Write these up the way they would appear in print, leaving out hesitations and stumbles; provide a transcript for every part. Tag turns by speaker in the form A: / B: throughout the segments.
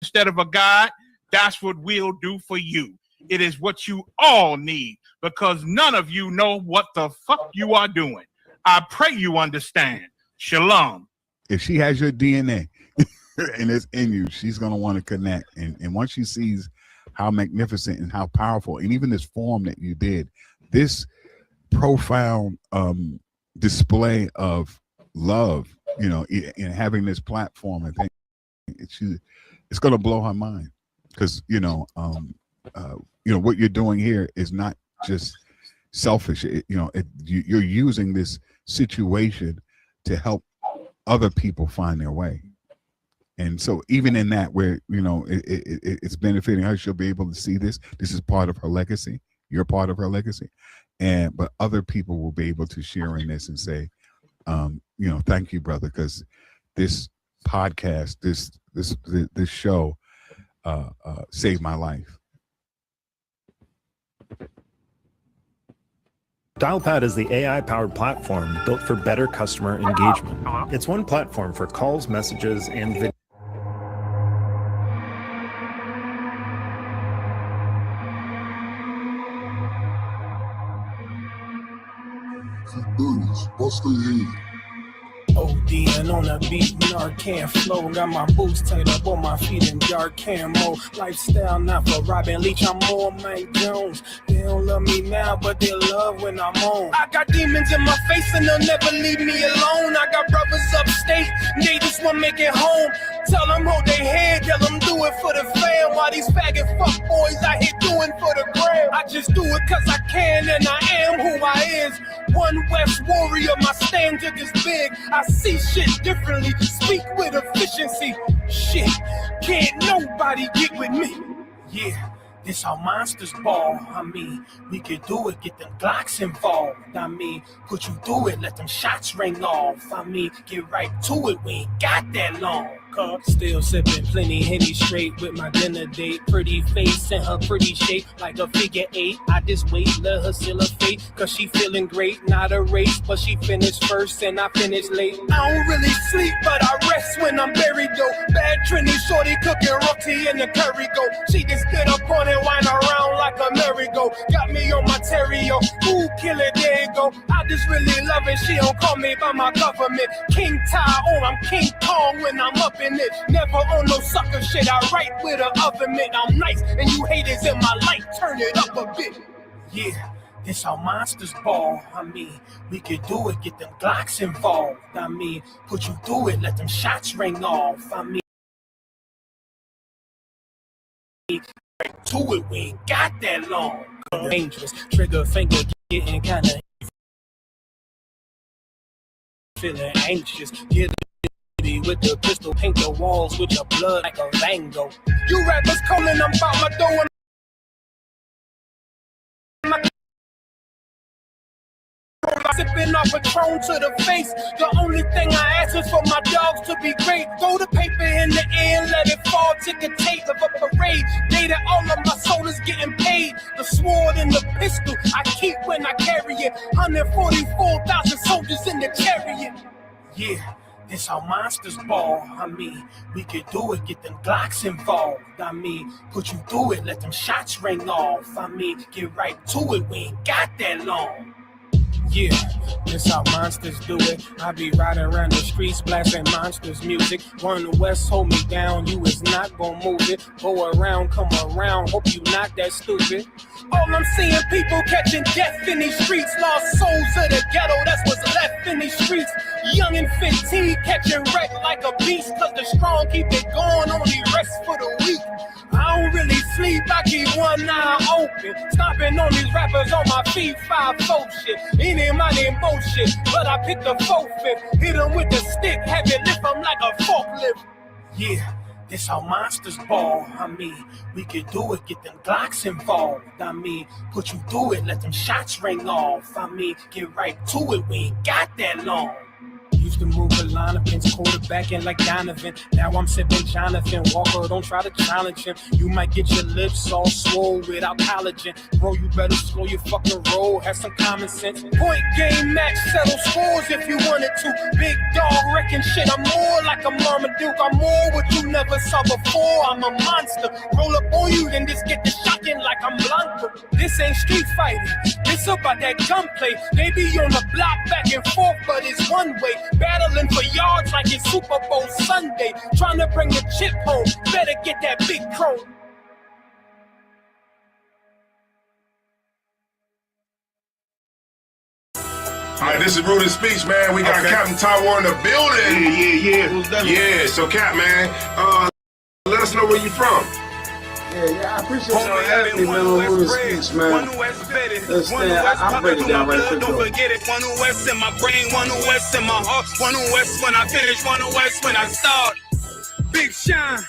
A: instead of a God, that's what we'll do for you. It is what you all need, because none of you know what the fuck you are doing. I pray you understand. Shalom.
B: If she has your DNA and it's in you, she's going to want to connect. And once she sees how magnificent and how powerful, and even this form that you did, this profound display of love, you know, in having this platform, I think it's going to blow her mind, because what you're doing here is not just selfish. You're using this situation to help other people find their way. And so even in that, where it's benefiting her, she'll be able to see this is part of her legacy. You're part of her legacy. But other people will be able to share in this and say, thank you, brother, because this podcast, this show saved my life.
C: Dialpad is the AI-powered platform built for better customer engagement.
D: Hello?
C: It's one platform for calls, messages, and video.
E: Bust their head.
F: ODing on a beat, Narcan flow. Got my boots tied up on my feet in dark camo. Lifestyle not for Robin Leach, I'm more Mike Jones. They don't love me now, but they love when I'm on. I got demons in my face and they'll never leave me alone. I got brothers upstate, they just want to make it home. Tell them hold their head, tell them do it for the fam. While these faggot fuck boys out here doing for the gram. I just do it cause I can and I am who I is. One West warrior, my standard is big. I see shit differently, speak with efficiency. Shit, can't nobody get with me. Yeah, this how monsters ball. I mean, we could do it, get them Glocks involved. I mean, put you through it, let them shots ring off. I mean, get right to it, we ain't got that long. Still sipping plenty Henny straight with my dinner date. Pretty face and her pretty shape like a figure 8. I just wait, let her seal her fate, cause she feeling great. Not a race, but she finished first and I finished late. I don't really sleep, but I rest when I'm buried though. Bad Trini shorty cooking roti in the curry go. She just get up on it, wind around like a merry-go. Got me on my terrio, ooh, kill it, there you go. I just really love it, she don't call me by my government. King Ty, oh, I'm King Kong when I'm up in it. Never on no sucker shit, I write with an oven mitt. I'm nice and you haters in my light, turn it up a bit. Yeah, this how monsters ball. I mean, we could do it, get them Glocks involved. I mean, put you through it, let them shots ring off. I mean, right to it, we ain't got that long. Dangerous, trigger finger getting kinda feeling anxious. Get with the pistol, paint the walls with your blood like a Van Gogh. You rappers calling, I'm about my dough. Sipping off Patron to the face. The only thing I ask is for my dogs to be great. Throw the paper in the air, let it fall. Take a tape of a parade. Day that all of my soldiers getting paid. The sword and the pistol I keep when I carry it. 144,000 soldiers in the chariot. Yeah. This how monsters ball. I mean, we could do it, get them Glocks involved. I mean, put you through it, let them shots ring off. I mean, get right to it, we ain't got that long. Yeah, this how monsters do it. I be riding around the streets blasting monsters music. One West hold me down, you is not gonna move it. Go around, come around, hope you not that stupid. All I'm seeing people catching death in these streets. Lost souls of the ghetto, that's what's left in these streets. Young and 15 catching wreck like a beast. Cause the strong keep it going, only rest for the weak. I don't really sleep, I keep one eye open. Stomping on these rappers on my feet, 5-4 shit. Any money bullshit, but I picked the 4-5. Hit them with the stick, have it lift them like a forklift. Yeah, this how monsters ball. I mean, we could do it, get them Glocks involved. I mean, put you through it, let them shots ring off. I mean, get right to it, we ain't got that long. You used to move a line of pins, quarterbacking like Donovan. Now I'm sipping Jonathan Walker, don't try to challenge him. You might get your lips all swole without collagen. Bro, you better slow your fucking roll, have some common sense. Point game match, settle scores if you wanted to. Big dog wrecking shit, I'm more like a Marmaduke. I'm more what you never saw before, I'm a monster. Roll up on you, then just get the shotgun like I'm Blanco. This ain't street fighting, this about that gunplay. They be on the block back and forth, but it's one way. Battling for yards like it's Super Bowl Sunday. Trying to bring the chip home, better get that big crow.
D: All right, this is Rooted Speech, man. We got Captain Taiwan in the building. Yeah. So, Cap, man, let us know where you from.
E: Yeah, I appreciate y'all having me, man, on Rooted Speech, man. Understand, I'll break it down right quick.
G: Don't forget it. One West in my brain, one West in my heart, one West when I finish, one West when I start. Big shine,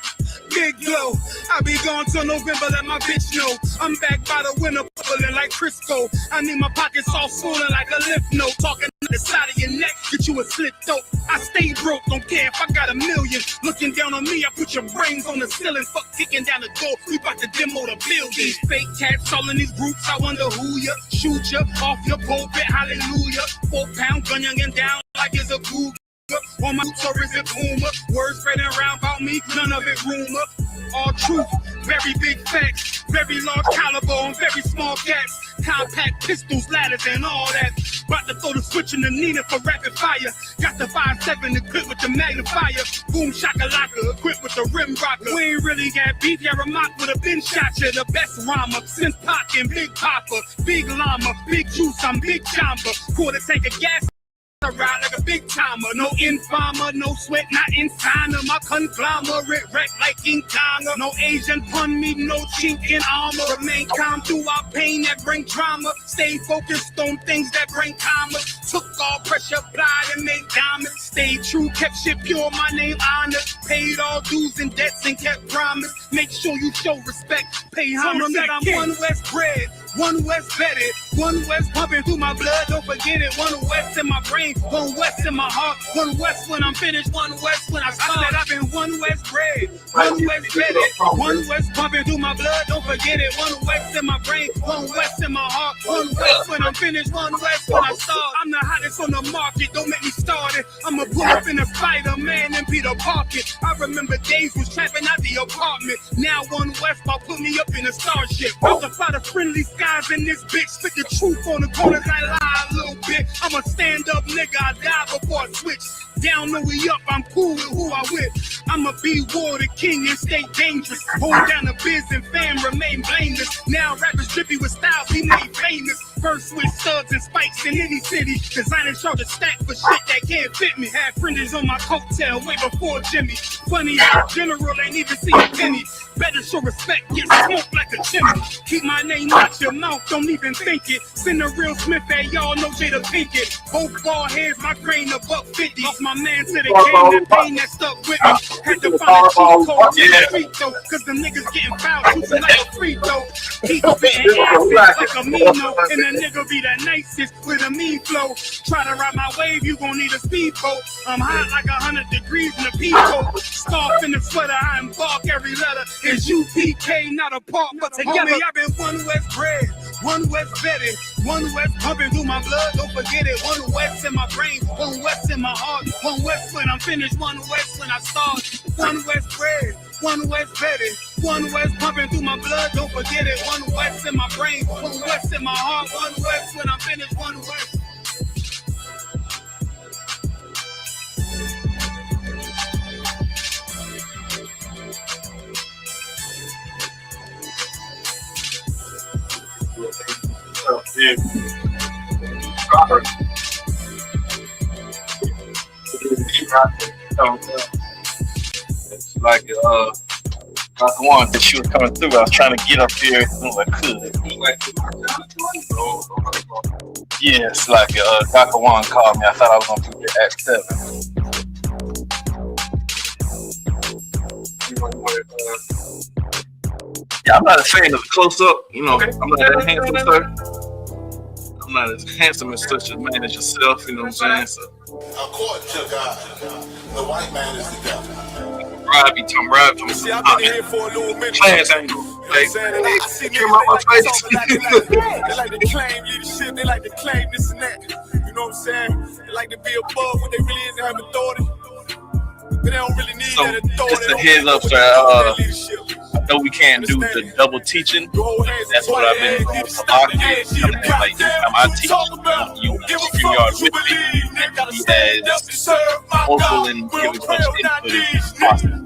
G: big glow. I be gone till November, let my bitch know. I'm back by the winter, bubbling like Crisco. I need my pockets all swollen like a lymph node. Talking to the side of your neck, get you a slip throat. I stay broke, don't care if I got a million. Looking down on me, I put your brains on the ceiling. Fuck kicking down the door, we bout to demo the building. Fake cats all in these groups, I wonder who ya. Shoot ya off your pulpit, hallelujah. 4-pound gun young and down like it's a cougar. On my boots or is it boomer? Words spreading around about me, none of it rumor. All truth, very big facts, very large caliber on very small cats. Compact pistols, ladders, and all that. About to throw the switch in the Nina for rapid fire. Got the 5.7 equipped with the magnifier. Boom shakalaka, equipped with the rim rocker. We ain't really got beef, yeah, Ramak with a bin shot ya. The best rhymer, since Pac and Big Papa. Big llama, big juice, I'm Big Jamba. Quarter tank of gas. I ride like a big timer, no informer, no sweat, not inside of my conglomerate, wreck like King Kong. No Asian pun me, no chink in armor. Remain calm through our pain that bring trauma. Stay focused on things that bring karma. Took all pressure, applied and made diamonds. Stayed true, kept shit pure, my name honored. Paid all dues and debts and kept promise. Make sure you show respect, pay homage. I'm one West bred, one West vetted, one West pumping through my blood, don't forget it. One West in my brain, one West in my heart, one West when I'm finished, one West when I start. I said I've been one West bred, one West vetted, one West pumping through my blood, don't forget it. One West in my brain, one West in my heart, one West when I'm finished, one West when I start. I'm the hottest on the market, don't make me start it. I'ma pull up in a Spider-Man and Peter Parker. I remember days was trapping out the apartment. Now one West about put me up in a starship. About to fight the friendly skies in this bitch. Spit the truth on the corners, I lie a little bit. I'm a stand-up nigga, I die before I switch. Down, no we up, I'm cool with who I with. I'ma be war the king and stay dangerous. Hold down the biz and fam, remain blameless. Now rappers drippy with styles, he made famous. First with studs and spikes in any city. Designing charge a stack for shit that can't fit me. Had fringes on my coattail way before Jimmy. Funny how general ain't even see a penny. Better show respect, get smoked like a chimney. Keep my name out your mouth, don't even think it. Send a real Smith at y'all, no Jada Pinkett. Both ball heads, my grain a $1.50. Lost my man to the game, that pain that stuck with me. Had to find a cheat code in the street though, cause the niggas getting fouled, shooting like a free throw. Keep spitting ass like a Mino, and the nigga be the nicest with a mean flow. Try to ride my wave, you gon' need a speedboat. I'm hot like 100 degrees in a peacoat. Scarf in the sweater, I embark every letter. It's UPK, not a part, but together. Homie, I've been one West bred, one West vetted, one West pumping through my blood, don't forget it. One West in my brain, one West in my heart, one West when I'm finished, one West when I start. One West bred, one West vetted, one West pumping through my blood, don't forget it. One West in my brain, one West in my heart, one West when I'm finished, one West.
H: Yeah. It's like Dr. One that she was coming through. I was trying to get up here as soon as I could. Yeah, it's like Dr. One called me. I thought I was gonna be there at 7. Yeah, I'm not a fan of the close-up. You know, I'm not that handsome, sir. I'm not as handsome as such a man as yourself. You know what I'm saying? So
I: According to God, the white man is the devil.
H: Robbie, Tom Rob, Tom.
G: See, I've been here for a little minute.
H: Class angle.
G: They
H: Come out my face.
G: They like to claim leadership. They like to claim this and that. You know what I'm saying? They like to be above what they really is and have authority. But they don't really need that authority.
H: Just a heads up, sir. I know we can't do the double teaching. That's what I've been doing for a lot of years. Like, anytime I teach, you StreamYard with me. He has vocal and give as much input as possible.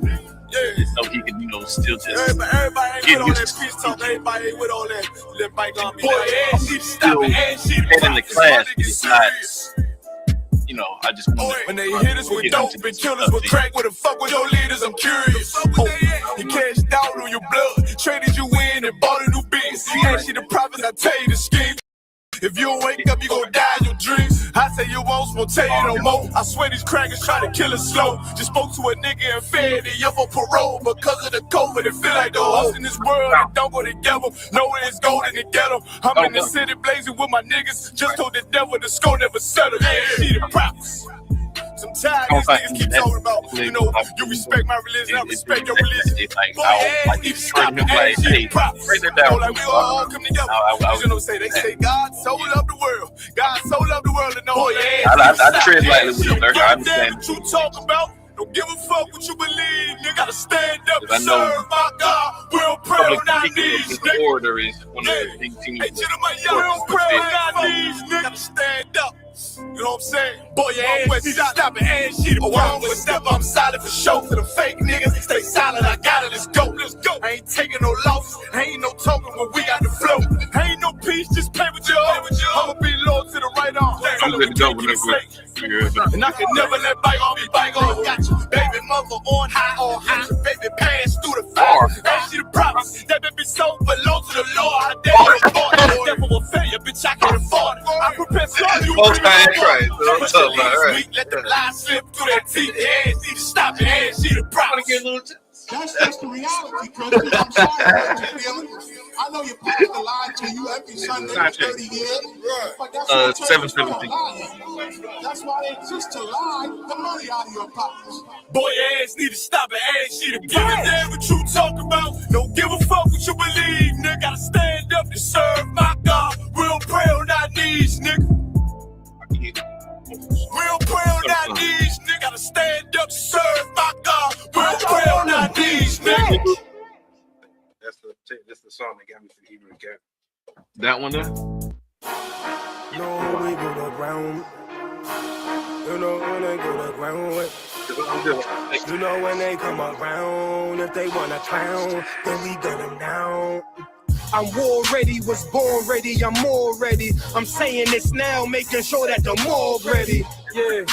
H: So he can, still just get used to teaching.
G: Everybody with all that bygone
H: Still head in the class, but it's not. I just want to.
G: When they hit us with dope and kill us with crack, what the fuck with your leaders? I'm curious. He cashed out on your blood, traded you in and bought a new biz. He asked you the profits, I tell you the scheme. If you don't wake up, you gon' die in your dreams. I say you won't tell you no more. I swear these crackers try to kill us slow. Just spoke to a nigga and fed he up on parole because of the COVID. It feel like the host in this world that don't go together. Nowhere it's gold in the ghetto. I'm in the city blazing with my niggas. Just told the devil the score never settled. Yeah, see the props. Some tired niggas keep talking about, you respect my religion, I respect your religion.
H: It's like, I need to stop him like, hey, break that down.
G: Like we all come together. You know what I'm saying? They say God so loved the world. God so loved the world to know.
H: I tread lightly with him, I understand.
G: What you talk about? Don't give a fuck what you believe. You gotta stand up and serve my God. We'll pray on our knees.
H: The order is one of the big things.
G: Hey, we'll pray on our knees. You gotta stand up. You know what I'm saying? Boy, your ass need to stop and ass shit. Oh, I'm with step, I'm solid for show. For the fake niggas, stay silent, I got it, let's go. Let's go. I ain't taking no loss, ain't no token when we got the flow. Ain't no peace, just play with you. I'ma be loyal to the right arm.
H: I'm good to go with it.
G: And I can never let bygone be bygone. Got you, baby mother on high, on high. Baby pass through the fire. Ain't she the promise? That baby soul belong to the Lord. I dare you afford it. The devil will fail you, bitch, I can afford it. I prepare for you.
H: Right. So right.
G: Let them lies slip through their teeth. Their ass need to stop. Their ass need to promise.
I: That's the reality, Chris. I'm sorry. I know your pastor lied to you every Sunday for 30 years. But that's
H: 7:17.
I: That's why they exist to lie the money out of your pockets.
G: Boy, your ass need to stop it. Ass need to give a damn what you talk about. Don't give a fuck what you believe. Nigga, gotta stand up and serve my God. We'll pray on our knees, nigga. We'll pray on our knees, nigga. Gotta stand up, serve my God. We'll pray on our knees, nigga.
D: That's the song that got me for Hebrew Cat.
H: That one there?
F: No, we go to ground. You know when they go to ground. You know when they come around. If they wanna clown, then we gun them down. I'm war ready, was born ready, I'm more ready. I'm saying this now, making sure that the more ready. Yeah.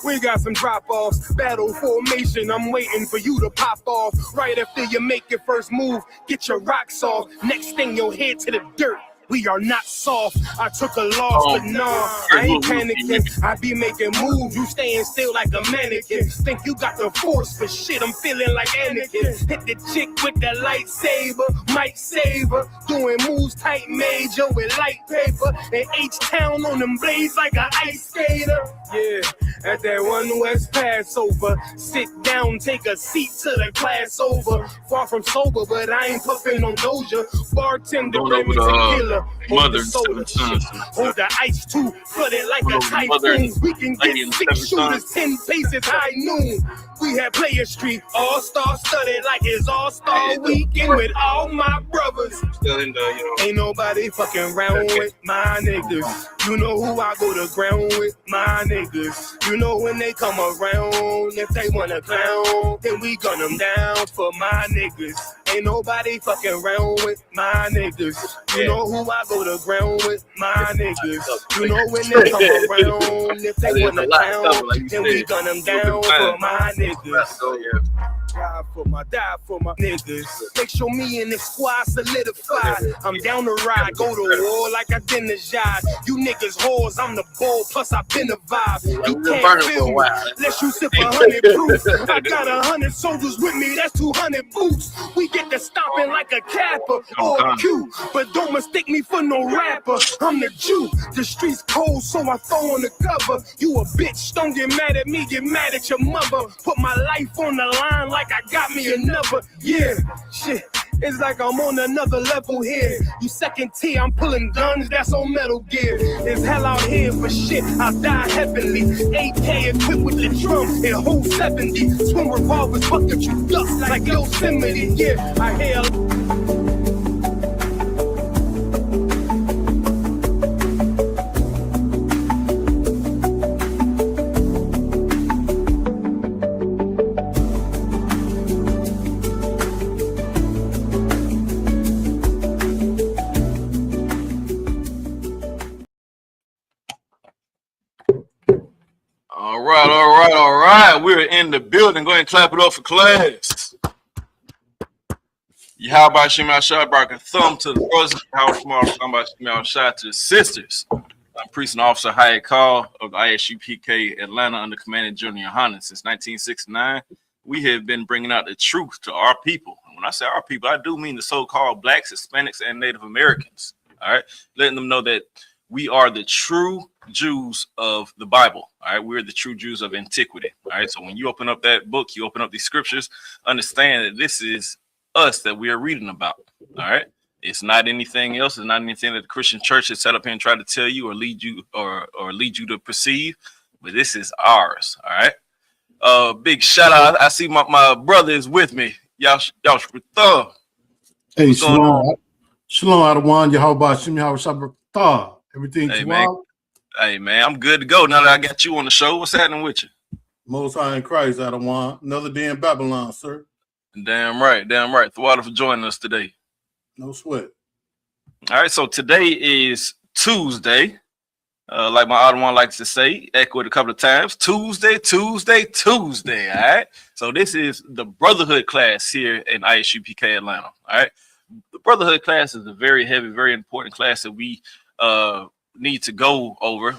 F: We got some drop-offs, battle formation. I'm waiting for you to pop off. Right after you make your first move, get your rocks off. Next thing, you'll head to the dirt. We are not soft. I took a loss, but no, I ain't panicking. I be making moves, you staying still like a mannequin. Think you got the force for shit, I'm feeling like Anakin. Hit the chick with the lightsaber, might save her. Doing moves tight major with light paper. And H-Town on them blades like an ice skater. Yeah, at that One West Passover. Sit down, take a seat to the class over. Far from sober, but I ain't puffing on Doja. Bartender, baby, tequila.
H: Mother,
F: hold the ice too, flood it like a typhoon. We can get 6 shooters 10 paces high noon. We had Player Street, all-star studded like it's all-star weekend with all my brothers. Ain't nobody fucking round with my niggas. You know who I go to ground with, my niggas. You know when they come around, if they wanna clown, then we gun them down for my niggas. Ain't nobody fucking round with my niggas. You know who I go to ground with, my niggas. You know when they come around, if they wanna clown, then we gun them down for my niggas. Die for my niggas. Make sure me and the squad solidified. I'm down to ride, go to war like I did the job. You niggas whores, I'm the ball, plus I been the vibe. You can't feel me, unless you sip 100 proof. I got 100 soldiers with me, that's 200 boots. We get get the stomping like a Kappa or a Q. But don't mistake me for no rapper. I'm the Jew. The streets cold, so I throw on the cover. You a bitch, don't get mad at me, get mad at your mother. Put my life on the line like I got me another. Yeah, shit. It's like I'm on another level here. You second tier, I'm pulling guns, that's on Metal Gear. It's hell out here for shit, I die heavenly. AK equipped with the drum, and whole 70. Twin revolvers, bucket you duck like Yosemite. Yeah, I hear.
H: All right. We're in the building. Go ahead and clap it up for class. Yahweh Shema Shah, brought a thumb to the brothers. How tomorrow, Yahweh Shema Shah to the sisters. I'm Priest and Officer Hyatt Call of the ISUPK Atlanta under Commandant General Yohanan. Since 1969, we have been bringing out the truth to our people. And when I say our people, I do mean the so-called blacks, Hispanics, and Native Americans. All right, letting them know that we are the true Jews of the Bible. All right, we're the true Jews of antiquity. All right, so when you open up that book, you open up these scriptures, understand that this is us that we are reading about. All right, it's not anything else. It's not anything that the Christian church has set up here and tried to tell you or lead you or lead you to perceive, but this is ours. All right, big shout out. I see my brother is with me. Y'all thumb.
J: Hey, Shalom. Shalom, Adawan, Yahweh Shem Yahweh Shabbat. Everything
H: Hey man, I'm good to go now that I got you on the show. What's happening with you?
J: Most High in Christ, Adawan. Another day in Babylon, sir.
H: Damn right. Thwada for joining us today.
J: No sweat.
H: All right, so today is Tuesday. Like my other one likes to say, echo it a couple of times. Tuesday. All right. So this is the brotherhood class here in ISUPK Atlanta. All right. The brotherhood class is a very heavy, very important class that we need to go over.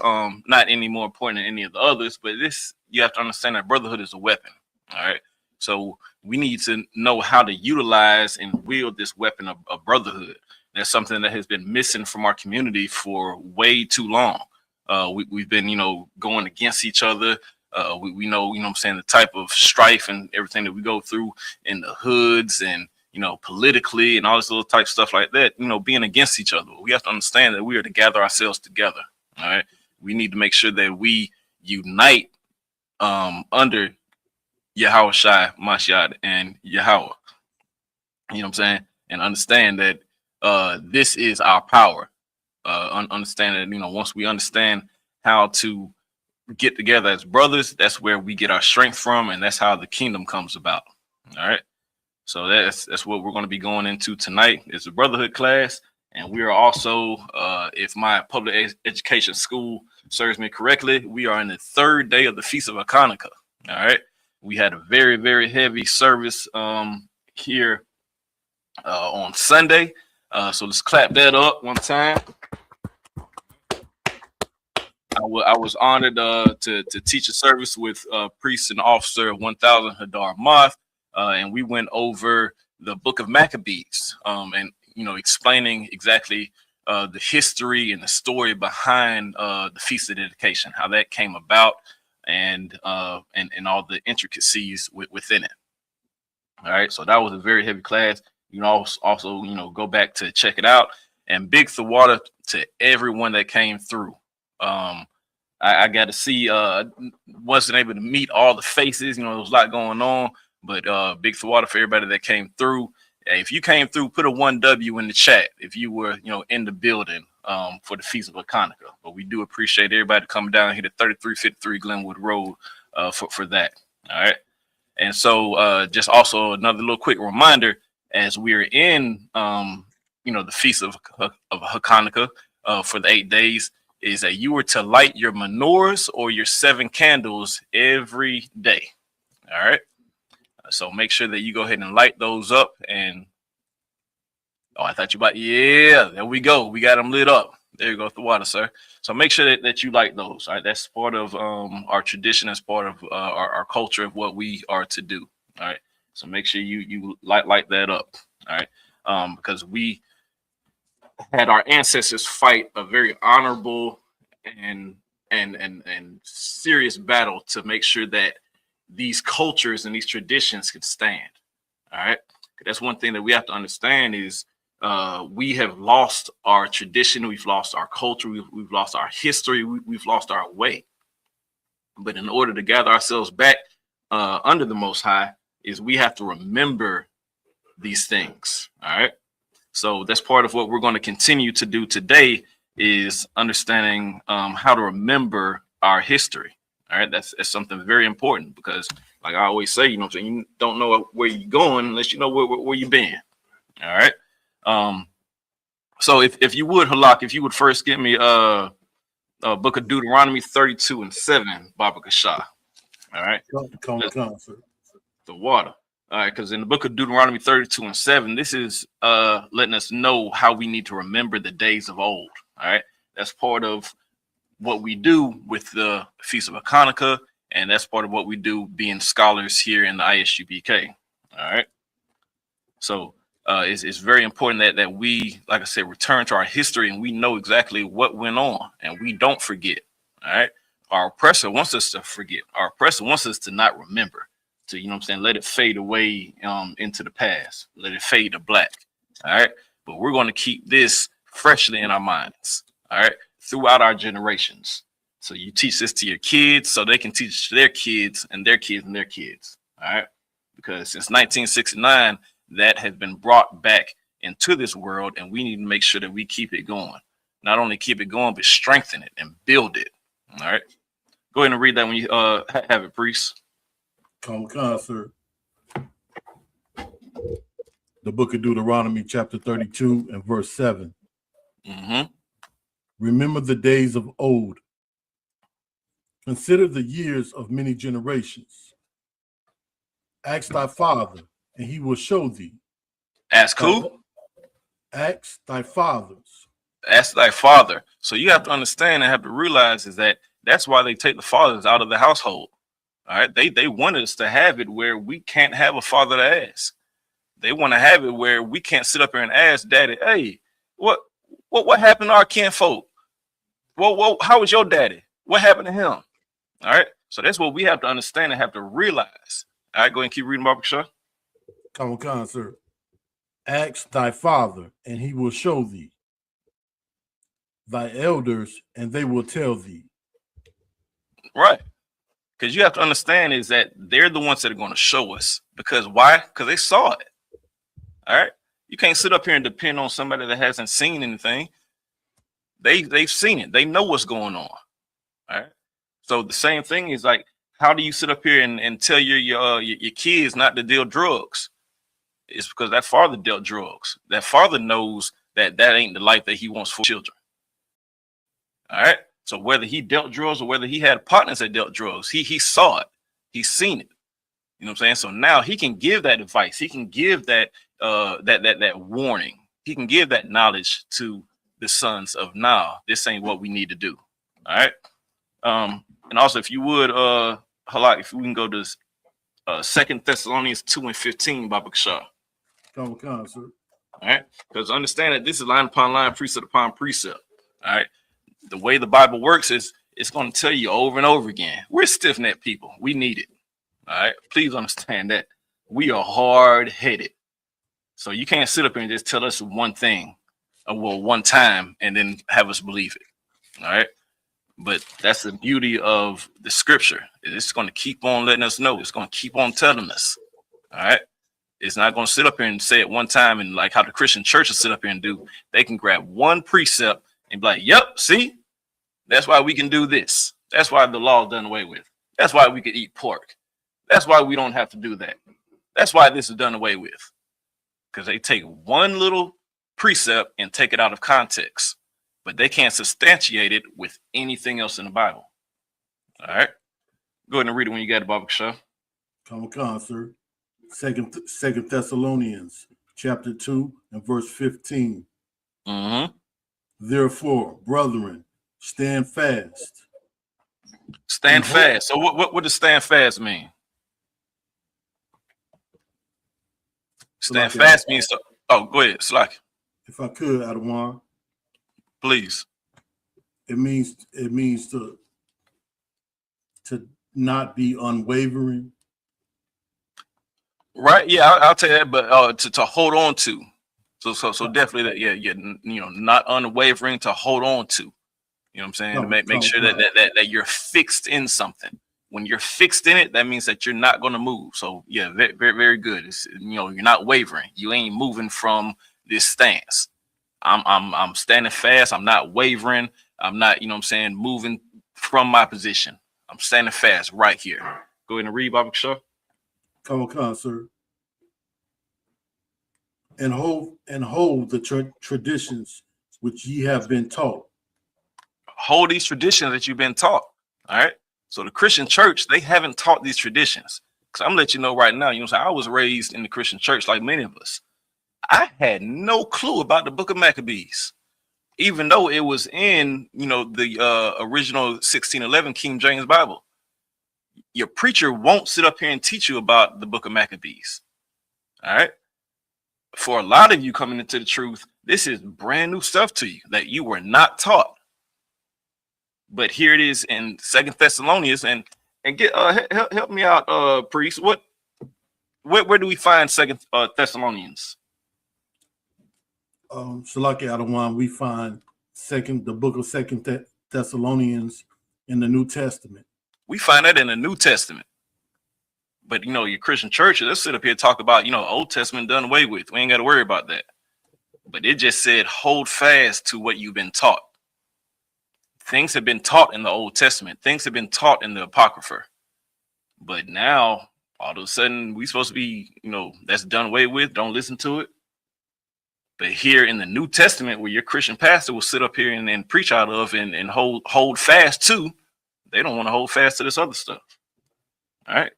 H: Not any more important than any of the others, but this, you have to understand that brotherhood is a weapon. All right. So we need to know how to utilize and wield this weapon of brotherhood. That's something that has been missing from our community for way too long. We've been, going against each other. We know, what I'm saying, the type of strife and everything that we go through in the hoods and, politically and all this little type stuff like that, being against each other. We have to understand that we are to gather ourselves together. All right. We need to make sure that we unite under Yahweh Shai, Mashiach, and Yahweh. You know what I'm saying? And understand that this is our power. Understand that, once we understand how to get together as brothers, that's where we get our strength from, and that's how the kingdom comes about. All right. So that's what we're going to be going into tonight. It's a brotherhood class, and we are also, if my public education school serves me correctly, we are in the third day of the Feast of Hanukkah. All right. We had a very, very heavy service here on Sunday. So let's clap that up one time. I was honored to teach a service with priest and officer of 1000 Hadar Moth, and we went over the book of Maccabees, and explaining exactly the history and the story behind the Feast of Dedication, how that came about, and all the intricacies within it. All right, so that was a very heavy class. You can also go back to check it out. And big Thawada to everyone that came through. I got to see, wasn't able to meet all the faces, there was a lot going on, but big Thawada for everybody that came through. If you came through, put a 1W in the chat if you were, in the building for the Feast of Hanukkah. But we do appreciate everybody coming down here to 3353 Glenwood Road for that. All right. And so just also another little quick reminder, as we're in, the Feast of Hanukkah for the 8 days, is that you were to light your menorahs or your 7 candles every day. All right. So make sure that you go ahead and light those up. And I thought you about, yeah, there we go. We got them lit up. There you go, the water, sir. So make sure that you light those. All right. That's part of our tradition. That's part of our culture of what we are to do. All right. So make sure you light that up. All right, because we had our ancestors fight a very honorable and serious battle to make sure that these cultures and these traditions could stand. All right, that's one thing that we have to understand is we have lost our tradition, we've lost our culture, we've lost our history, we've lost our way. But in order to gather ourselves back under the Most High, is we have to remember these things. All right. So that's part of what we're going to continue to do today is understanding how to remember our history. All right. That's something very important because, like I always say, you know what I'm saying, you don't know where you're going unless you know where you've been. All right. So if you would, Halak, if you would first give me Book of Deuteronomy 32:7, Baba Kasha. All right. The water. All right, because in the book of Deuteronomy 32:7, this is letting us know how we need to remember the days of old. All right, that's part of what we do with the Feast of Hanukkah, and that's part of what we do being scholars here in the ISUPK. All right, so it's very important that we, like I said, return to our history and we know exactly what went on and we don't forget. All right, our oppressor wants us to forget. Our oppressor wants us to not remember. To, you know what I'm saying, let it fade away into the past, let it fade to black. All right, but we're going to keep this freshly in our minds. All right, throughout our generations. So you teach this to your kids so they can teach their kids and their kids and their kids. All right, because since 1969 that has been brought back into this world, and we need to make sure that we keep it going. Not only keep it going, but strengthen it and build it. All right, go ahead and read that when you have it, priest.
J: Sir. The book of Deuteronomy, chapter 32 and verse 7. Remember the days of old. Consider the years of many generations. Ask thy father, and he will show thee.
H: Ask who?
J: Ask thy fathers.
H: Ask thy father. So you have to understand and have to realize is that that's why they take the fathers out of the household. All right, they wanted us to have it where we can't have a father to ask. They want to have it where we can't sit up here and ask daddy, hey, what happened to our kinfolk? Well, how was your daddy? What happened to him? All right, so that's what we have to understand and have to realize. All right, go ahead and keep reading, Baba Shaw.
J: Come on, sir. Ask thy father, and he will show thee. Thy elders, and they will tell thee.
H: Right. Because you have to understand is that they're the ones that are going to show us. Because why? Because they saw it. All right. You can't sit up here and depend on somebody that hasn't seen anything. They've seen it. They know what's going on. All right. So the same thing is like, how do you sit up here and tell your kids not to deal drugs? It's because that father dealt drugs. That father knows that ain't the life that he wants for children. All right. So whether he dealt drugs or whether he had partners that dealt drugs, he saw it, he's seen it. You know what I'm saying? So now he can give that advice. He can give that that warning. He can give that knowledge to the sons of now. This ain't what we need to do. All right. And also, if you would, Halak, if we can go to 2 Thessalonians 2:15, Baba Kasha.
J: Come on, sir.
H: All right. Because understand that this is line upon line, precept upon precept. All right. The way the Bible works is it's going to tell you over and over again. We're stiff-necked people. We need it. All right. Please understand that we are hard-headed. So you can't sit up here and just tell us one thing, one time, and then have us believe it. All right. But that's the beauty of the scripture. It's going to keep on letting us know. It's going to keep on telling us. All right. It's not going to sit up here and say it one time and like how the Christian churches sit up here and do. They can grab one precept and be like, yep, see, that's why we can do this. That's why the law is done away with. That's why we could eat pork. That's why we don't have to do that. That's why this is done away with. Because they take one little precept and take it out of context, but they can't substantiate it with anything else in the Bible. All right. Go ahead and read it when you got it, Baba Kasha.
J: Come on, sir. Second Thessalonians chapter 2 and verse 15. Therefore, brethren, stand fast.
H: Stand fast. So what does stand fast mean? Stand fast means Oh, go ahead, Slack.
J: If I could, Adawan.
H: Please.
J: It means to not be unwavering.
H: Right? Yeah, I'll tell you that, but to hold on to. So definitely that, yeah, not unwavering, to hold on to. You know what I'm saying? Make sure that you're fixed in something. When you're fixed in it, that means that you're not going to move. So yeah, very, very, very good. It's, you're not wavering. You ain't moving from this stance. I'm standing fast. I'm not wavering. I'm not, moving from my position. I'm standing fast right here. Go ahead and read, Baba Shaw.
J: Come on, sir. And hold the traditions which ye have been taught.
H: Hold these traditions that you've been taught. All right. So the Christian church, they haven't taught these traditions. Because I'm gonna let you know right now, I was raised in the Christian church like many of us. I had no clue about the book of Maccabees, even though it was in, the original 1611 King James Bible. Your preacher won't sit up here and teach you about the book of Maccabees. All right. For a lot of you coming into the truth, this is brand new stuff to you that you were not taught. But here it is in 2 Thessalonians, and get help me out, priest. Where do we find 2 Thessalonians?
J: Shalaki Adawan, we find the book of 2 Thessalonians in the New Testament.
H: We find that in the New Testament. But your Christian church, let's sit up here and talk about Old Testament done away with. We ain't got to worry about that. But it just said hold fast to what you've been taught. Things have been taught in the Old Testament. Things have been taught in the Apocrypha. But now, all of a sudden, we supposed to be, that's done away with. Don't listen to it. But here in the New Testament, where your Christian pastor will sit up here and preach out of and hold fast to, they don't want to hold fast to this other stuff. All right.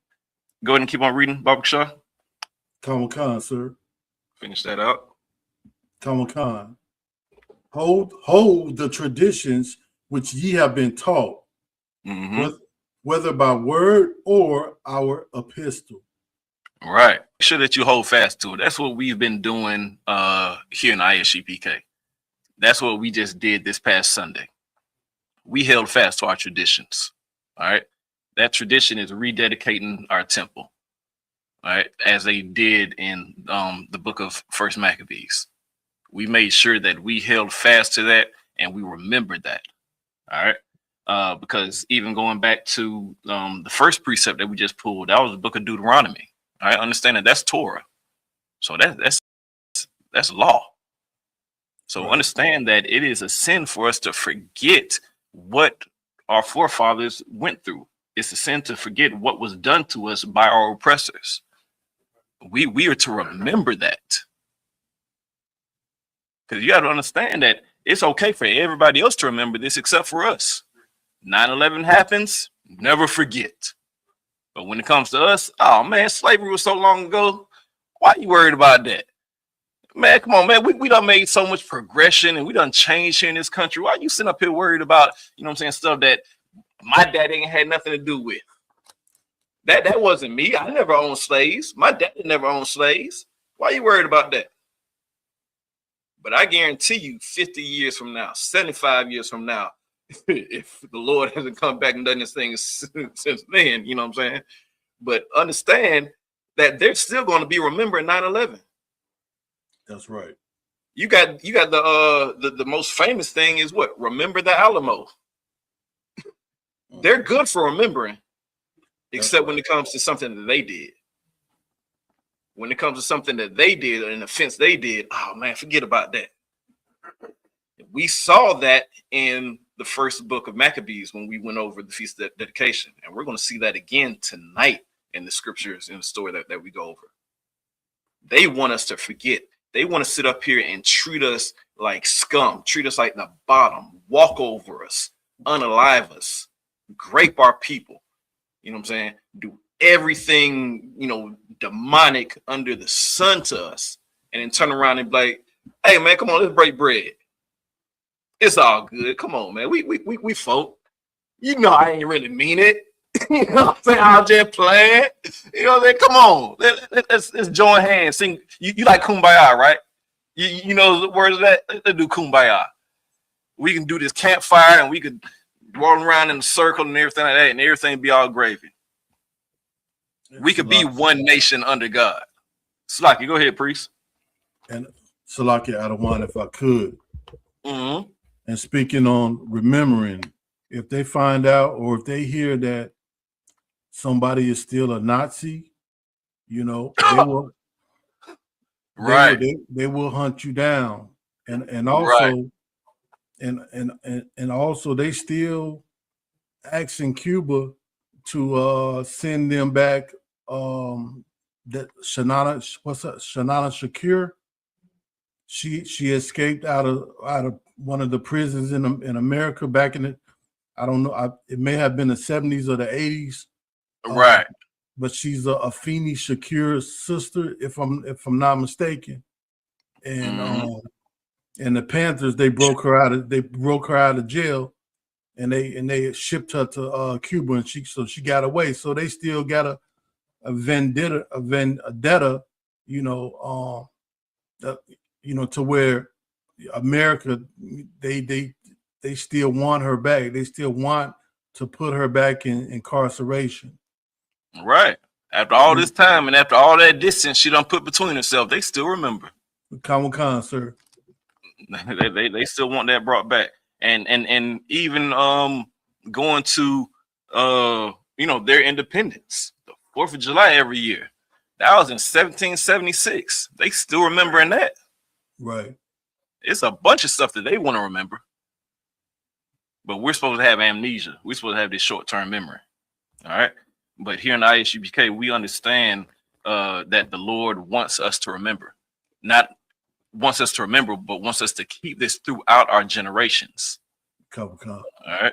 H: Go ahead and keep on reading, Baba Shaw.
J: Come, sir.
H: Finish that out.
J: Come. Hold the traditions which ye have been taught, whether by word or our epistle.
H: Right. Make sure that you hold fast to it. That's what we've been doing here in ISUPK. That's what we just did this past Sunday. We held fast to our traditions. All right. That tradition is rededicating our temple. All right. As they did in the book of First Maccabees. We made sure that we held fast to that and we remembered that. All right. Because even going back to the first precept that we just pulled, that was the book of Deuteronomy. All right. Understand that that's Torah. So that's law. So understand that it is a sin for us to forget what our forefathers went through. It's a sin to forget what was done to us by our oppressors. We are to remember that. Because you got to understand that it's okay for everybody else to remember this except for us. 9/11 happens, never forget. But when it comes to us, oh man, slavery was so long ago. Why are you worried about that? Man, come on, man. We done made so much progression and we done changed here in this country. Why are you sitting up here worried about, stuff that my dad ain't had nothing to do with? That wasn't me. I never owned slaves. My dad never owned slaves. Why are you worried about that? But I guarantee you 50 years from now, 75 years from now, if the Lord hasn't come back and done this thing since then, you know what I'm saying? But understand that they're still going to be remembering 9/11.
J: That's right.
H: You got the most famous thing is what? Remember the Alamo. They're good for remembering, except when it comes to something that they did. When it comes to something that they did, an offense they did, oh man, forget about that. We saw that in the first book of Maccabees when we went over the Feast of Dedication. And we're going to see that again tonight in the scriptures, in the story that we go over. They want us to forget. They want to sit up here and treat us like scum, treat us like the bottom, walk over us, unalive us, grape our people. You know what I'm saying? Do everything, demonic under the sun to us, and then turn around and be like, hey man, come on, let's break bread. It's all good. Come on, man. We folk. I ain't really mean it. You know what I'm saying? I'll just play it. You know what I'm saying? Come on. Let's join hands. Sing. You like Kumbaya, right? You know the words of that? Let's do kumbaya. We can do this campfire and we could roll around in a circle and everything like that, and everything be all gravy. We could be one nation under God. Slaki, go ahead, priest.
J: And Salaki Adawan, if I could.
H: Mm-hmm.
J: And speaking on remembering, if they find out or if they hear that somebody is still a Nazi, you know, they will,
H: right.
J: They will hunt you down. And also, right. and also they still asking Cuba to send them back that Shanana Shakir. She escaped out of one of the prisons in America back in the, I don't know, it may have been the 70s or the 80s.
H: Right.
J: But she's a Afeni Shakir's sister, if I'm not mistaken. And and the Panthers, they broke her out of jail, and they shipped her to Cuba, and she got away. So they still got a vendetta, you know, to where America, they still want her back. They still want to put her back in incarceration.
H: Right. After all this time and after all that distance she done put between herself, they still remember.
J: Come, sir.
H: They still want that brought back. And even going to their independence, the 4th of July every year. That was in 1776. They still remembering that.
J: Right.
H: It's a bunch of stuff that they want to remember. But we're supposed to have amnesia. We're supposed to have this short-term memory. All right. But here in the ISUPK, we understand that the Lord wants us to remember. Not wants us to remember, but wants us to keep this throughout our generations.
J: Come.
H: All right.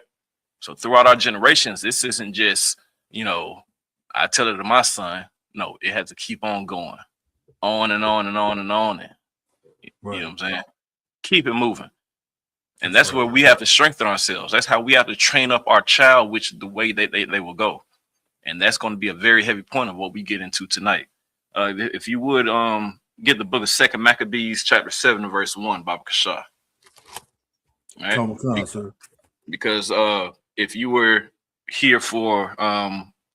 H: So throughout our generations, this isn't just, I tell it to my son. No, it has to keep on going. On and on and on and on. And,
J: right.
H: You know what I'm saying? Keep it moving. And that's where we have to strengthen ourselves. That's how we have to train up our child, which the way they will go. And that's going to be a very heavy point of what we get into tonight. If you would get the book of 2 Maccabees, chapter 7, verse 1, Baba Kasha. All right?
J: Come, sir.
H: Because if you were here for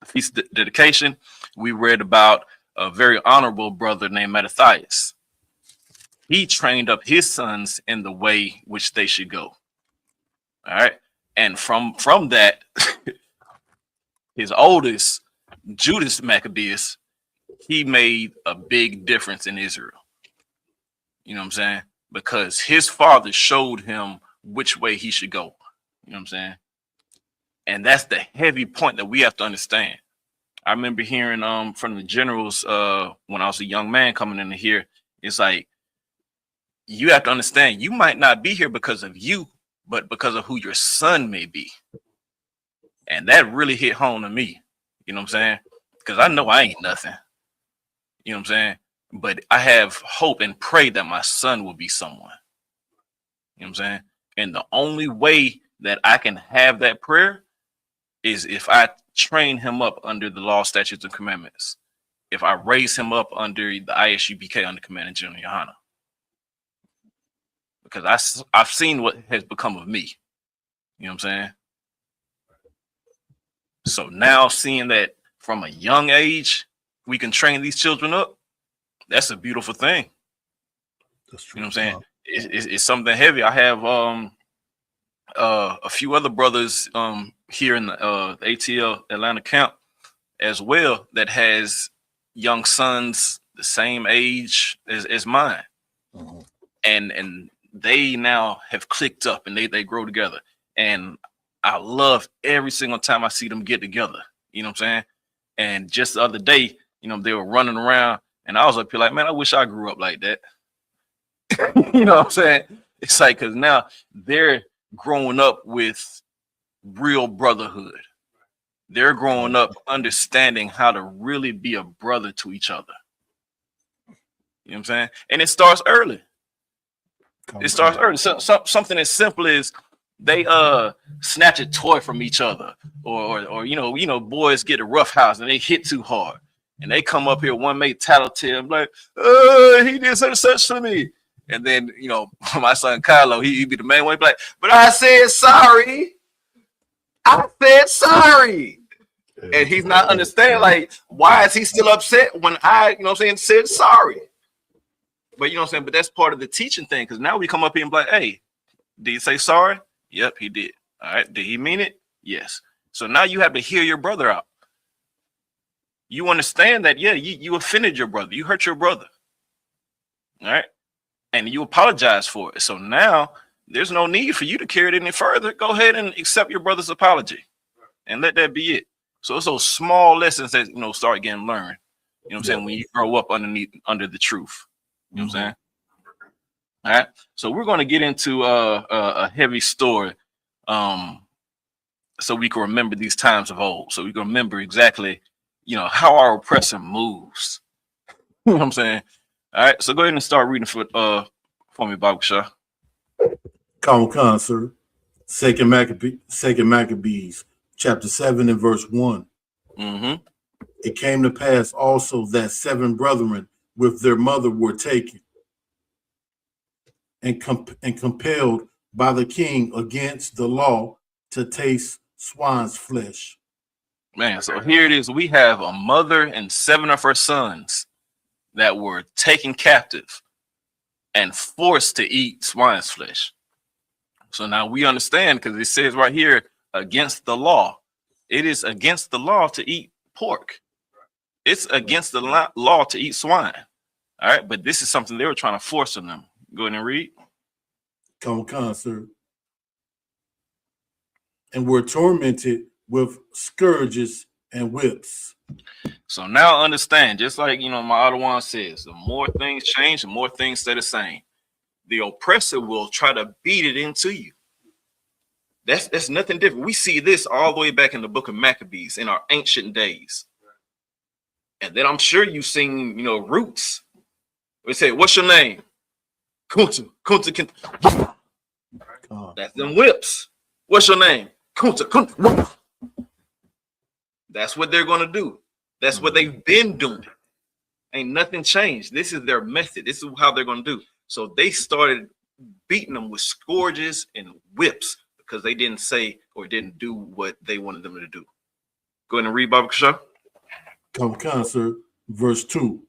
H: feast dedication, we read about a very honorable brother named Mattathias. He trained up his sons in the way which they should go. All right. And from that, his oldest, Judas Maccabeus, he made a big difference in Israel. You know what I'm saying? Because his father showed him which way he should go. You know what I'm saying? And that's the heavy point that we have to understand. I remember hearing from the generals when I was a young man coming into here, it's like, you have to understand, you might not be here because of you, but because of who your son may be. And that really hit home to me. You know what I'm saying? Because I know I ain't nothing. You know what I'm saying? But I have hope and pray that my son will be someone. You know what I'm saying? And the only way that I can have that prayer is if I train him up under the law, statutes, and commandments. If I raise him up under the ISUPK under Commandant General Yohana. Because I've seen what has become of me. You know what I'm saying? So now seeing that from a young age, we can train these children up, that's a beautiful thing.
J: That's true.
H: You know what I'm saying? It's something heavy. I have a few other brothers here in the ATL Atlanta camp as well that has young sons the same age as mine.
J: Uh-huh.
H: And they now have clicked up and they grow together. And I love every single time I see them get together. You know what I'm saying? And just the other day, they were running around and I was up here like, man, I wish I grew up like that. You know what I'm saying? It's like, because now they're growing up with real brotherhood. They're growing up understanding how to really be a brother to each other. You know what I'm saying? And it starts early. It starts early. So, something as simple as they snatch a toy from each other, or boys get a rough house and they hit too hard, and they come up here, one may tattletale like, he did such to me, And then, you know, my son Kylo, he be the main one. He be like, but I said sorry. I said sorry. And he's not understanding, like, why is he still upset when I, you know what I'm saying, said sorry? But you know what I'm saying? But that's part of the teaching thing, because now we come up here and be like, hey, did he say sorry? Yep, he did. All right. Did he mean it? Yes. So now you have to hear your brother out. You understand that, yeah, you offended your brother. You hurt your brother. All right. And you apologize for it. So now there's no need for you to carry it any further. Go ahead and accept your brother's apology and let that be it. So it's those small lessons that, you know, start getting learned. You know what I'm saying? When you grow up under the truth. You know what I'm saying? All right. So we're going to get into a heavy story so we can remember these times of old. So we can remember exactly, you know, how our oppressor moves. You know what I'm saying? All right. So go ahead and start reading for me, Bob Shaw.
J: Come, sir. Second Maccabees, chapter 7 and verse 1.
H: Mm-hmm.
J: It came to pass also that 7 brethren with their mother were taken and compelled by the king against the law to taste swine's flesh.
H: Man, so here it is. We have a mother and 7 of her sons that were taken captive and forced to eat swine's flesh. So now we understand, because it says right here, against the law. It is against the law to eat pork. It's against the law to eat swine. All right, but this is something they were trying to force on them. Go ahead and read.
J: Come, sir. And were tormented with scourges and whips.
H: So now understand, just like, you know, my other one says, the more things change, the more things stay the same. The oppressor will try to beat it into you. That's nothing different. We see this all the way back in the book of Maccabees in our ancient days. And then I'm sure you've seen, you know, Roots. We say, what's your name? Kunta. That's them whips. What's your name? Kunta. That's what they're going to do. That's what they've been doing. Ain't nothing changed. This is their method. This is how they're going to do. So they started beating them with scourges and whips because they didn't say or didn't do what they wanted them to do. Go ahead and read, Baba Kasha.
J: Come, sir. Verse 2.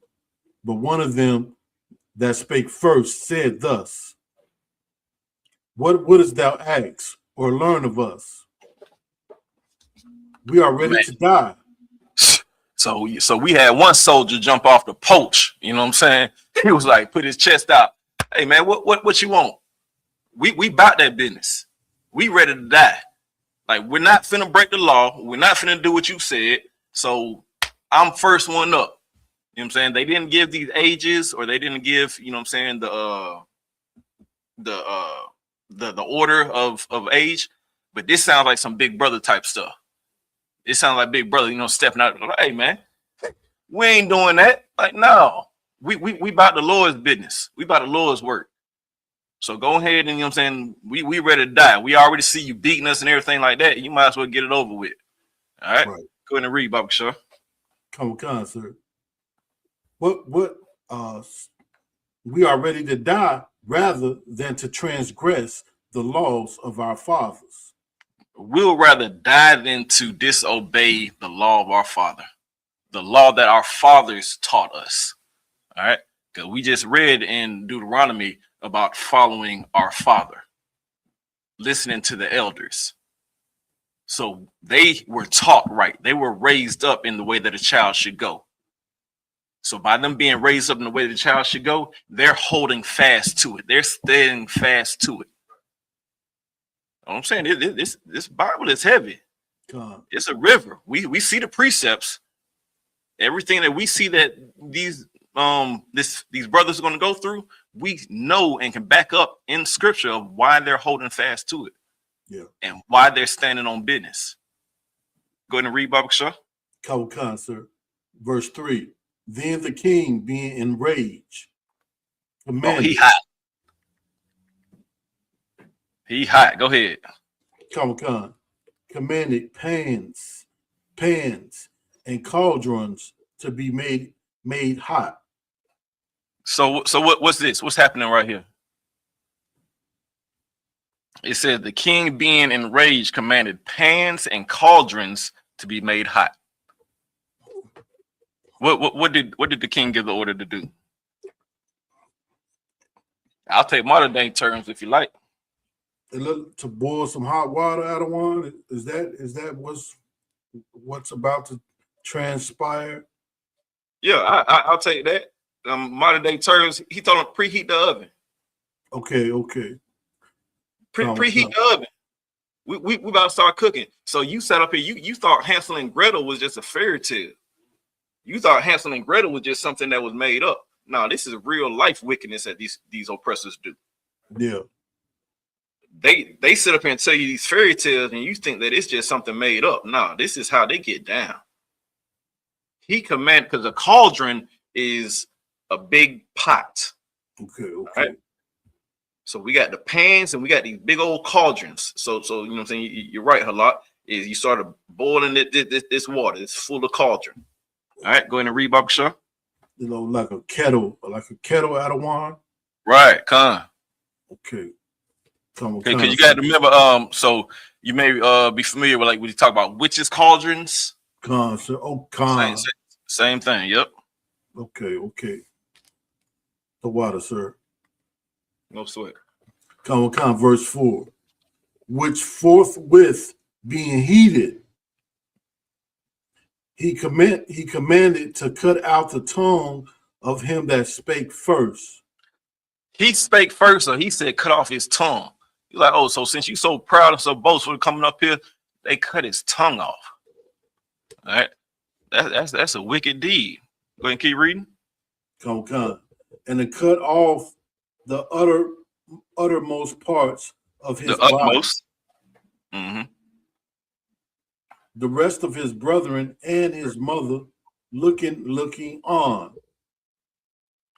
J: But one of them that spake first said thus, What wouldst thou ask or learn of us? We are ready to die.
H: So we had one soldier jump off the porch. You know what I'm saying? He was like, put his chest out. Hey man, what you want? We about that business. We ready to die. Like, we're not finna break the law. We're not finna do what you said. So I'm first one up. You know what I'm saying? They didn't give these ages, or they didn't give, you know what I'm saying, the order of age, but this sounds like some Big Brother type stuff. It sounds like Big Brother, you know, stepping out. Like, hey man, we ain't doing that. Like, no, we about the Lord's business. We about the Lord's work. So go ahead and, you know what I'm saying, we ready to die. We already see you beating us and everything like that. You might as well get it over with. All right. Go ahead and read, Baba Shaw.
J: Come, sir. What we are ready to die rather than to transgress the laws of our fathers.
H: We'll rather die than to disobey the law of our father, the law that our fathers taught us. All right. Because we just read in Deuteronomy about following our father, listening to the elders. So they were taught right. They were raised up in the way that a child should go. So by them being raised up in the way that a child should go, they're holding fast to it. They're staying fast to it. You know what I'm saying? This Bible is heavy. It's a river. We see the precepts. Everything that we see that these brothers are going to go through, we know and can back up in scripture of why they're holding fast to it.
J: Yeah.
H: And why they're standing on business. Go ahead and read, Baba Shaw.
J: Come, sir. Verse 3. Then the king, being enraged, commanded.
H: Oh, he hot. He hot. Go ahead.
J: Come. Commanded pans, and cauldrons to be made hot.
H: So what's this? What's happening right here? It says the king, being enraged, commanded pans and cauldrons to be made hot. What did the king give the order to do? I'll take modern day terms if you like.
J: To boil some hot water out of one. Is that what's about to transpire?
H: Yeah, I'll take that. Modern day terms, he told him preheat the oven.
J: Okay.
H: Preheat the oven. We about to start cooking. So you sat up here, you thought Hansel and Gretel was just a fairy tale. You thought Hansel and Gretel was just something that was made up. No, this is real life wickedness that these oppressors do.
J: Yeah.
H: They sit up here and tell you these fairy tales, and you think that it's just something made up. No, this is how they get down. He commanded, because a cauldron is a big pot.
J: Okay.
H: Right? So we got the pans and we got these big old cauldrons. So you know what I'm saying? You're right, Halak. Is you started boiling this water. It's full of cauldron. All right, go ahead and read, Baba Shah.
J: Like a kettle out of wine.
H: Right, Khan.
J: Okay.
H: Because you got to remember, so you may be familiar with, like, when you talk about witches' cauldrons.
J: Khan.
H: Same thing. Yep.
J: Okay. The water, sir.
H: No sweat.
J: Khan, verse 4. Which forthwith being heated, he commanded to cut out the tongue of him that spake first.
H: He spake first, so he said, cut off his tongue. You're like, oh, so since you so proud and so boastful coming up here, they cut his tongue off. All right. That's a wicked deed. Go ahead and keep reading.
J: Khan. And to cut off the uttermost parts of his body.
H: Utmost. Mm-hmm.
J: The rest of his brethren and his mother looking on.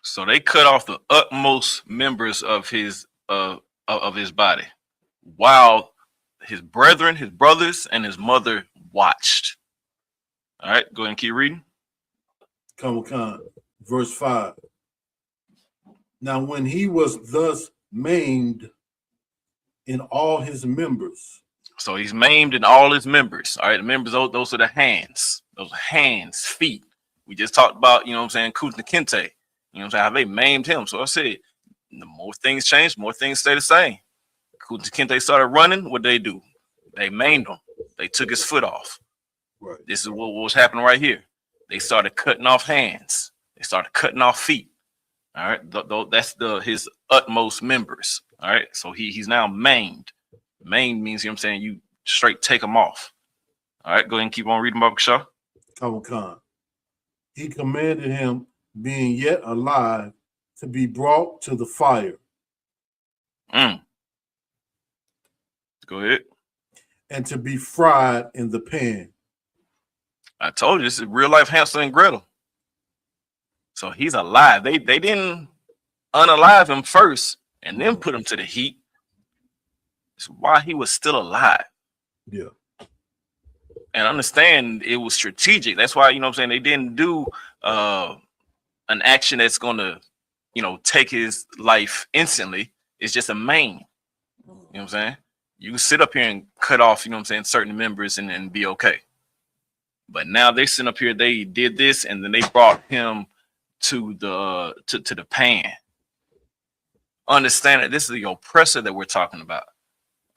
H: So they cut off the utmost members of his body, while his brethren, his brothers, and his mother watched. All right, go ahead and keep reading.
J: Khan. Verse 5. Now when he was thus maimed in all his members. So
H: he's maimed in all his members. All right, the members, those are the hands. Those are hands, feet. We just talked about, you know what I'm saying, Kunta Kinte. You know what I'm saying, how they maimed him. So I said, the more things change, more things stay the same. Kunta Kinte started running, what they do? They maimed him. They took his foot off.
J: Right.
H: This is what was happening right here. They started cutting off hands. They started cutting off feet. All right, that's his utmost members. All right, so he's now maimed. Maimed means, you know what I'm saying, you straight take them off. All right, go ahead and keep on reading, Baba Shah.
J: Khan. He commanded him, being yet alive, to be brought to the fire.
H: Go ahead.
J: And to be fried in the pan.
H: I told you, this is real life Hansel and Gretel. So he's alive. They didn't unalive him first and then put him to the heat. It's why he was still alive.
J: Yeah.
H: And understand it was strategic. That's why, you know what I'm saying, they didn't do an action that's going to, you know, take his life instantly. It's just a maim. You know what I'm saying? You can sit up here and cut off, you know what I'm saying, certain members and be okay. But now they sit up here, they did this, and then they brought him to the pan. Understand that this is the oppressor that we're talking about.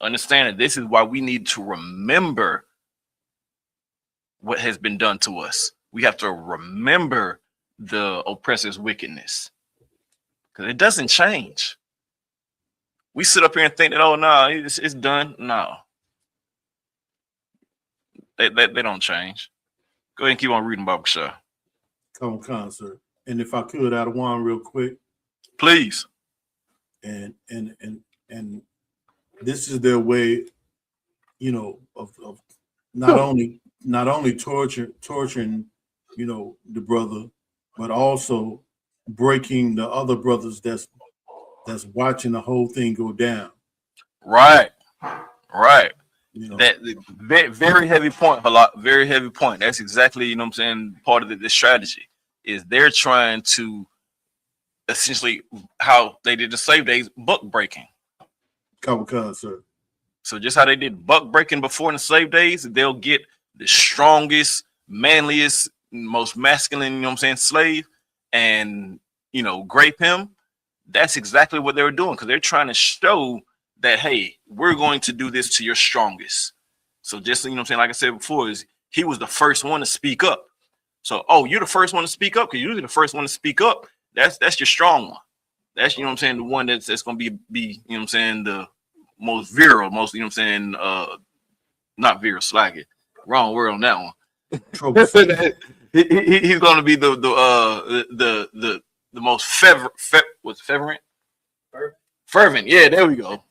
H: Understand that this is why we need to remember what has been done to us. We have to remember the oppressor's wickedness, because it doesn't change. We sit up here and think that, oh no, it's done. No, they don't change. Go ahead and keep on reading, Baba Shah.
J: Khan, sir. And if I could, add one real quick,
H: please.
J: And this is their way, you know, of not only torturing, you know, the brother, but also breaking the other brothers that's watching the whole thing go down.
H: Right.
J: You know,
H: that very heavy point, a lot, very heavy point. That's exactly, you know what I'm saying, part of the strategy is they're trying to essentially how they did the slave days, book breaking.
J: Khan, sir.
H: So just how they did buck breaking before in the slave days, they'll get the strongest, manliest, most masculine, you know what I'm saying, slave, and grape him. That's exactly what they were doing, because they're trying to show that, hey, we're going to do this to your strongest. So just, what I'm saying, like I said before, is he was the first one to speak up. So, you're the first one to speak up, because usually the first one to speak up, that's your strong one. That's, what I'm saying, the one that's going to be, what I'm saying, the most virile, most, what I'm saying, not virile, slack it. Wrong word on that one. He's going to be the most fervent. Yeah, there we go.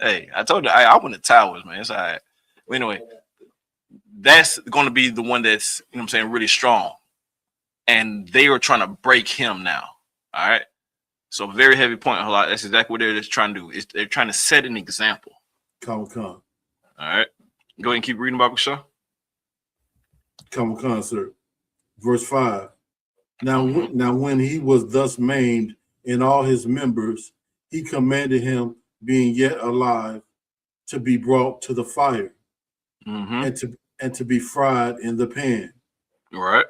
H: Hey, I told you I went to towers, man. It's all right. But anyway, that's going to be the one that's, what I'm saying, really strong. And they are trying to break him now. All right. So very heavy point. That's exactly what they're just trying to do. They're trying to set an example.
J: Come.
H: All right. Go ahead and keep reading, Baba Shah.
J: Come, sir. Verse 5. Now when he was thus maimed in all his members, he commanded him, being yet alive, to be brought to the fire, and to be fried in the pan.
H: All right.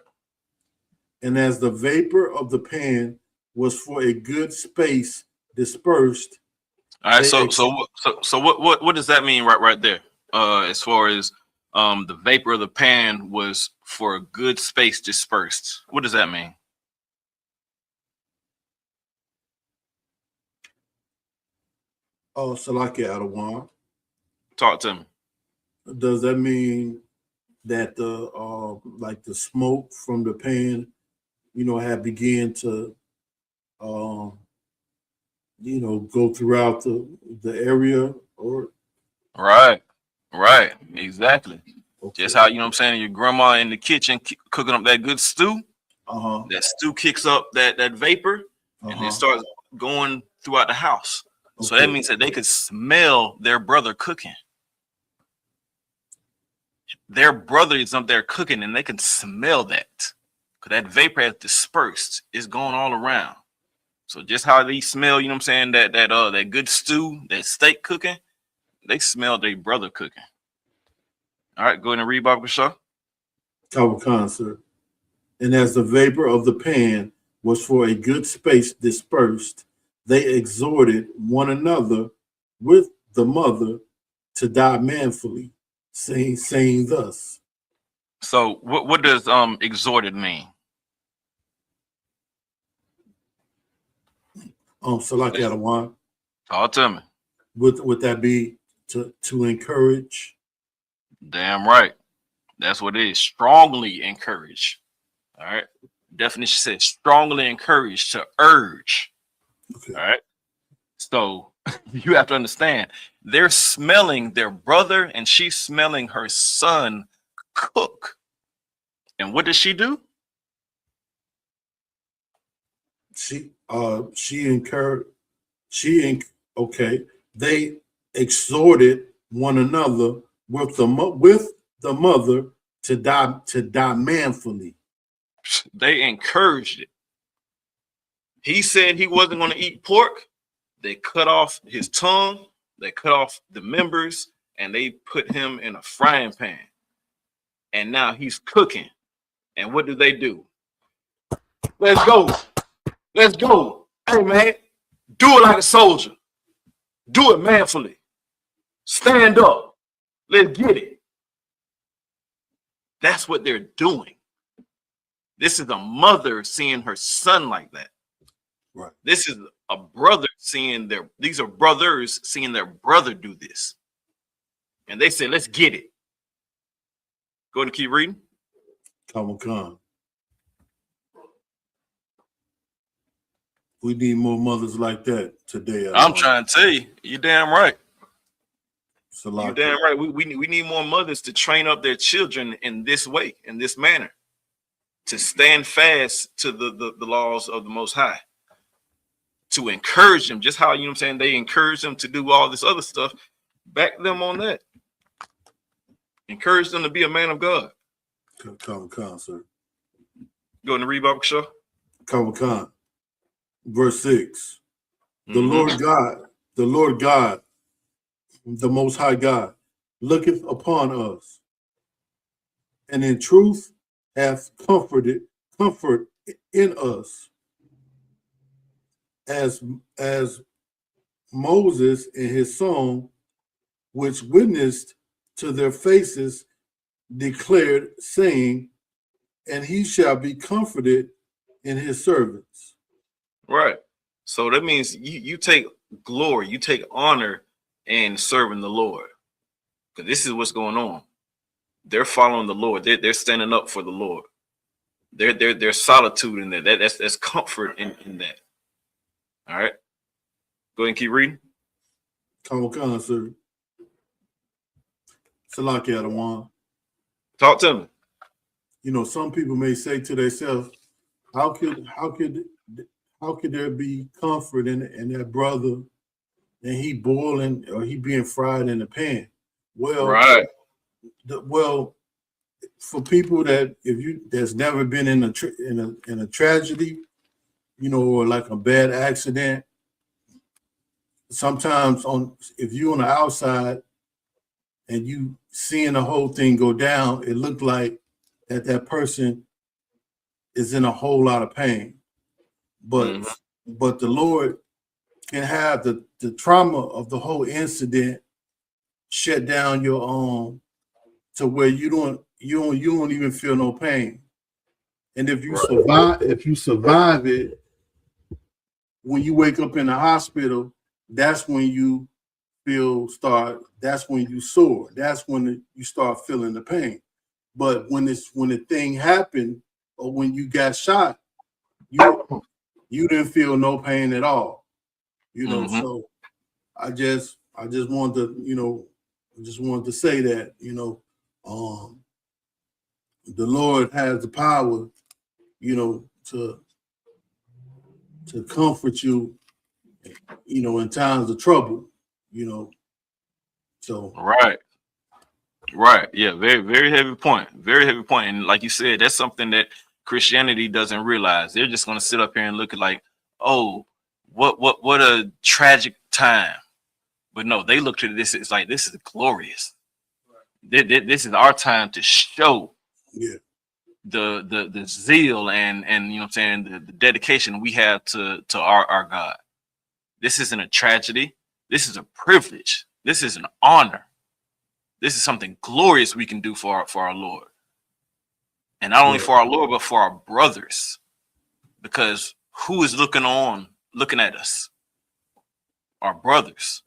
J: And as the vapor of the pan was for a good space dispersed.
H: All right. So what does that mean right there? As far as the vapor of the pan was for a good space dispersed. What does that mean?
J: Salaki Adawan.
H: Talk to me.
J: Does that mean that the smoke from the pan, had began to go throughout the area, or
H: right, exactly. Okay. Just how, what I'm saying, your grandma in the kitchen cooking up that good stew. That stew kicks up that vapor, and it starts going throughout the house. Okay. So that means that they could smell their brother cooking. Their brother is up there cooking, and they can smell that, because that vapor has dispersed. It's going all around. So just how they smell, what I'm saying, that good stew, that steak cooking, they smell their brother cooking. All right, go ahead and read, Baba Shah.
J: Khan, sir. And as the vapor of the pan was for a good space dispersed, they exhorted one another with the mother to die manfully, saying thus.
H: So what does exhorted mean?
J: Salaki Adawan.
H: Talk to me.
J: Would that be to encourage?
H: Damn right. That's what it is. Strongly encourage. All right. Definition says strongly encourage, to urge. Okay. All right. So you have to understand, they're smelling their brother, and she's smelling her son cook. And what does she do?
J: They exhorted one another with the mother to die manfully.
H: They encouraged it. He said he wasn't going to eat pork. They cut off his tongue, they cut off the members, and they put him in a frying pan. And now he's cooking. And what do? Let's go. Hey, man, do it like a soldier. Do it manfully. Stand up. Let's get it. That's what they're doing. This is a mother seeing her son like that.
J: Right.
H: This is a brother these are brothers seeing their brother do this. And they say, let's get it. Go ahead and keep reading.
J: Come. We need more mothers like that today.
H: I'm trying to tell you, you're damn right.
J: You're
H: damn right. We need more mothers to train up their children in this way, in this manner, to stand fast to the laws of the Most High, to encourage them, just how, they encourage them to do all this other stuff. Back them on that. Encourage them to be a man of God.
J: Come, sir.
H: Go in the read, Baba Shah.
J: Come. Verse 6. The Lord God the Most High God, looketh upon us, and in truth hath comfort in us, as Moses in his song, which witnessed to their faces, declared, saying, and he shall be comforted in his servants.
H: Right. So that means you take glory, you take honor in serving the Lord. Because this is what's going on. They're following the Lord. They're standing up for the Lord. There's solitude in that. That's comfort in that. All right. Go ahead and keep reading.
J: Come on, sir. Salaki Adawan.
H: Talk to me.
J: You know, some people may say to themselves, how could there be comfort in that brother and he boiling or he being fried in the pan? Well,
H: right.
J: For people that's never been in a tragedy, you know, or like a bad accident, sometimes if you're on the outside and you seeing the whole thing go down, it looked like that person is in a whole lot of pain. But the Lord can have the trauma of the whole incident shut down your own to where you don't even feel no pain. And if you survive it, when you wake up in the hospital, that's when you that's when you soar. That's when you start feeling the pain. But when the thing happened or when you got shot, you didn't feel no pain at all. You know, so I just wanted to, you know, wanted to say that, you know, the Lord has the power, you know, to comfort you, you know, in times of trouble, you know. So
H: right, yeah, very, very heavy point, and like you said, that's something that Christianity doesn't realize. They're just going to sit up here and look at like, oh, what a tragic time. But no, they look at this, it's like, this is glorious. This is our time to show the zeal and you know what I'm saying, the dedication we have to our God. This isn't a tragedy. This is a privilege. This is an honor. This is something glorious we can do for our Lord. And not only for our Lord, but for our brothers. Because who is looking at us? Our brothers.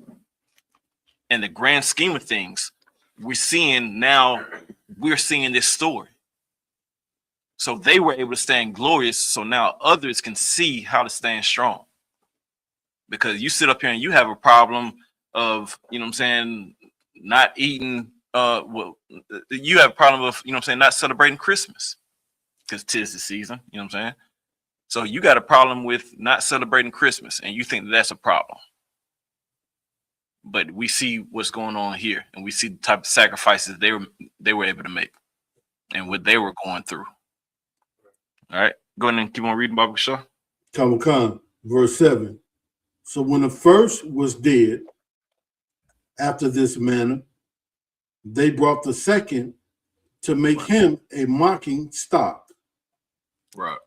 H: In the grand scheme of things, we're seeing this story. So they were able to stand glorious. So now others can see how to stand strong. Because you sit up here and you have a problem of, you know what I'm saying, not eating, you have a problem of, you know what I'm saying, not celebrating Christmas. Because 'tis the season, you know what I'm saying? So you got a problem with not celebrating Christmas and you think that's a problem. But we see what's going on here and we see the type of sacrifices they were able to make and what they were going through. All right, go ahead and keep on reading, Baba Shaw.
J: Khan, verse 7. So when the first was dead, after this manner, they brought the second to make him a mocking stock.
H: Right.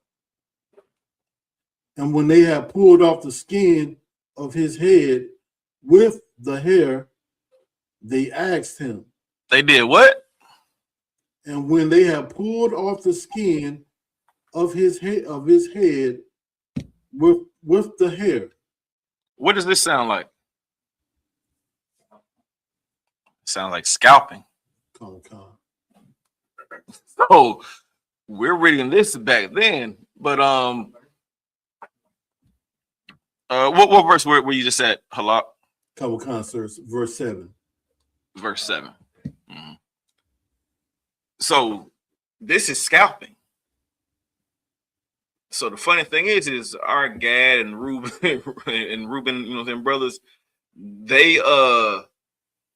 J: And when they had pulled off the skin of his head with the hair, they asked him.
H: They did what?
J: And when they had pulled off the skin of his head with the hair.
H: What does this sound like? It sounds like scalping. So we're reading this back then, but what verse were you just at, Halak?
J: Verse 7.
H: Verse 7. Mm-hmm. So this is scalping. So the funny thing is our Gad and Reuben you know, them brothers, they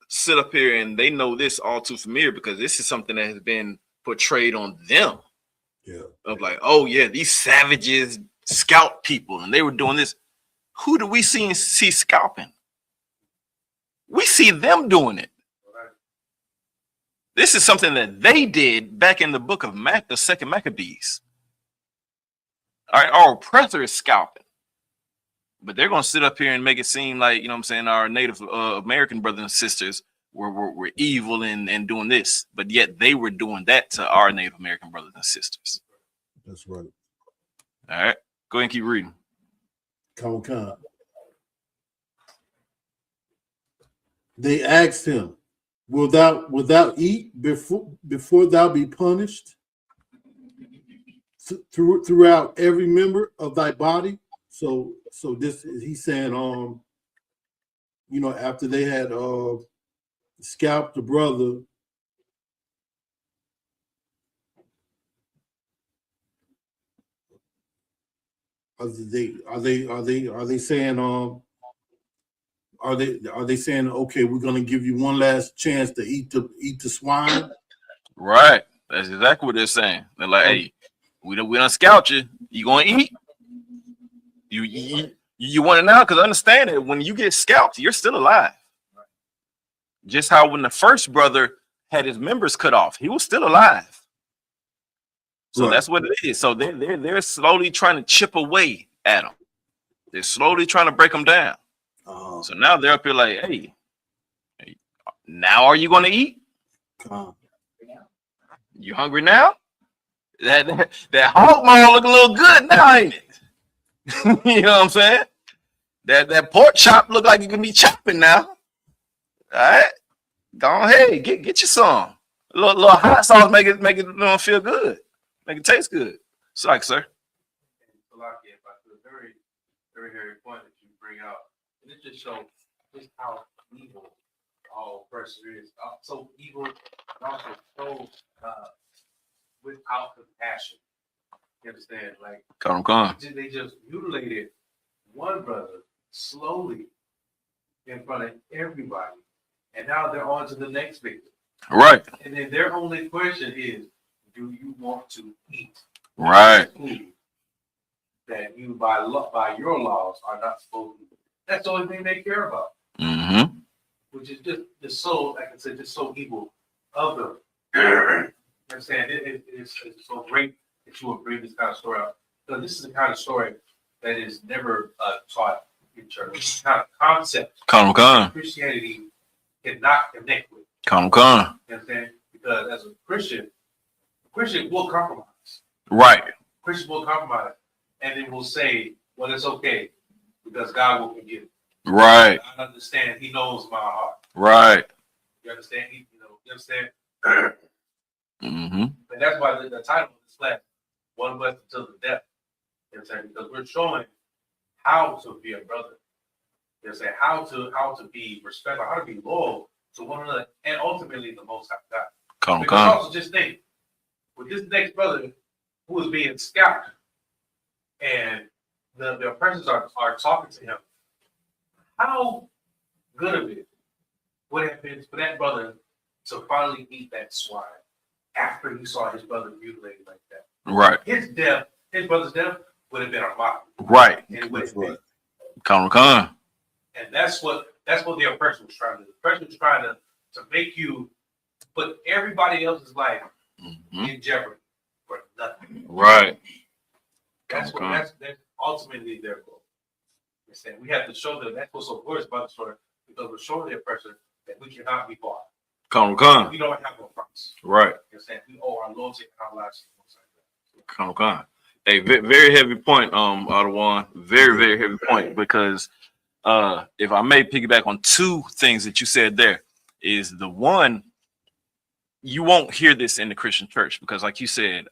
H: sit up here and they know this all too familiar because this is something that has been portrayed on them.
J: Yeah.
H: Of like, oh yeah, these savages scalp people and they were doing this. Who do we see scalping? We see them doing it. This is something that they did back in the book of the second Maccabees. All right, our oppressor is scalping. But they're going to sit up here and make it seem like, you know what I'm saying, our Native American brothers and sisters were evil and doing this. But yet they were doing that to our Native American brothers and sisters.
J: That's right.
H: All right, go ahead and keep reading.
J: Come. They asked him, Will thou eat before thou be punished throughout every member of thy body? So this he's saying, after they had scalped the brother, are they saying Are they saying, okay, we're gonna give you one last chance to eat the swine?
H: Right. That's exactly what they're saying. They're like, hey, we done scout you. You gonna eat? You want it now? Because understand that when you get scalped, you're still alive. Just how when the first brother had his members cut off, he was still alive. So that's what it is. So they're slowly trying to chip away at him. They're slowly trying to break him down. So now they're up here like, hey, now are you going to eat? You hungry now? That hog maw look a little good now, ain't it? You know what I'm saying? That pork chop look like it can be chopping now. All right, go ahead, get you some. A little hot sauce make it feel good, make it taste good. Sorry, sir.
K: Very, very, very point that you bring out. And it just shows just how evil all oppressor is. So evil, and also so without compassion. You understand? Like, they just mutilated one brother slowly in front of everybody, and now they're on to the next victim.
H: Right.
K: And then their only question is, do you want to eat?
H: Right.
K: Food that you by your laws are not supposed to. That's the only thing they care about.
H: Mm-hmm.
K: Which is just so, like I said, just so evil of them. You understand? It's so great that you would bring this kind of story out. Because this is the kind of story that is never taught in church. This kind of concept Christianity cannot connect with. You understand? Because as a Christian will compromise.
H: Right.
K: Christian will compromise. And then will say, well, it's okay. Because God will forgive.
H: Right.
K: I understand. He knows my heart.
H: Right.
K: You understand? You understand?
H: Mm-hmm.
K: And that's why the title of this class, One West Till the Death. You understand? Because we're showing how to be a brother. You understand? How to be respectful, how to be loyal to one another, and ultimately the Most High God. Because also just think, with this next brother who is being scalped, and the oppressors are talking to him, how good of it would it have been for that brother to finally eat that swine after he saw his brother mutilated like that?
H: Right.
K: His brother's death would have been a mockery.
H: Right.
K: And it would have been.
H: And
K: that's what the oppressor was trying to do. The oppressor was trying to make you put everybody else's life in jeopardy for nothing.
H: Right.
K: That's ultimately their goal. We have to show them that's what's so glorious about the story, because we're showing the oppressor that we cannot be bought. We don't have no price.
H: Right.
K: We owe our loyalty and our lives to
H: God. A very heavy point, Ottawa. Very, very heavy point, because if I may piggyback on two things that you said there, is the one, you won't hear this in the Christian church, because like you said,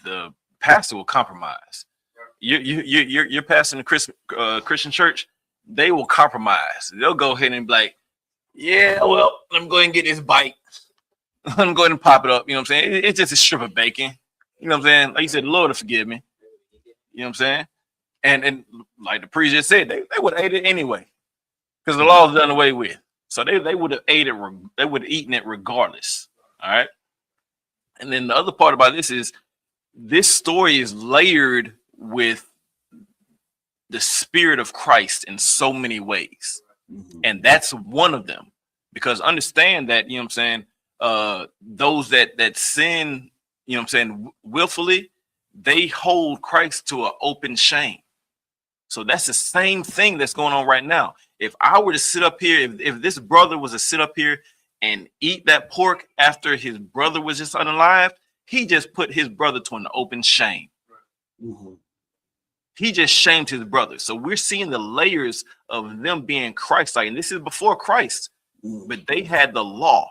H: the pastor will compromise. You're passing the Christian church, they will compromise. They'll go ahead and be like, yeah, well, let me go ahead and get this bite. Let me go ahead and pop it up. You know what I'm saying? It's just a strip of bacon. You know what I'm saying? Like you said, the Lord will forgive me. You know what I'm saying? And like the priest just said, they would have ate it anyway, because the law is done away with. So they would have ate it. They would have eaten it regardless. All right. And then the other part about this is, this story is layered with the spirit of Christ in so many ways. And that's one of them. Because understand that, you know what I'm saying, those that sin, you know what I'm saying, willfully, they hold Christ to an open shame. So that's the same thing that's going on right now. If I were to sit up here, if this brother was to sit up here and eat that pork after his brother was just unalived, he just put his brother to an open shame. He just shamed his brother. So we're seeing the layers of them being Christ-like. And this is before Christ, but they had the law.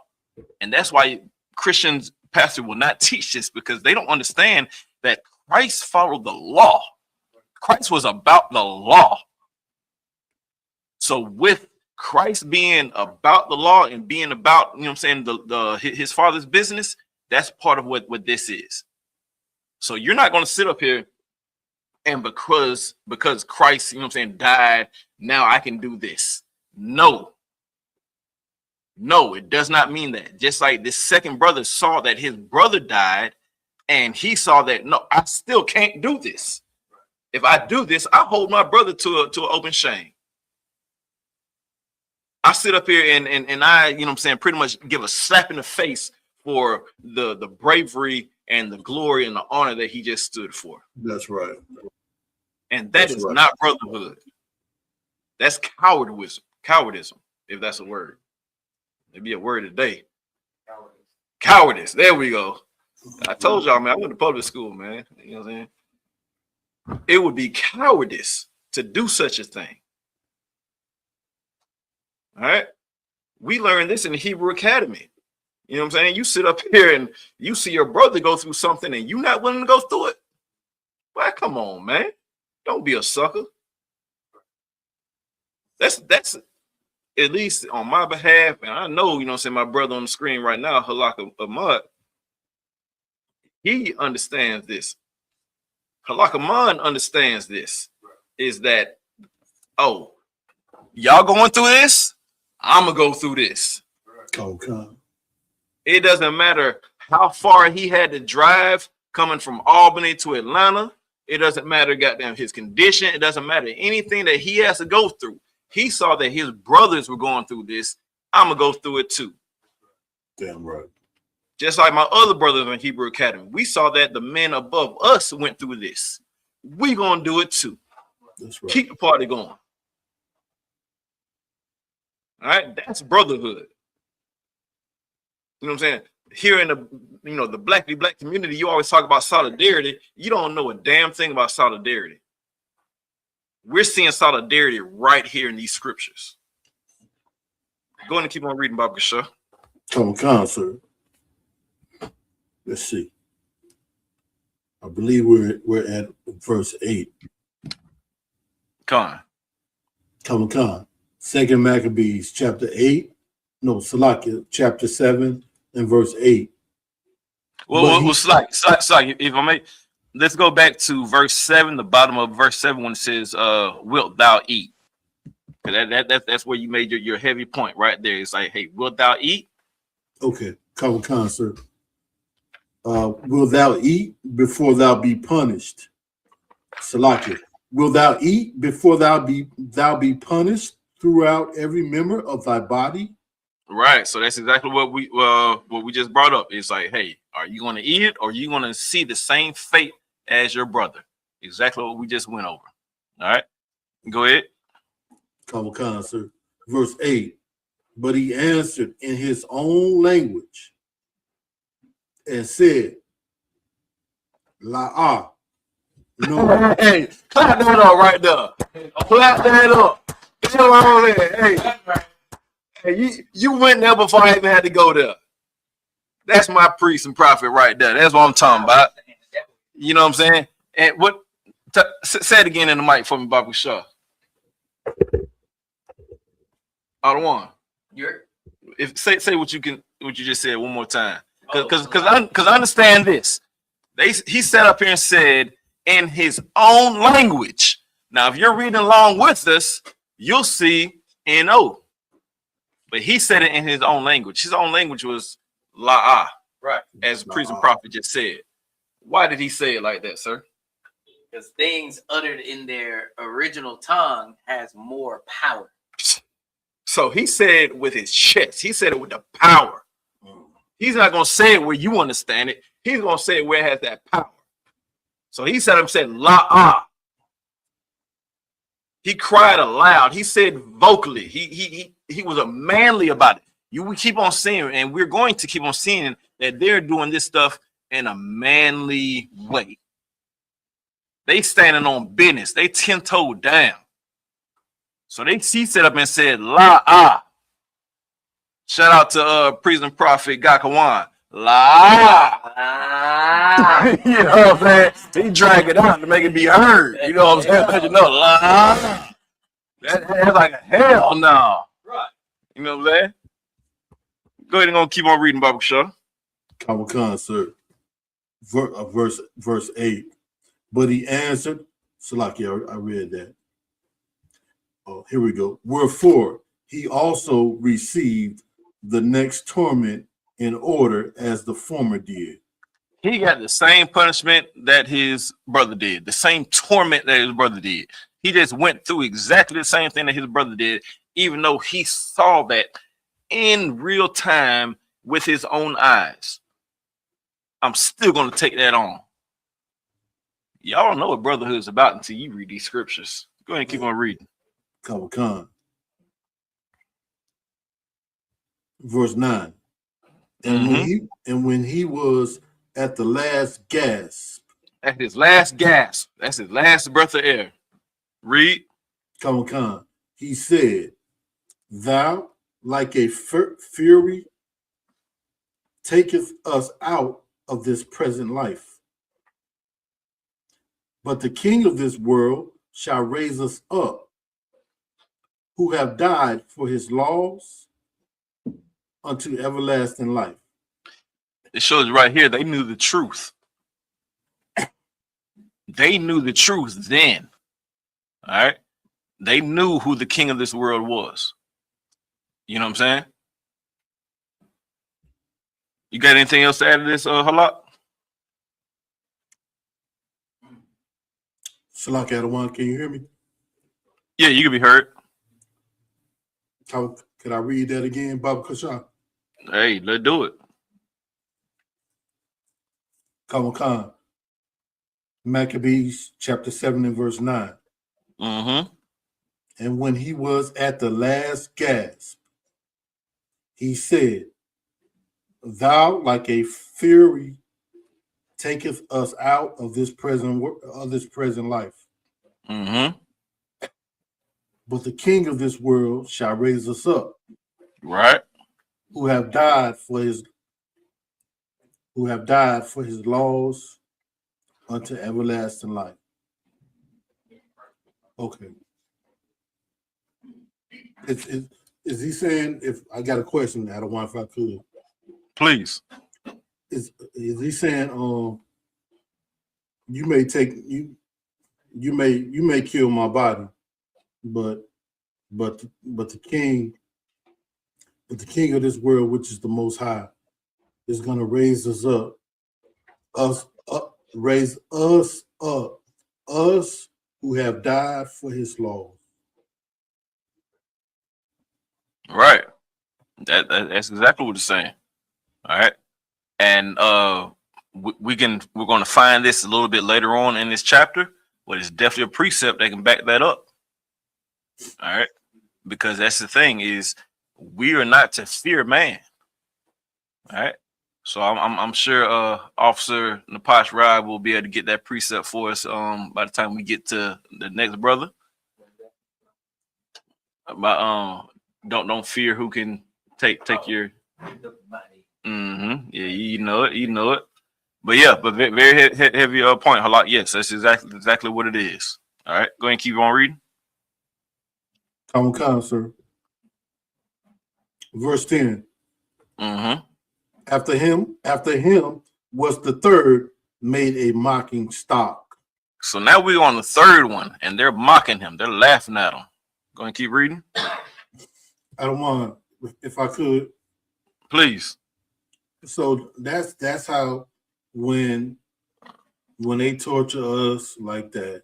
H: And that's why Christians, pastor, will not teach this, because they don't understand that Christ followed the law. Christ was about the law. So with Christ being about the law and being about, you know what I'm saying, his father's business, that's part of what this is. So you're not going to sit up here and because Christ, you know what I'm saying, died, now I can do this. No, it does not mean that. Just like this second brother saw that his brother died, and he saw that, no, I still can't do this. If I do this, I hold my brother to an open shame. I sit up here and I, you know what I'm saying, pretty much give a slap in the face for the bravery and the glory and the honor that he just stood for.
J: That's right.
H: And that is not brotherhood. That's cowardice, if that's a word. It'd be a word today. Cowardice. There we go. I told y'all, man, I went to public school, man. You know what I'm saying? It would be cowardice to do such a thing. All right. We learned this in the Hebrew Academy. You know what I'm saying? You sit up here and you see your brother go through something and you're not willing to go through it. Well, come on, man. Don't be a sucker. That's at least on my behalf. And I know, you know what I'm saying, my brother on the screen right now, Halak Ahmad, he understands this. Halak Ahmad understands this. Is that, oh, y'all going through this? I'm going to go through this.
J: Okay.
H: It doesn't matter how far he had to drive coming from Albany to Atlanta. It doesn't matter, goddamn, his condition. It doesn't matter anything that he has to go through. He saw that his brothers were going through this. I'm going to go through it too.
J: Damn right.
H: Just like my other brothers in Hebrew Academy. We saw that the men above us went through this. We going to do it too.
J: That's right.
H: Keep the party going. All right, that's brotherhood. You know what I'm saying? Here in the, you know, the black community, you always talk about solidarity. You don't know a damn thing about solidarity. We're seeing solidarity right here in these scriptures. Go ahead and keep on reading, Bob Gashaw.
J: Come on, sir. Let's see. I believe we're at verse 8.
H: Come
J: on. Second Maccabees chapter 8. No, Salakia chapter 7 and verse 8.
H: Well, Slack, if I may, let's go back to verse 7, the bottom of verse 7, when it says, wilt thou eat? That's where you made your heavy point right there. It's like, hey, wilt thou eat?
J: Okay, come on, sir. Will thou eat before thou be punished? Salakia. Will thou eat before thou be punished throughout every member of thy body?
H: Right. So that's exactly what we just brought up. It's like, hey, are you going to eat it, or are you going to see the same fate as your brother? Exactly what we just went over. All right. Go ahead.
J: Come on, sir. Verse 8. But he answered in his own language and said, La'ah. No.
H: Hey, clap that up right there. Clap that up. Come on there. Hey, you went there before I even had to go there. That's my priest and prophet right there. That's what I'm talking about. You know what I'm saying? And what? Say it again in the mic for me, Bobby Shaw. One. Say what you just said one more time. Because I understand this. He sat up here and said in his own language. Now, if you're reading along with us, you'll see N-O. But he said it in his own language. His own language was La'ah, right? As the priest and prophet just said. Why did he say it like that, sir?
L: Because things uttered in their original tongue has more power. So he said with his chest, he said it with the power. He's not going to say it where you understand it. He's going to say it where it has that power. So he said, La. He cried aloud. He said vocally. He was a manly about it. We keep on seeing, and we're going to keep on seeing that they're doing this stuff in a manly way. They standing on business. They 10-toed down. So he set up and said, La. Shout out to prison prophet Gakawan. La. You know what I'm saying? He drag it out to make it be heard. You know what I'm saying? Let you know, la. That's like a hell no. Right. You know what I'm saying? Go ahead and keep on reading, Baba Shaw.
J: Khan, sir. Verse 8. But he answered, Salaki, I read that. Oh, here we go. Wherefore he also received the next torment in order as the former did.
L: He got the same punishment that his brother did, the same torment that his brother did. He just went through exactly the same thing that his brother did, even though he saw that in real time with his own eyes. I'm still going to take that on. Y'all don't know what brotherhood is about until you read these scriptures. Go ahead and keep on reading.
J: Khan. Verse 9. And when he was at the last gasp.
L: At his last gasp. That's his last breath of air. Read.
J: Khan. He said, Thou, like a fury, taketh us out of this present life. But the king of this world shall raise us up, who have died for his laws unto everlasting life.
L: It shows right here, they knew the truth. They knew the truth then. All right. They knew who the king of this world was. You know what I'm saying? You got anything else to add to this, Halak?
J: Salak Adawan, can you hear me?
L: Yeah, you can be heard.
J: Could I read that again, Baba Kashan?
L: Hey, let's do it.
J: Khan. Maccabees chapter 7 and verse 9. And when he was at the last gasp, he said, Thou, like a fury, taketh us out of this present life. But the king of this world shall raise us up.
L: Right.
J: Who have died for his laws unto everlasting life. Okay. Is he saying, if I got a question, I don't want if I could.
L: Please.
J: Is he saying you may kill my body, but the king of this world, which is the Most High, is going to raise us up, raise us up, us who have died for his laws.
L: Right. That's exactly what it's saying. All right. And we're going to find this a little bit later on in this chapter, but it's definitely a precept that can back that up. All right. Because that's the thing, is we are not to fear man. All right. So I'm sure Officer Napash Ride will be able to get that precept for us by the time we get to the next brother. About don't fear who can take your yeah, you know it. But yeah, but very heavy point. A lot. Yes, that's exactly what it is. All right, go ahead and keep on reading.
J: Come, sir. Verse 10. After him was the third made a mocking stock.
L: So now we're on the third one, and they're mocking him. They're laughing at him. Go ahead and keep reading.
J: I don't want, if I could.
L: Please.
J: So that's how when they torture us like that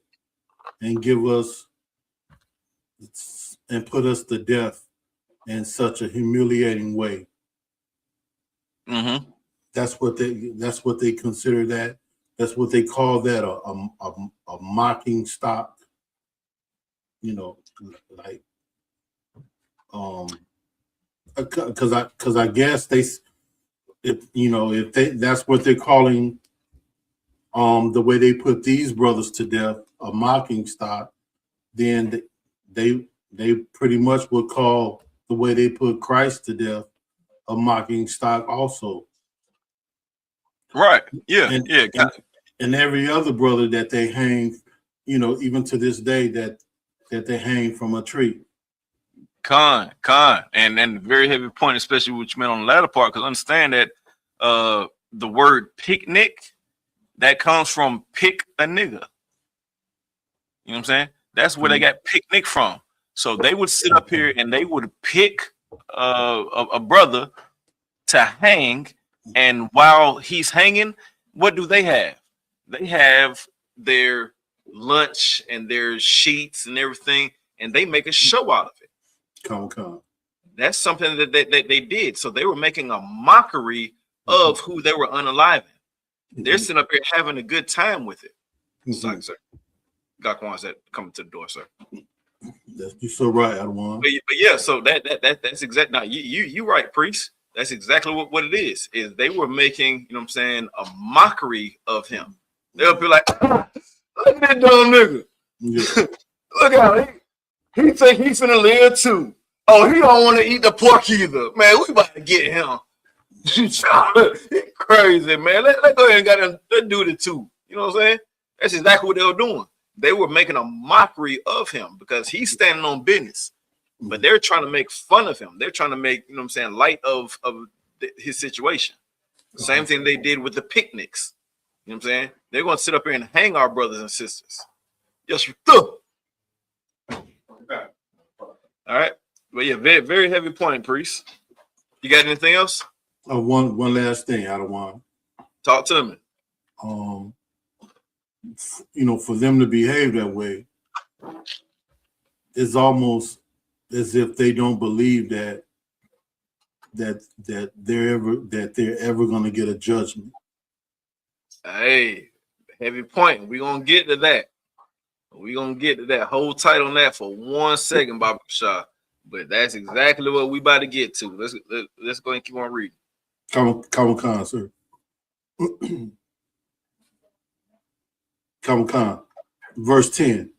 J: and give us and put us to death in such a humiliating way.
L: Mm-hmm.
J: That's what they consider that. That's what they call that a mocking stock. You know, like because I guess that's what they're calling the way they put these brothers to death, a mocking stock, then they pretty much would call the way they put Christ to death a mocking stock also.
L: Right. Yeah.
J: And every other brother that they hang, even to this day that they hang from a tree.
L: Con, and very heavy point, especially what you meant on the latter part, because understand that the word picnic, that comes from pick a nigga. You know what I'm saying? That's where they got picnic from. So they would sit up here and they would pick a brother to hang, and while he's hanging, what do they have? They have their lunch and their sheets and everything, and they make a show out of it.
J: Come.
L: That's something that they did. So they were making a mockery of who they were unaliving. They're sitting up here having a good time with it. Sorry, sir. Gakwan said, coming to the door, sir.
J: You're so right, Adwan.
L: But yeah, so that's exactly. Now you right, priest. That's exactly what it is. Is they were making, you know what I'm saying, a mockery of him. They'll be like, look at that dumb nigga.
J: Yeah.
L: Look out, he think he's finna live too. Oh, he don't want to eat the pork either. Man, we about to get him. Crazy, man. Let go ahead and let's do it too. You know what I'm saying? That's exactly what they were doing. They were making a mockery of him because he's standing on business. But they're trying to make fun of him. They're trying to make, you know what I'm saying, light of his situation. Same thing they did with the picnics. You know what I'm saying? They're going to sit up here and hang our brothers and sisters. Yes, you do. All right. Well, yeah, very, very heavy point, priest. You got anything else?
J: One last thing, Adwan.
L: Talk to me.
J: For them to behave that way, it's almost as if they don't believe that they're ever going to get a judgment.
L: Hey, heavy point. We're going to get to that. We're going to get to that. Hold tight on that for 1 second, Baba Shah. But that's exactly what we about to get to. Let's go and keep on reading.
J: Khan, sir. Khan. Verse 10.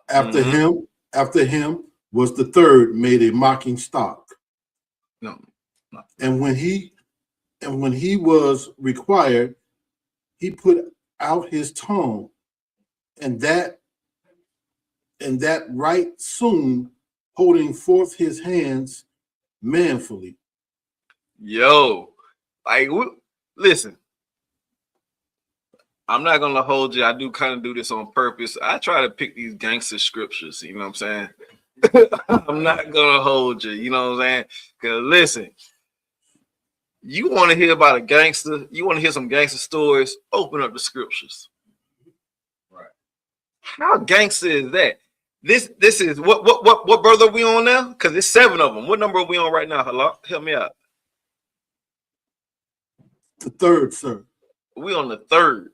J: After him was the third made a mocking stock.
L: No.
J: And when he was required, he put out his tongue, and that right soon, holding forth his hands manfully.
L: Yo, listen. I'm not gonna hold you. I do kind of do this on purpose. I try to pick these gangster scriptures. You know what I'm saying? I'm not gonna hold you. You know what I'm saying? Because listen, you want to hear about a gangster? You want to hear some gangster stories? Open up the scriptures. Right? How gangster is that? This is what brother are we on now? Because there's 7 of them. What number are we on right now? Hello, help me out.
J: The third, sir.
L: We on the 3rd.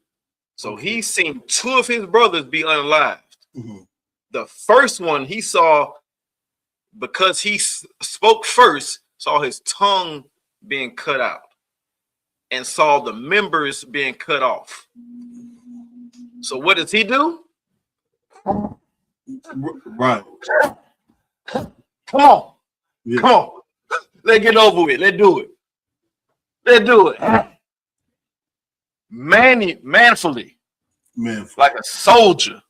L: So he's seen 2 of his brothers be unalived.
J: Mm-hmm.
L: The first one he saw, because he spoke first, saw his tongue being cut out and saw the members being cut off. So what does he do?
J: Right.
L: Come on. Yeah. Come on. Let's get over with. Let's do it. Let's do it. Manfully. Like a soldier.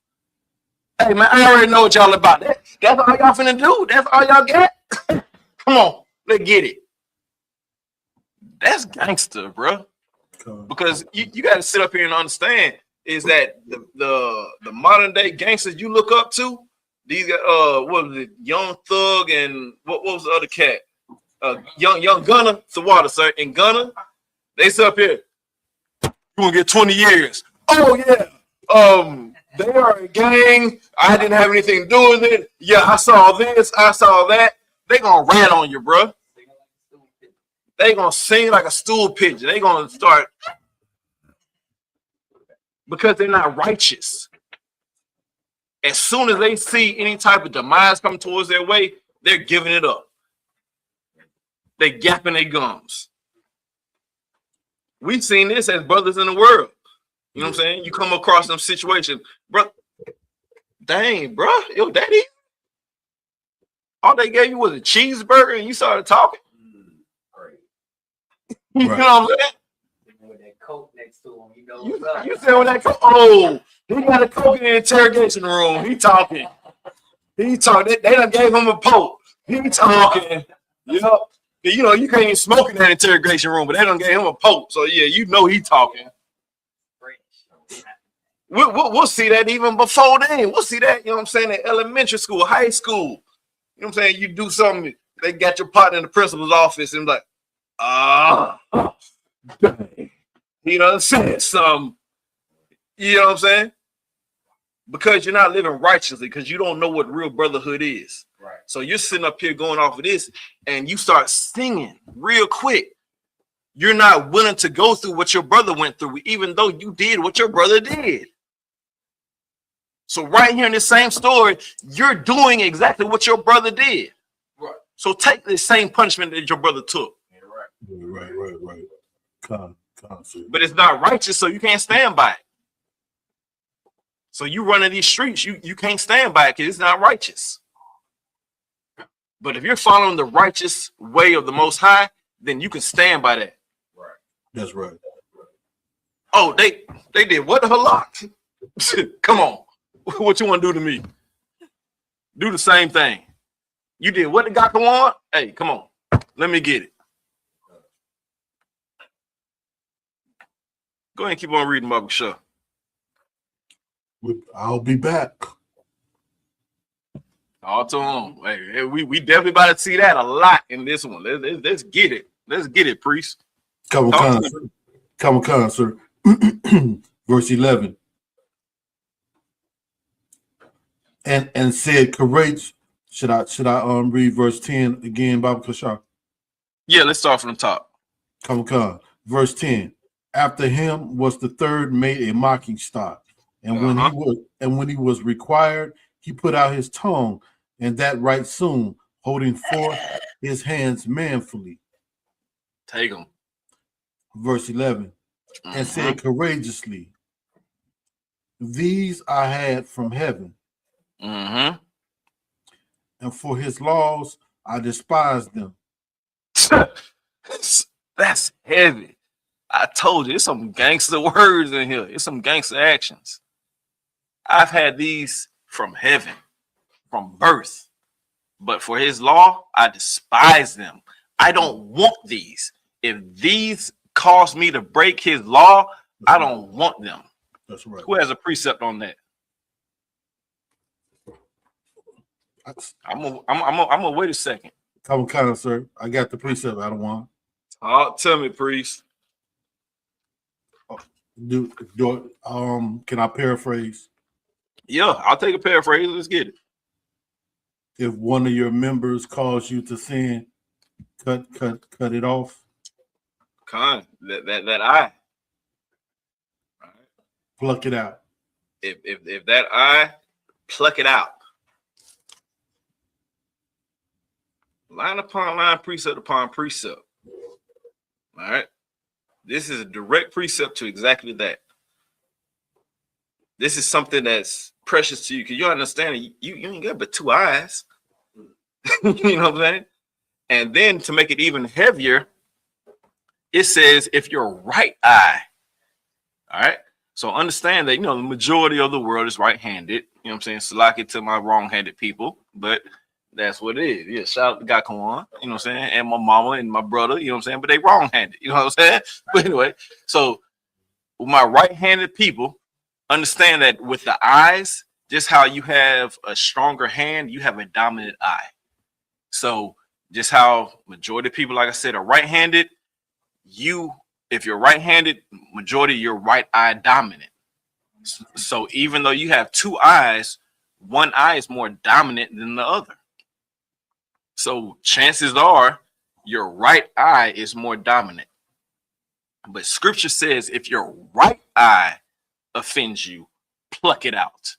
L: Hey, man, I already know what y'all about. That's all y'all finna do. That's all y'all got. Come on. Let's get it. That's gangster, bro. Because you got to sit up here and understand is that the modern day gangsters you look up to, these what was it, Young Thug and what was the other cat? Young Gunner, the water, sir, and Gunner, they sit up here. You gonna get 20 years. Oh yeah. They are a gang. I didn't have anything to do with it. Yeah, I saw this, I saw that. they gonna rat on you, bro. They gonna sing like a stool pigeon. They gonna start because they're not righteous. As soon as they see any type of demise come towards their way, they're giving it up. They gapping their gums. We've seen this as brothers in the world. You know what I'm saying? You come across some situation, bro. Dang, bro, yo, daddy. All they gave you was a cheeseburger, and you started talking. You know what I'm saying?
M: With that coat next to him, you know
L: what's up. You said with that coat. Oh, he got a coke in the interrogation room. He talking. He talking. They done gave him a poke. He talking. You know, you can't even smoke in that interrogation room, but they done gave him a poke. So yeah, you know he talking. We'll see that even before then. We'll see that, you know what I'm saying, in elementary school, high school. You know what I'm saying? You do something, they got your partner in the principal's office and like, dang. You know what I'm saying? Something. You know what I'm saying? Because you're not living righteously, because you don't know what real brotherhood is. Right. So you're sitting up here going off of this, and you start singing real quick. You're not willing to go through what your brother went through, even though you did what your brother did. So right here in this same story, you're doing exactly what your brother did. Right. So take the same punishment that your brother took. Yeah, right. But it's not righteous, so you can't stand by it. So you running these streets, you can't stand by it because it's not righteous. But if you're following the righteous way of the Most High, then you can stand by that.
J: Right. That's right.
L: Oh, they did what the halak? Come on. What you want to do to me? Do the same thing. You did what the God want? Hey, come on. Let me get it. Go ahead and keep on reading, Baba Shah.
J: I'll be back.
L: All to him. Hey, we definitely about to see that a lot in this one. Let's get it. Let's get it, priest.
J: Come on, sir. Verse 11. And said, courage. Should I read verse 10 again, Baba Kashar?
L: Yeah, let's start from the top.
J: Come on. Verse 10. After him was the third made a mocking stock, and when he was required, he put out his tongue, and that right soon, holding forth his hands manfully.
L: Take him.
J: Verse 11. And said courageously, these I had from heaven. And for his laws, I despise them.
L: That's heavy. I told you, it's some gangster words in here. It's some gangster actions. I've had these from heaven, from birth. But for his law, I despise them. I don't want these. If these cause me to break his law, I don't want them.
J: That's right.
L: Who has a precept on that? I'm gonna wait a second.
J: Come on, sir. I got the precept. I don't want.
L: Tell me, priest.
J: Can I paraphrase?
L: Yeah, I'll take a paraphrase. Let's get it.
J: If one of your members calls you to sin, cut it off.
L: That eye. All right.
J: Pluck it out.
L: If that eye, pluck it out. Line upon line, precept upon precept. All right. This is a direct precept to exactly that. This is something that's precious to you because you understand you ain't got but two eyes. You know what I'm saying? And then to make it even heavier, it says if your right eye. All right. So understand that, the majority of the world is right-handed. You know what I'm saying? Salaki to my wrong-handed people, but that's what it is. Yeah, shout out to Gakawan, you know what I'm saying? And my mama and my brother, you know what I'm saying? But they wrong-handed, you know what I'm saying? But anyway, so with my right-handed people, understand that with the eyes, just how you have a stronger hand, you have a dominant eye. So just how majority of people, like I said, are right-handed, if you're right-handed, majority of your right eye dominant. So even though you have two eyes, one eye is more dominant than the other. So chances are your right eye is more dominant. But scripture says if your right eye offends you, pluck it out.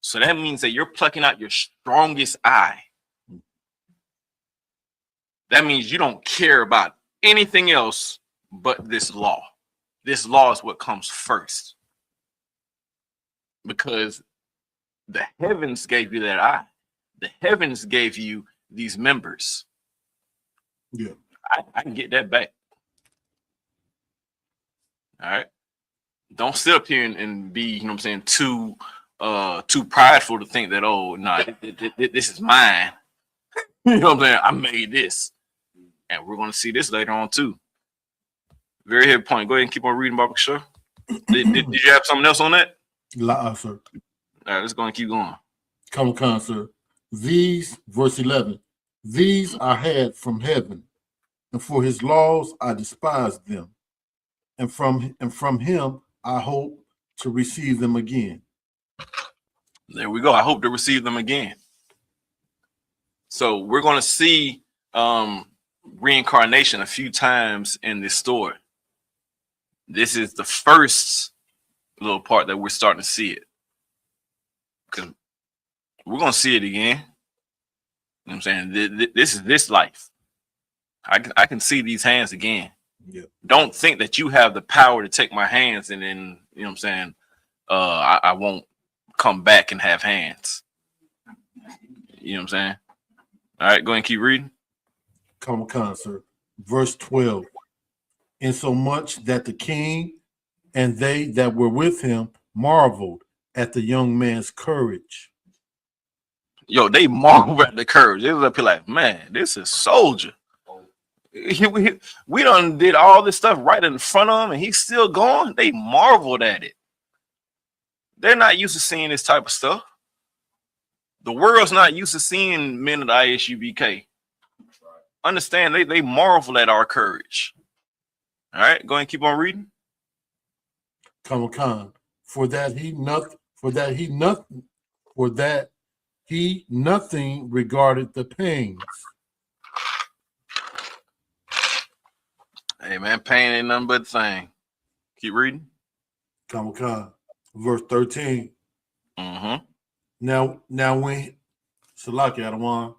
L: So that means that you're plucking out your strongest eye. That means you don't care about anything else but this law. This law is what comes first. Because the heavens gave you that eye. The heavens gave you these members.
J: Yeah.
L: I can get that back. All right. Don't sit up here and be, you know what I'm saying, too prideful to think that, oh, no, this is mine. You know what I'm saying? I made this. And we're going to see this later on, too. Very heavy point. Go ahead and keep on reading, Barbara Shaw. Did you have something else on that?
J: Sir.
L: All right, let's go and keep going.
J: Come on, sir. These, verse 11, these I had from heaven, and for his laws I despised them. And from him I hope to receive them again.
L: There we go. I hope to receive them again. So we're going to see reincarnation a few times in this story. This is the first little part that we're starting to see it. Because we're going to see it again. You know what I'm saying? This is this life. I can see these hands again.
J: Yeah.
L: Don't think that you have the power to take my hands and then, you know what I'm saying, I won't come back and have hands. You know what I'm saying? All right, go ahead and keep reading.
J: Come on, sir. Verse 12. Insomuch that the king and they that were with him marveled at the young man's courage.
L: Yo, they marveled at the courage. They was up here like, man, this is soldier. We done did all this stuff right in front of him and he's still going. They marveled at it. They're not used to seeing this type of stuff. The world's not used to seeing men of the ISUPK. Understand, they marvel at our courage. All right, go ahead and keep on reading.
J: Come on, for that he nothing regarded the pains.
L: Hey man, pain ain't nothing but a thing. Keep reading.
J: Come on, verse 13.
L: Mm-hmm.
J: Now when Salaki,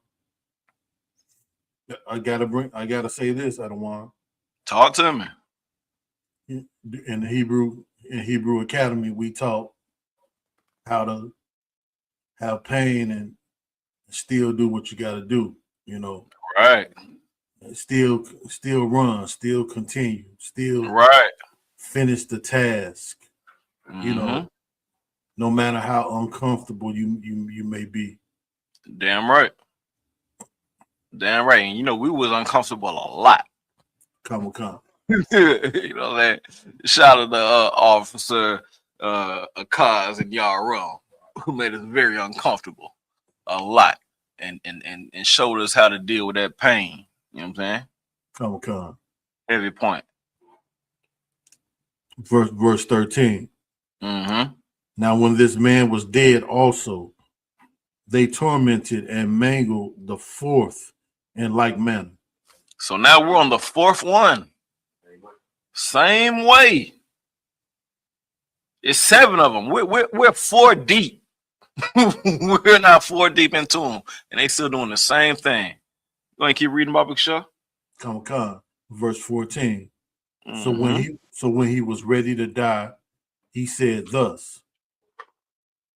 J: I gotta say this, Adawan.
L: Talk to me.
J: In Hebrew Academy, we taught how to have pain and still do what you gotta do, you know.
L: Right.
J: Still run, still continue, still
L: right.
J: Finish the task.
L: Mm-hmm.
J: You know, no matter how uncomfortable you may be.
L: Damn right. Damn right. And you know, we was uncomfortable a lot.
J: Come.
L: You know what I'm saying? Shout out to Officer Akaz and Yarrow, who made us very uncomfortable a lot and showed us how to deal with that pain. You know what I'm saying?
J: Come.
L: Heavy point.
J: Verse 13.
L: Mm-hmm.
J: Now, when this man was dead also, they tormented and mangled the fourth in like manner.
L: So now we're on the fourth one. Same way. It's 7 of them. We're 4 deep. We're not 4 deep into them, and they still doing the same thing. Go ahead and keep reading, Bobby Shaw.
J: Come. Verse 14.
L: Mm-hmm.
J: So when he was ready to die, he said thus,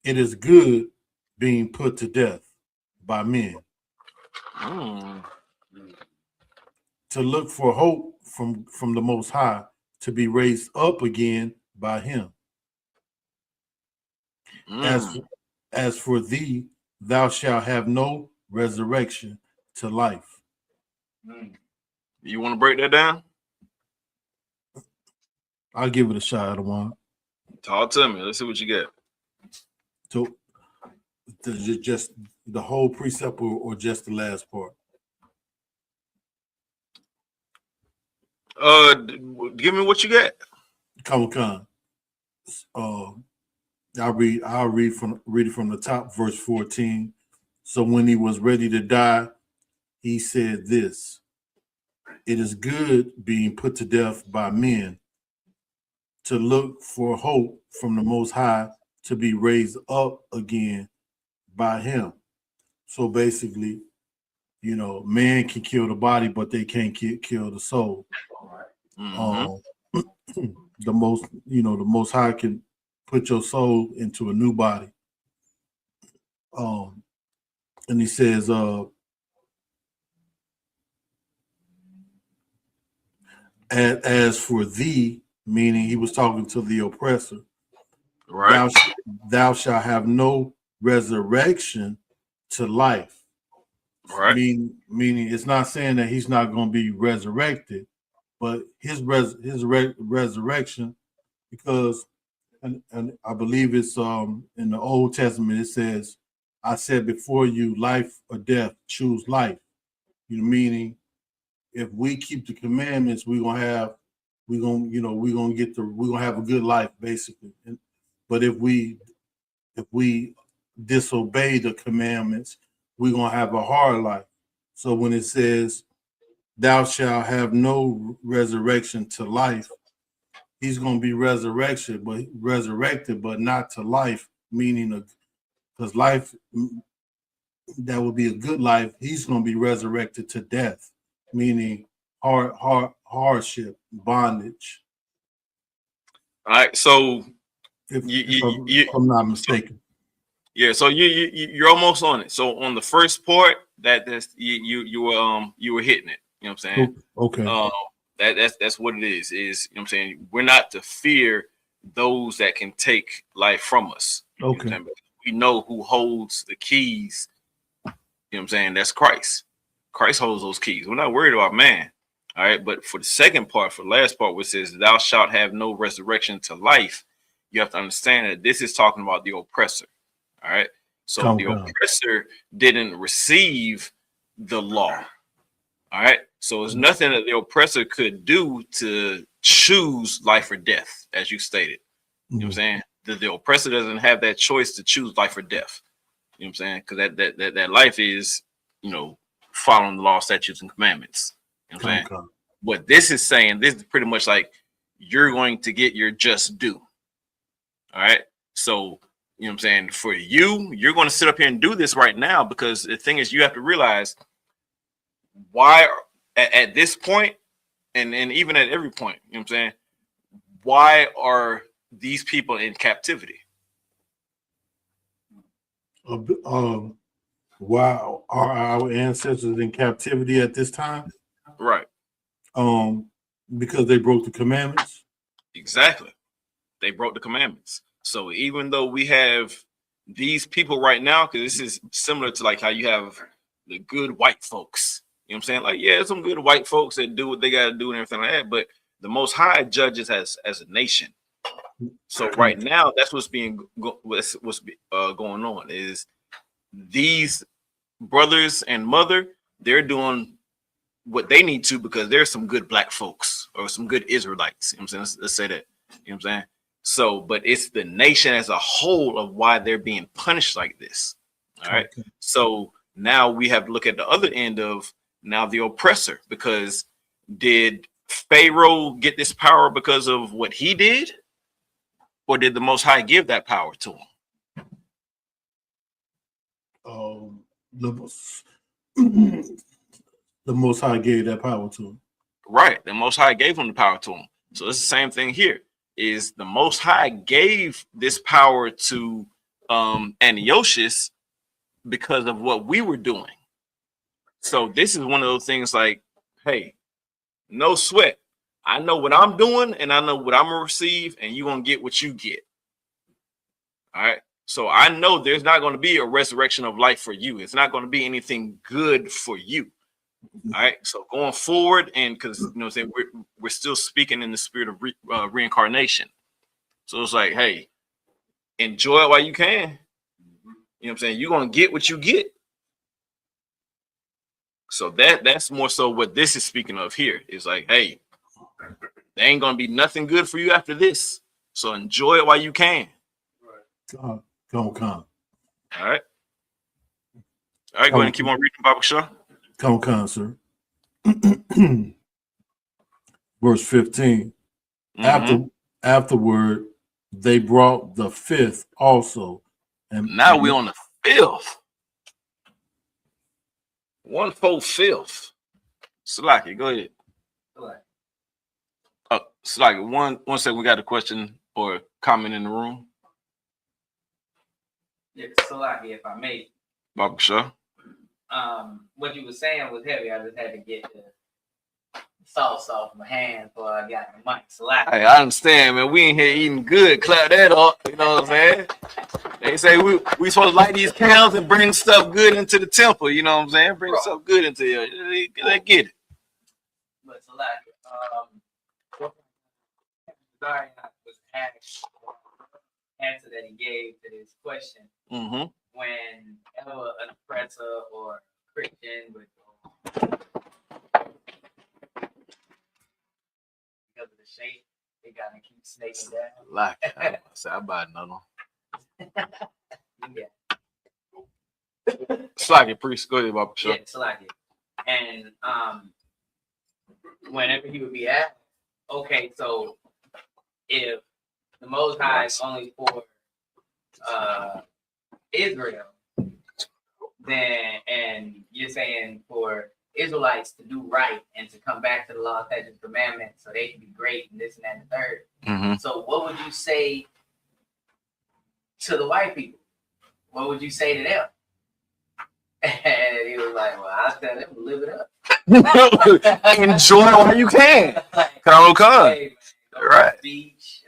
J: "It is good being put to death by men, to look for hope from the Most High, to be raised up again by him. As for thee, thou shalt have no resurrection to life."
L: You want to break that down?
J: I'll give it a shot, Adawan.
L: Talk to me. Let's see what you get.
J: So, just the whole precept or just the last part?
L: Give me what you get.
J: Come. I'll read from the top, verse 14. So when he was ready to die, he said this: "It is good being put to death by men, to look for hope from the Most High, to be raised up again by Him." So basically, you know, man can kill the body, but they can't kill the soul. The Most High can put your soul into a new body. And he says, as for thee, meaning he was talking to the oppressor,
L: right?
J: Thou shalt have no resurrection to life.
L: Right.
J: Meaning it's not saying that he's not going to be resurrected, but his resurrection, because and I believe it's in the Old Testament, it says, "I said before you life or death, choose life." You know, meaning if we keep the commandments, we're gonna have a good life, basically. But if we disobey the commandments, we're gonna have a hard life. So when it says, "Thou shalt have no resurrection to life," he's gonna be resurrected, but not to life, meaning because life that would be a good life, he's gonna be resurrected to death, meaning hardship, bondage.
L: All right, so
J: if I'm not mistaken.
L: Yeah, so you're almost on it. So on the first part, you were hitting it. You know what I'm saying?
J: Okay.
L: That's what it is. Is, you know what I'm saying? We're not to fear those that can take life from us.
J: Okay.
L: You know, we know who holds the keys. You know what I'm saying? That's Christ. Christ holds those keys. We're not worried about man. All right. But for the second part, for the last part, which says, "Thou shalt have no resurrection to life," you have to understand that this is talking about the oppressor. All right. So the oppressor didn't receive the law. All right. So there's nothing that the oppressor could do to choose life or death, as you stated. You know what I'm saying? The oppressor doesn't have that choice to choose life or death. You know what I'm saying? Because that life is, you know, following the law, statutes, and commandments. You know what I'm saying? What this is saying, this is pretty much like you're going to get your just due. All right. So, you know what I'm saying? For you, you're going to sit up here and do this right now, because the thing is, you have to realize why at this point, and even at every point, you know what I'm saying? Why are these people in captivity?
J: Why are our ancestors in captivity at this time?
L: Right.
J: Because they broke the commandments.
L: Exactly. They broke the commandments. So even though we have these people right now, because this is similar to like how you have the good white folks. You know what I'm saying? Like, yeah, some good white folks that do what they got to do and everything like that. But the Most High judges as a nation. So right now, that's what's going on is these brothers and mother, they're doing what they need to, because there's some good black folks or some good Israelites. You know what I'm saying? Let's say that. You know what I'm saying? So, but it's the nation as a whole of why they're being punished like this. All right. Okay. So now we have to look at the other end of now the oppressor, because did Pharaoh get this power because of what he did? Or did the Most High give that power to him?
J: The Most High gave that power to him.
L: Right. The Most High gave him the power to him. So it's the same thing here. Is the Most High gave this power to Antiochus because of what we were doing. So this is one of those things like, hey, no sweat. I know what I'm doing and I know what I'm gonna receive, and you're gonna get what you get. All right. So I know there's not going to be a resurrection of life for you. It's not going to be anything good for you. All right. So going forward, and because you know what I'm saying, we're still speaking in the spirit of reincarnation. So it's like, hey, enjoy it while you can. You know what I'm saying? You're gonna get what you get. So that's more so what this is speaking of here. Is like, hey, there ain't gonna be nothing good for you after this. So enjoy it while you can.
J: Come.
L: All right. All right, go ahead and keep on reading, Baba Shah.
J: Come concert. Verse 15. Afterward, they brought the fifth also. And
L: now we're on the fifth. 1/4. Slaki, go ahead. Slaki, one second. We got a question or comment in the room.
M: Yeah, Salaki, if I may.
L: Baba Shah.
M: What you were saying was heavy. I just had to get the sauce off my hand before I got the mic. Salaki.
L: Hey, I understand, man. We in here eating good. Clap that up. You know what I'm saying? They say we supposed to light these candles and bring stuff good into the temple. You know what I'm saying? Bring stuff good into here. They get it.
M: But Salaki, sorry, I was asked answer that he gave to this question. Whenever an oppressor or Christian would because of the shape, they gotta keep snaking down.
L: Like I buy another one.
M: Yeah.
L: Slaki, priest, go ahead, Baba Shah.
M: Yeah, Salaki. And whenever he would be asked, okay, so if the Most High is only for Israel, then, and you're saying for Israelites to do right and to come back to the law, statutes, and commandments so they can be great and this and that and the third. So what would you say to the white people? What would you say to them? And he was like, well, I tell them to live it up.
L: Enjoy while you can. Come.
M: Hey, man,
L: Right.
M: Beach,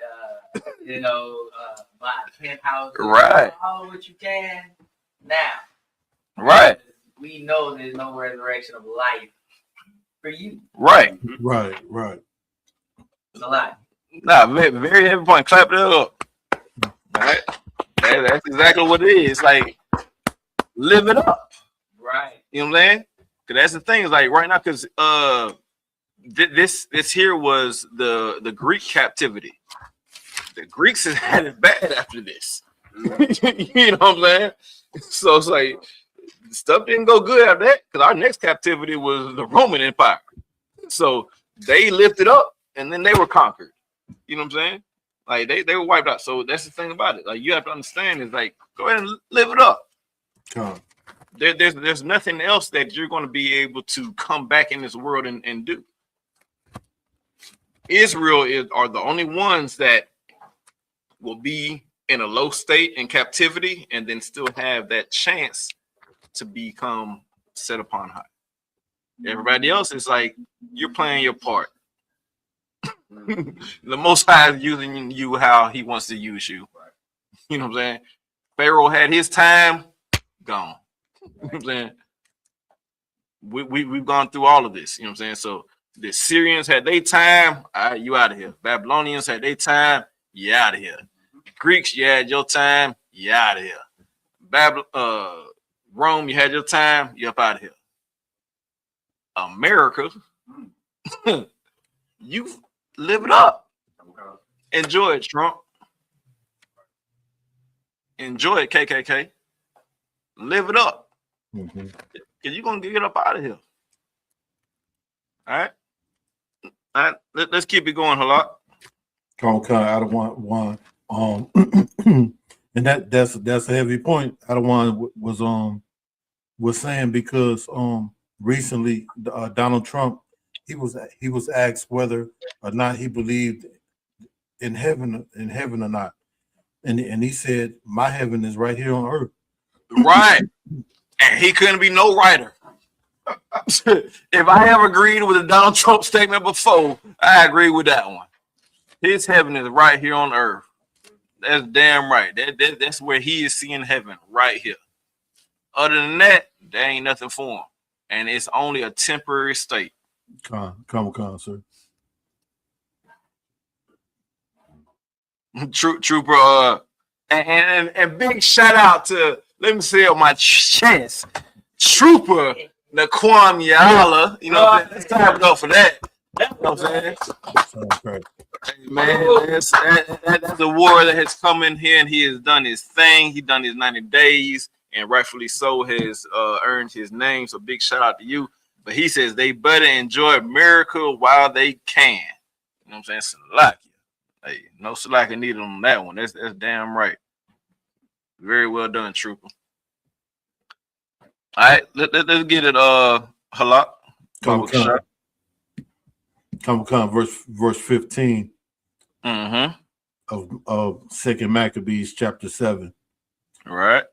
M: buy a penthouse.
L: Right.
M: All what you can now.
L: Right.
M: We know there's no resurrection of life for you.
L: Right.
J: Right.
M: It's a lot.
L: Nah, very heavy point. Clap it up. All right. That's exactly what it is. Like, live it up.
M: Right.
L: You know what I'm saying? Because that's the thing. Is like right now, because this here was the Greek captivity. The Greeks has had it bad after this. You know what I'm saying? So it's like stuff didn't go good after that because our next captivity was the Roman Empire. So they lifted up and then they were conquered. You know what I'm saying? Like they were wiped out. So that's the thing about it. Like you have to understand is like go ahead and live it up. There's nothing else that you're going to be able to come back in this world and do. Israel are the only ones that will be in a low state in captivity and then still have that chance to become set upon high. Everybody else is like you're playing your part. The Most High is using you how he wants to use you. You know what I'm saying? Pharaoh had his time, gone. You know what I'm saying? We've gone through all of this. You know what I'm saying? So the Syrians had their time, all right, you out of here. Babylonians had their time, you out of here. Greeks, you had your time, you out of here. Rome, you had your time, you up out of here. America, you live it up. Enjoy it, Trump. Enjoy it, KKK. Live it up. Because you're going to get up out of here. All right? All right, let's keep it going, Halak.
J: Come out of one. And that's a heavy point. Out of one was saying because recently Donald Trump he was asked whether or not he believed in heaven or not, and he said my heaven is right here on earth.
L: Right, and he couldn't be no writer. If I ever agreed with a Donald Trump statement before, I agree with that one. His heaven is right here on earth. That's damn right. That's where he is seeing heaven, right here. Other than that, there ain't nothing for him. And it's only a temporary state.
J: Come, sir.
L: Trooper, and big shout out to, let me say on my chest, Trooper Naquan Yala. You know, let's clap it up for that. You know what I'm saying? Man, that's a warrior that has come in here and he has done his thing. He done his 90 days and rightfully so has earned his name. So big shout out to you. But he says they better enjoy a miracle while they can. You know what I'm saying? Salakia. Hey, no Salakia needed on that one. That's damn right. Very well done, Trooper. All right, let's get it. Halak.
J: Come, verse 15.
L: Mm-hmm.
J: Of 2 Maccabees chapter 7.
L: All right.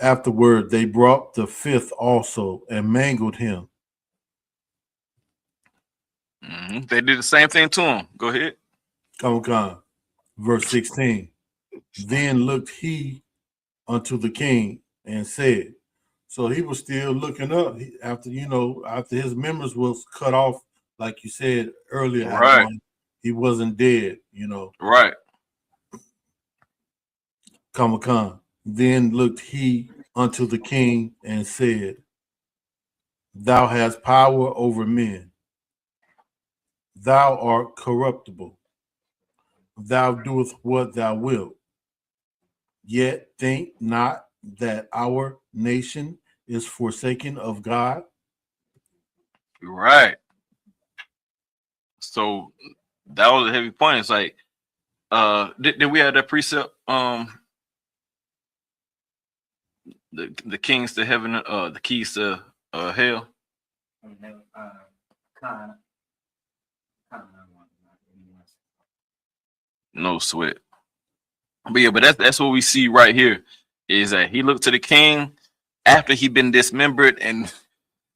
J: Afterward, they brought the fifth also and mangled him.
L: Mm-hmm. They did the same thing to him. Go ahead.
J: Come. Verse 16. Then looked he unto the king and said, so he was still looking up after his members was cut off, like you said earlier.
L: Right.
J: He wasn't dead,
L: Right.
J: Come. Then looked he unto the king and said, thou hast power over men. Thou art corruptible. Thou doest what thou wilt. Yet think not that our nation is forsaken of God.
L: Right. So that was a heavy point. It's like, did we have that precept? The kings to heaven, the keys to hell. No sweat. But yeah, but that's what we see right here is that he looked to the king after he been dismembered, and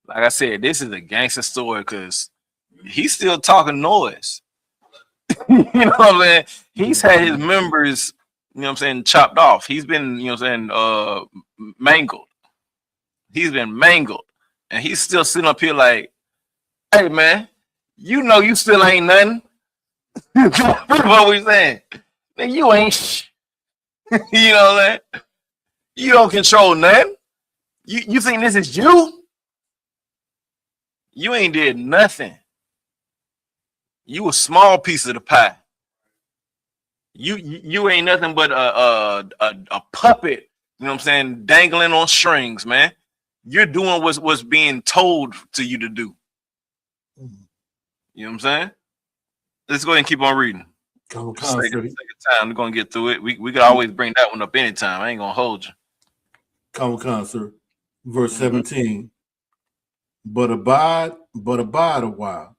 L: like I said, this is a gangster story because he's still talking noise. You know what I'm saying? He's had his members, chopped off. He's been, mangled. He's been mangled, and he's still sitting up here like, hey man, you still ain't nothing. What we saying? Man, you ain't you know what I'm saying? You don't control nothing. You think this is you? You ain't did nothing. You a small piece of the pie. You ain't nothing but a puppet, you know what I'm saying, dangling on strings, man. You're doing what's being told to you to do. You know what I'm saying? Let's go ahead and keep on reading. Take time. We're gonna get through it. We can always bring that one up anytime. I ain't gonna hold you.
J: Come, sir. Verse 17. But abide a while,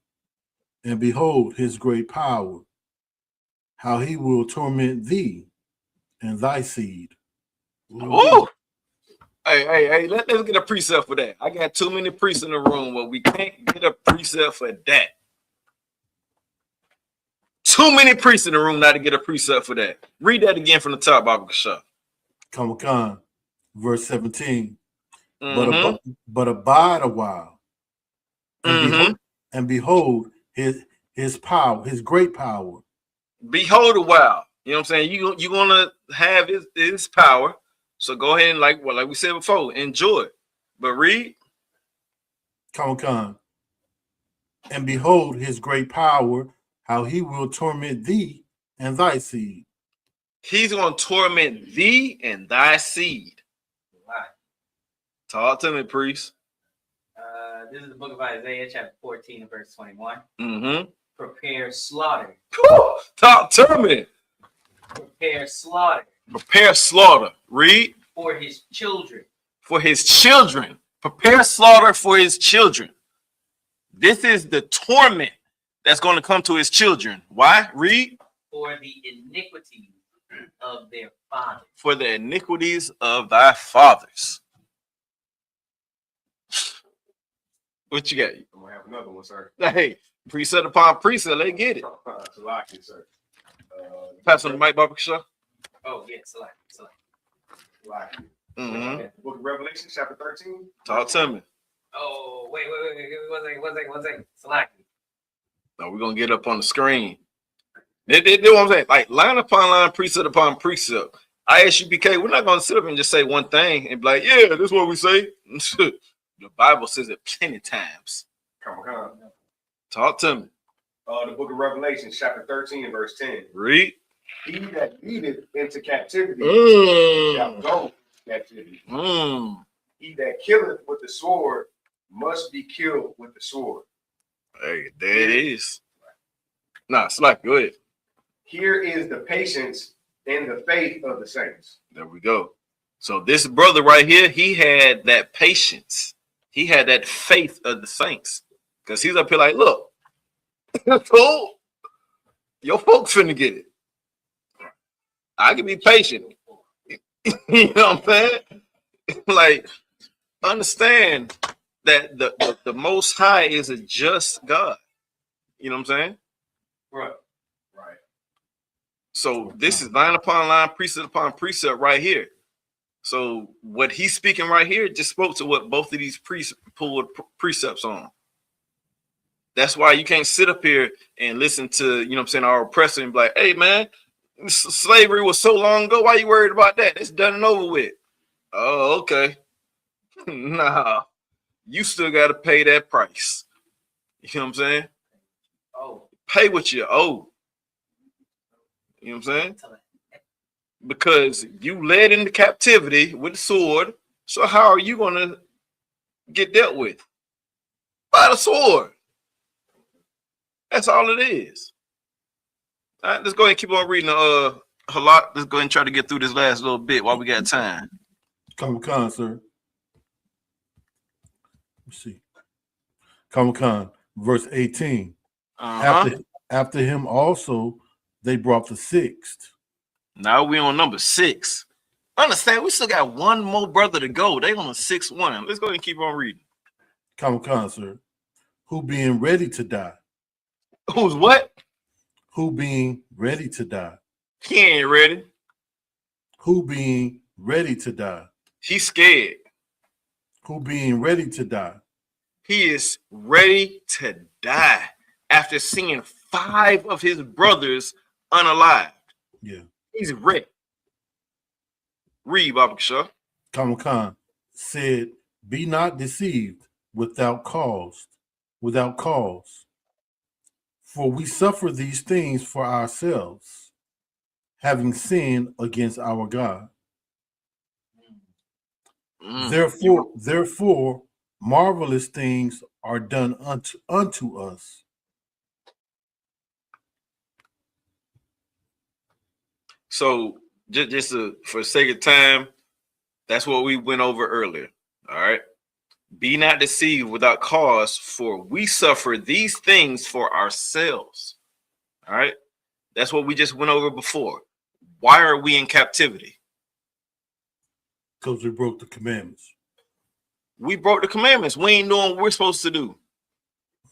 J: and behold his great power, how he will torment thee and thy seed.
L: Ooh. Hey, let's get a precept for that. I got too many priests in the room where we can't get a precept for that. Too many priests in the room not to get a precept for that. Read that again from the top, Baba Kasha.
J: Come, verse 17. But abide a while, and behold his power, his great power.
L: Behold a while. You know what I'm saying? You're gonna have his power. So go ahead and like we said before, enjoy it. But read.
J: Come. And behold his great power, how he will torment thee and thy seed.
L: He's going to torment thee and thy seed.
M: Right.
L: Talk to me, priest.
M: This is the book of Isaiah, chapter 14, and verse 21.
L: Mm-hmm.
M: Prepare slaughter.
L: Talk to me.
M: Prepare slaughter.
L: Prepare slaughter. Read.
M: For his children.
L: For his children. Prepare slaughter for his children. This is the torment that's going to come to his children. Why? Read.
M: For the iniquities of their fathers.
L: For the iniquities of thy fathers. What you got?
D: I'm gonna have another one, sir.
L: Hey, precept upon precept, let's get it.
D: Salakia, sir.
L: Pass on the mic, Baba Kasha.
M: Oh, yeah, Salakia.
D: Book of Revelation, chapter 13.
L: Talk to me.
M: Oh, wait. One second. Salakia.
L: No, we're gonna get up on the screen. They what I'm saying, like line upon line, precept upon precept. ISUPK, we're not gonna sit up and just say one thing and be like, yeah, this is what we say. The Bible says it plenty times.
D: Come on.
L: Talk to me.
D: The book of Revelation, chapter 13, and verse 10.
L: Read.
D: He that leadeth into captivity shall go into captivity. He that killeth with the sword
N: must be killed with the sword.
L: Hey, there it is. Nah, Slack, go ahead.
N: Here is the patience and the faith of the saints.
L: There we go. So this brother right here, he had that patience. He had that faith of the saints. Because he's up here like, look, cool. Your folks finna get it. I can be patient. You know what I'm saying? Like, understand that the Most High is a just God. You know what I'm saying?
K: Right.
N: Right.
L: So this is line upon line, precept upon precept right here. So what he's speaking right here just spoke to what both of these priests pulled precepts on. That's why you can't sit up here and listen to, you know what I'm saying, our oppressor and be like, hey, man, slavery was so long ago. Why you worried about that? It's done and over with. Oh, okay. Nah, you still got to pay that price. You know what I'm saying?
M: Oh.
L: Pay what you owe. You know what I'm saying? Because you led into captivity with the sword. So how are you going to get dealt with? By the sword. That's all it is. All right, let's go ahead and keep on reading a lot. Let's go ahead and try to get through this last little bit while we got time.
J: Comic Con, sir. Let's see. Comic Con, verse 18. After him also, they brought the sixth.
L: Now we on number 6. Understand, we still got one more brother to go. They on the 6th one. Let's go ahead and keep on reading.
J: Comic Con, sir. Who being ready to die.
L: Who's what?
J: Who being ready to die.
L: He ain't ready.
J: Who being ready to die.
L: He's scared.
J: Who being ready to die.
L: He is ready to die after seeing 5 of his brothers unalived.
J: Yeah.
L: He's ready. Read, Baba Shaw.
J: Comic Con said, be not deceived without cause. For we suffer these things for ourselves, having sinned against our God. Therefore, marvelous things are done unto us.
L: So just for sake of time, that's what we went over earlier. All right. Be not deceived without cause, for we suffer these things for ourselves. All right. That's what we just went over before. Why are we in captivity?
J: Because we broke the commandments.
L: We broke the commandments. We ain't doing what we're supposed to do.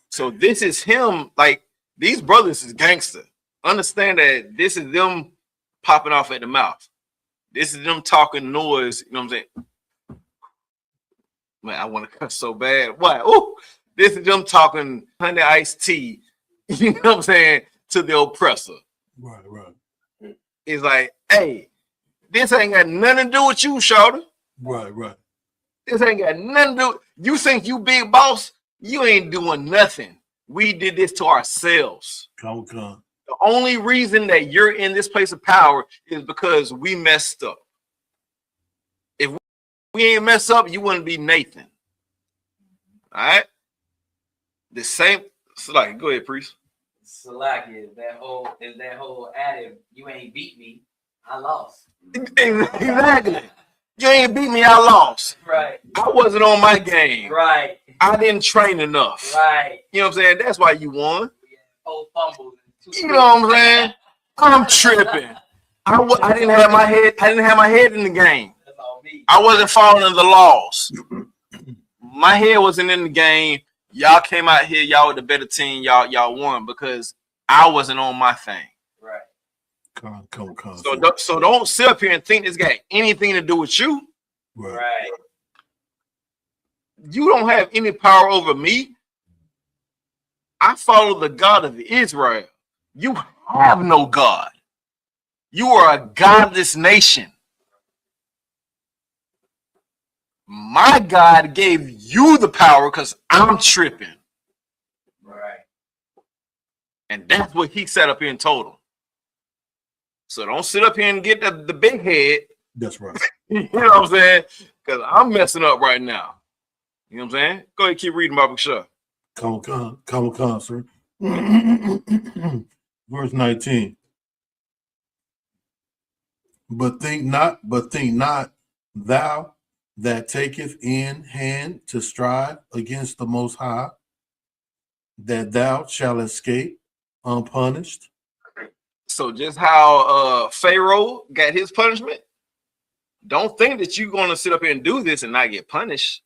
L: So this is him. Like, these brothers is gangster. Understand that this is them popping off at the mouth. This is them talking noise. You know what I'm saying? Man, I want to cuss so bad. Why? Oh, this is them talking honey iced tea. You know what I'm saying? To the oppressor.
J: Right.
L: It's like, hey, this ain't got nothing to do with you, shorty.
J: Right.
L: This ain't got nothing to do. You think you big boss? You ain't doing nothing. We did this to ourselves.
J: Come.
L: The only reason that you're in this place of power is because we messed up. If we ain't mess up, you wouldn't be Nathan. All right? The same. Salaki, go ahead, priest.
M: Salaki is that whole adage, you ain't beat me, I lost.
L: Exactly. You ain't beat me, I lost.
M: Right.
L: I wasn't on my game.
M: Right.
L: I didn't train enough.
M: Right.
L: You know what I'm saying? That's why you won.
M: Whole fumbles.
L: You know what I'm saying? I'm tripping. I didn't have my head. I didn't have my head in the game.
M: That's all me.
L: I wasn't following the laws. My head wasn't in the game. Y'all came out here. Y'all were the better team. Y'all won because I wasn't on my thing.
M: Right.
J: Come.
L: So don't sit up here and think this got anything to do with you.
M: Right.
L: You don't have any power over me. I follow the God of Israel. You have no God. You are a godless nation. My God gave you the power because I'm tripping.
M: Right.
L: And that's what he set up here and told him. So don't sit up here and get the big head.
J: That's right.
L: You know what I'm saying? Because I'm messing up right now. You know what I'm saying? Go ahead, keep reading, Baba Shah.
J: Come on, sir. Verse 19. But think not, thou that taketh in hand to strive against the Most High, that thou shalt escape unpunished.
L: So just how Pharaoh got his punishment, don't think that you're going to sit up here and do this and not get punished.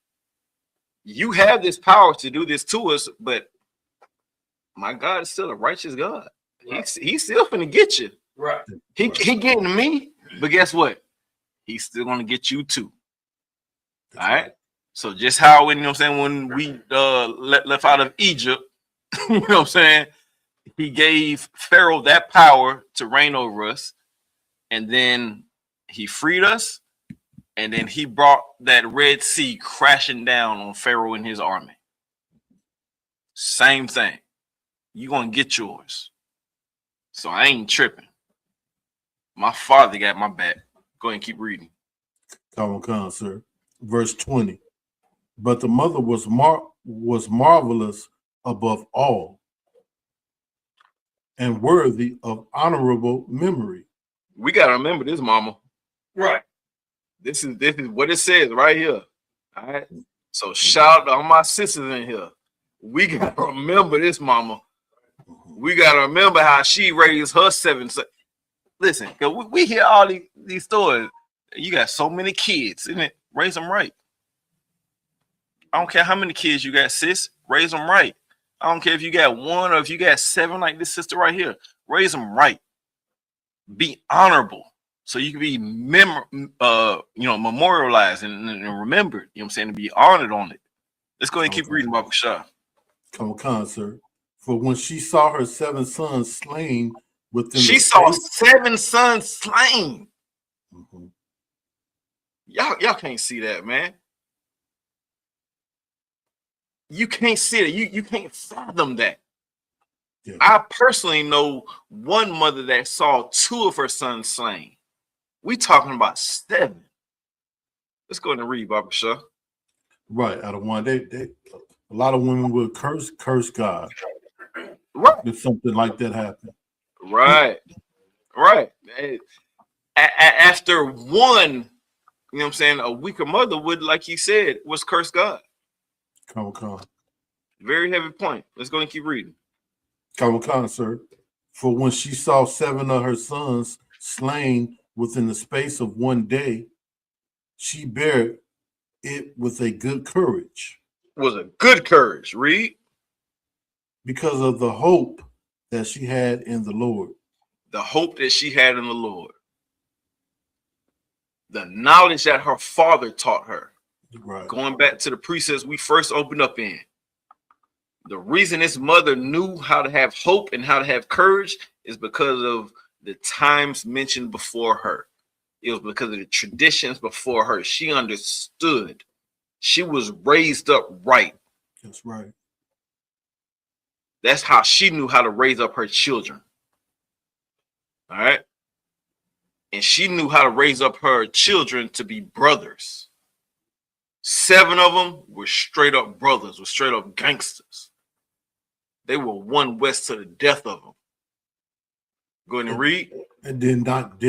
L: You have this power to do this to us, but my God is still a righteous God. Right. He's still finna get you.
K: Right.
L: He getting me, but guess what? He's still gonna get you too. That's all right. So just how when, you know what I'm saying, when we left out of Egypt, you know what I'm saying, he gave Pharaoh that power to reign over us, and then he freed us, and then he brought that Red Sea crashing down on Pharaoh and his army. Same thing. You're gonna get yours. So I ain't tripping. My father got my back. Go ahead and keep reading.
J: Come on, sir. Verse 20. But the mother was marvelous above all, and worthy of honorable memory.
L: We gotta remember this, mama.
K: Right.
L: This is what it says right here. All right. So shout out to all my sisters in here. We gotta remember this, mama. We gotta remember how she raised her 7 sons. Listen, cause we hear all these stories. You got so many kids, isn't it? Raise them right. I don't care how many kids you got, sis. Raise them right. I don't care if you got 1 or if you got 7, like this sister right here. Raise them right. Be honorable, so you can be memorialized and remembered. You know what I'm saying? To be honored on it. Let's go ahead and keep reading, Baba Shah.
J: Come on, sir. For when she saw her 7 sons slain within
L: she saw 7 sons slain.
J: Mm-hmm.
L: Y'all can't see that, man. You can't see it. You can't fathom that. Yeah. I personally know one mother that saw 2 of her sons slain. We talking about 7. Let's go ahead and read, Baba Shah.
J: Right, out of one, a lot of women will curse God.
L: Right.
J: If something like that happened.
L: Right. Right. After one, you know what I'm saying, a weaker mother would, like he said, was curse God.
J: Come on.
L: Very heavy point. Let's go and keep reading.
J: Come on, sir. For when she saw 7 of her sons slain within the space of one day, she bare it with a good courage.
L: Was a good courage. Read.
J: Because of the hope that she had in the Lord.
L: The hope that she had in the Lord. The knowledge that her father taught her.
J: Right.
L: Going back to the precepts we first opened up in. The reason this mother knew how to have hope and how to have courage is because of the times mentioned before her. It was because of the traditions before her. She understood. She was raised up right.
J: That's right.
L: That's how she knew how to raise up her children. All right. And she knew how to raise up her children to be brothers. 7 of them were straight up brothers, were straight up gangsters. They were one west to the death of them. Go ahead and read.
J: And did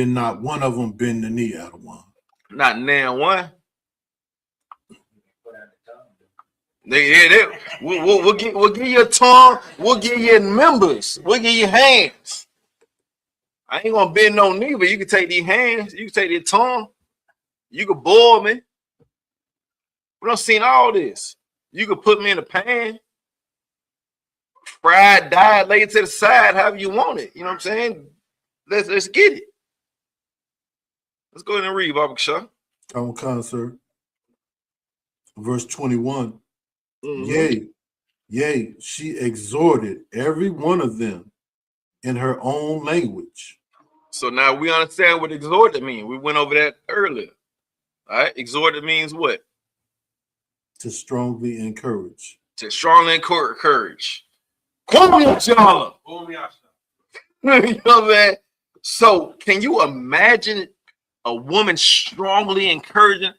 J: not one of them bend the knee out of one.
L: Not now one. We'll give you a tongue. We'll give you members. We'll give you hands. I ain't gonna bend no knee, but you can take these hands. You can take their tongue. You can boil me. We done seen all this. You can put me in a pan, fried, dyed, lay it to the side, however you want it. You know what I'm saying? Let's get it. Let's go ahead and read, Baba Shah.
J: Come on, sir. Verse 21. Mm-hmm. Yea, she exhorted every one of them in her own language.
L: So now we understand what exhorted means. We went over that earlier. All right, exhorted means what?
J: To strongly encourage.
L: To strongly encourage. You know what I'm saying? So can you imagine a woman strongly encouraging?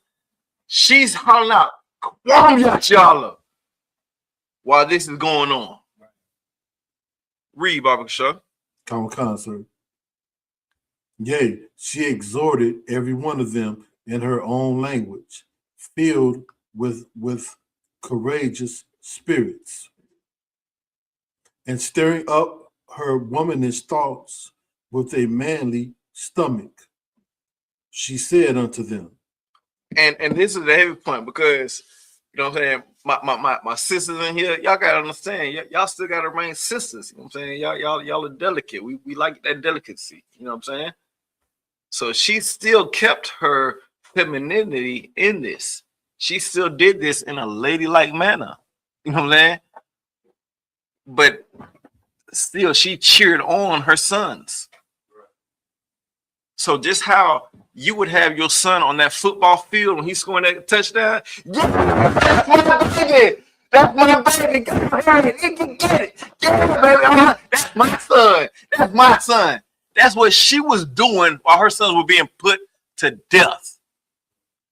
L: She's hollering out, Kwam while this is going on. Read, Baba Shah.
J: Common sir. Yea, she exhorted every one of them in her own language, filled with courageous spirits, and stirring up her womanish thoughts with a manly stomach. She said unto them.
L: And this is the heavy point, because you know what I'm saying, my sisters in here, y'all gotta understand, y'all still gotta remain sisters. You know what I'm saying? Y'all are delicate. We like that delicacy, you know what I'm saying? So she still kept her femininity in this. She still did this in a ladylike manner. You know what I'm saying? But still, she cheered on her sons. So just how you would have your son on that football field when he's scoring that touchdown. Yeah, that's my baby. That's my baby. He can get it. Yeah, baby. That's my son. That's my son. That's what she was doing while her sons were being put to death.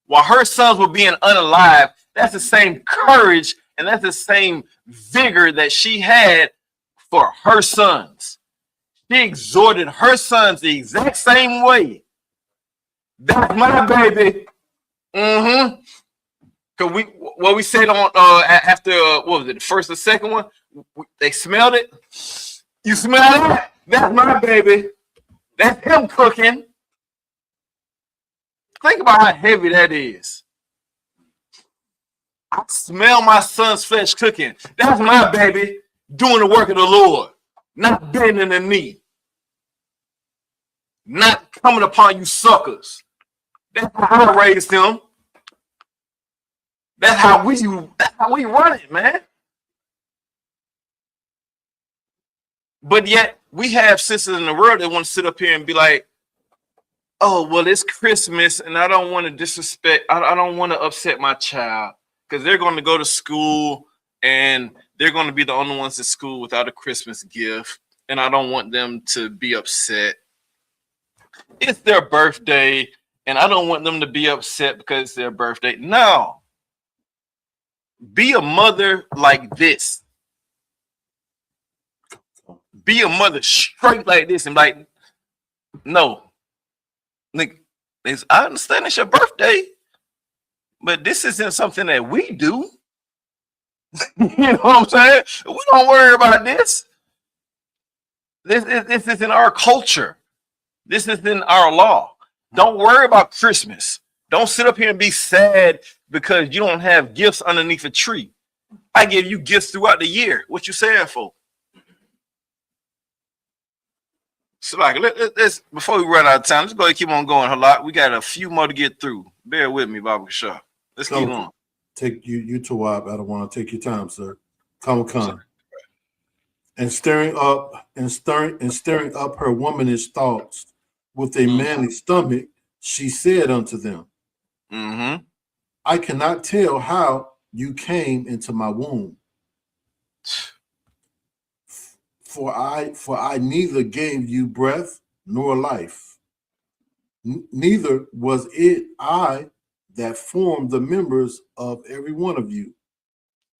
L: While her sons were being unalive, that's the same courage and that's the same vigor that she had for her sons. She exhorted her sons the exact same way. That's my baby. Mm-hmm. Cause what we said on after what was it, the first or second one? They smelled it. You smell that? That's my baby. That's him cooking. Think about how heavy that is. I smell my son's flesh cooking. That's my baby doing the work of the Lord, not bending the knee, not coming upon you suckers. That's how I raised him. That's how we run it, man. But yet we have sisters in the world that want to sit up here and be like, oh, well, it's Christmas and I don't want to disrespect, I don't want to upset my child, because they're going to go to school and they're going to be the only ones at school without a Christmas gift, and I don't want them to be upset. It's their birthday and I don't want them to be upset because it's their birthday. No. Be a mother like this. Be a mother straight like this and like, no. Like, I understand it's your birthday, but this isn't something that we do. You know what I'm saying? We don't worry about this. This is in our culture. This is in our law. Don't worry about Christmas. Don't sit up here and be sad because you don't have gifts underneath a tree. I give you gifts throughout the year. What you sad for? So like, let's before we run out of time, let's go ahead and keep on going. Halak, we got a few more to get through. Bear with me, Baba Shah. Let's keep on.
J: Take you to Wab. I don't want to take your time, sir. Come. And stirring up her womanish thoughts with a manly stomach, she said unto them, I cannot tell how you came into my womb. For I neither gave you breath nor life, neither was it I that formed the members of every one of you.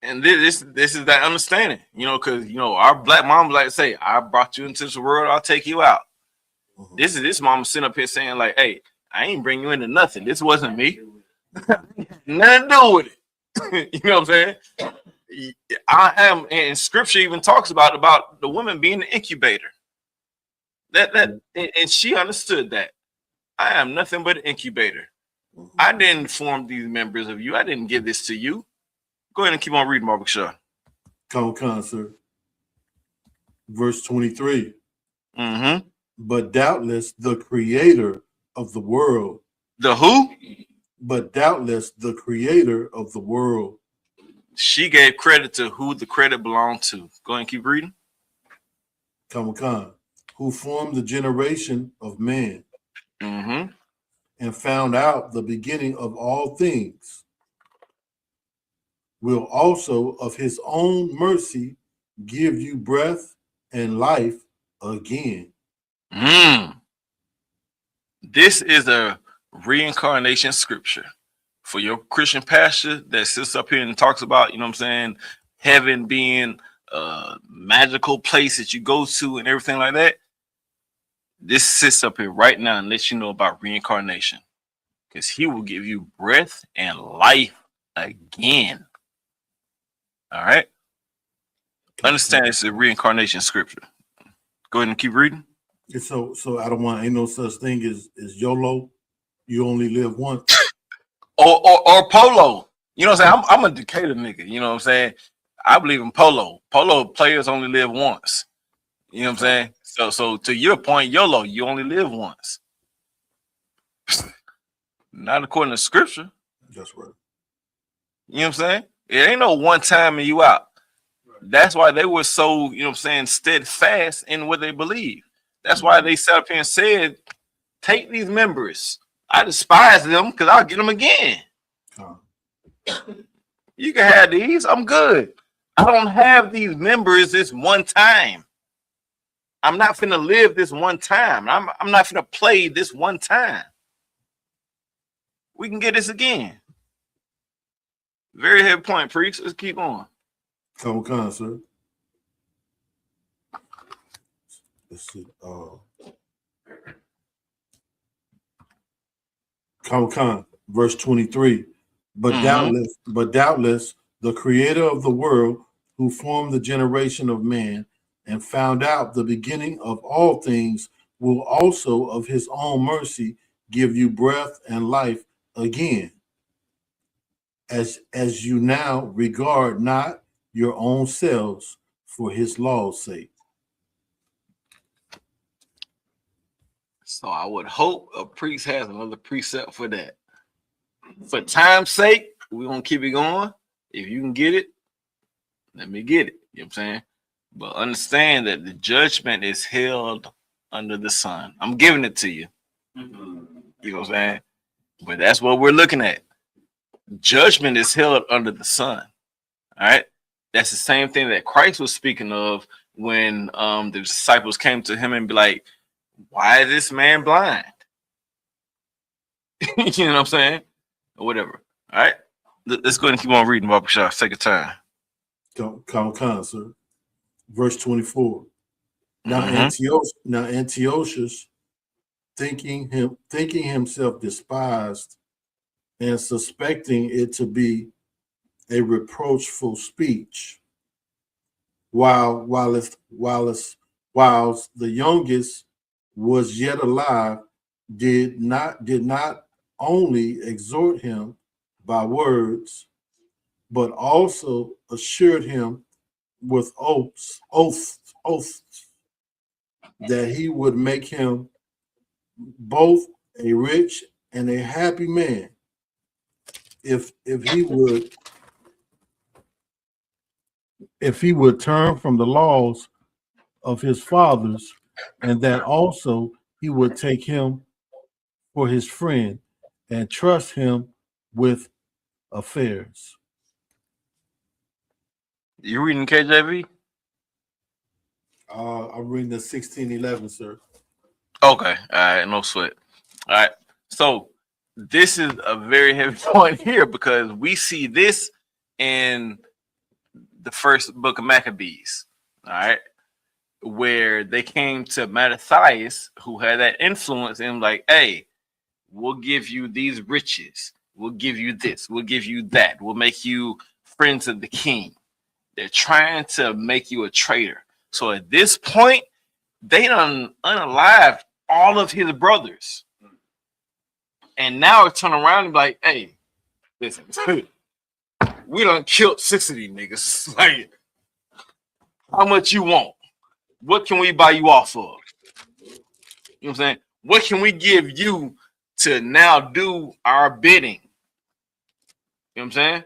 L: And this is that understanding, you know, because you know our black moms like to say, I brought you into this world, I'll take you out. This is this mom sitting up here saying like, hey, I ain't bring you into nothing. This wasn't me. Nothing to do with it. You know what I'm saying? I am, and scripture even talks about the woman being the incubator. And she understood that. I am nothing but an incubator. I didn't form these members of you. I didn't give this to you. Go ahead and keep on reading, Mark Shaw.
J: Come, sir. Verse 23. But doubtless the creator of the world.
L: The who?
J: But doubtless the creator of the world.
L: She gave credit to who the credit belonged to. Go ahead and keep reading.
J: Come, who formed the generation of man. And found out the beginning of all things, will also of his own mercy give you breath and life again.
L: This is a reincarnation scripture for your Christian pastor that sits up here and talks about, you know what I'm saying, heaven being a magical place that you go to and everything like that, this sits up here right now and lets you know about reincarnation, because he will give you breath and life again. All right. Understand it's a reincarnation scripture. Go ahead and keep reading.
J: So I don't want, ain't no such thing as YOLO. You only live once.
L: or polo. You know what I'm saying? I'm a Decatur nigga. You know what I'm saying? I believe in polo. Polo players only live once. You know what I'm saying? So to your point, YOLO, you only live once. Not according to scripture.
J: That's right.
L: You know what I'm saying? It ain't no one time and you out. That's why they were so, you know what I'm saying, steadfast in what they believe. That's why they sat up here and said, take these members. I despise them because I'll get them again. You can have these. I'm good. I don't have these members this one time. I'm not finna live this one time. I'm not finna play this one time. We can get this again. Very heavy point, priest. Let's keep on.
J: Come on, sir. Let's see. Come, verse 23. But doubtless, the creator of the world, who formed the generation of man and found out the beginning of all things, will also of his own mercy give you breath and life again, as you now regard not your own selves for his law's sake.
L: So I would hope a priest has another precept for that. For time's sake, we're gonna keep it going. If you can get it, let me get it. You know what I'm saying? But understand that the judgment is held under the sun. I'm giving it to you. You know what I'm saying? But that's what we're looking at. Judgment is held under the sun. All right. That's the same thing that Christ was speaking of when the disciples came to him and be like, why is this man blind? You know what I'm saying? Or whatever. All right. Let's go ahead and keep on reading, Baba Shah. Take your time.
J: Come, sir. Verse 24. Now Antiochus, thinking himself despised and suspecting it to be a reproachful speech, whilst the youngest was yet alive, did not only exhort him by words, but also assured him with oaths that he would make him both a rich and a happy man if he would turn from the laws of his fathers, and that also he would take him for his friend and trust him with affairs.
L: You reading KJV?
J: I'm reading the 1611, sir.
L: Okay. All right. No sweat. All right. So this is a very heavy point here because we see this in the first book of Maccabees. All right. Where they came to Mattathias, who had that influence, and like, hey, we'll give you these riches. We'll give you this. We'll give you that. We'll make you friends of the king. They're trying to make you a traitor. So at this point, they done unalived all of his brothers. And now it's turning around and be like, hey, listen, we done killed 6 of these niggas. Like, how much you want? What can we buy you off of? You know what I'm saying? What can we give you to now do our bidding? You know what I'm saying?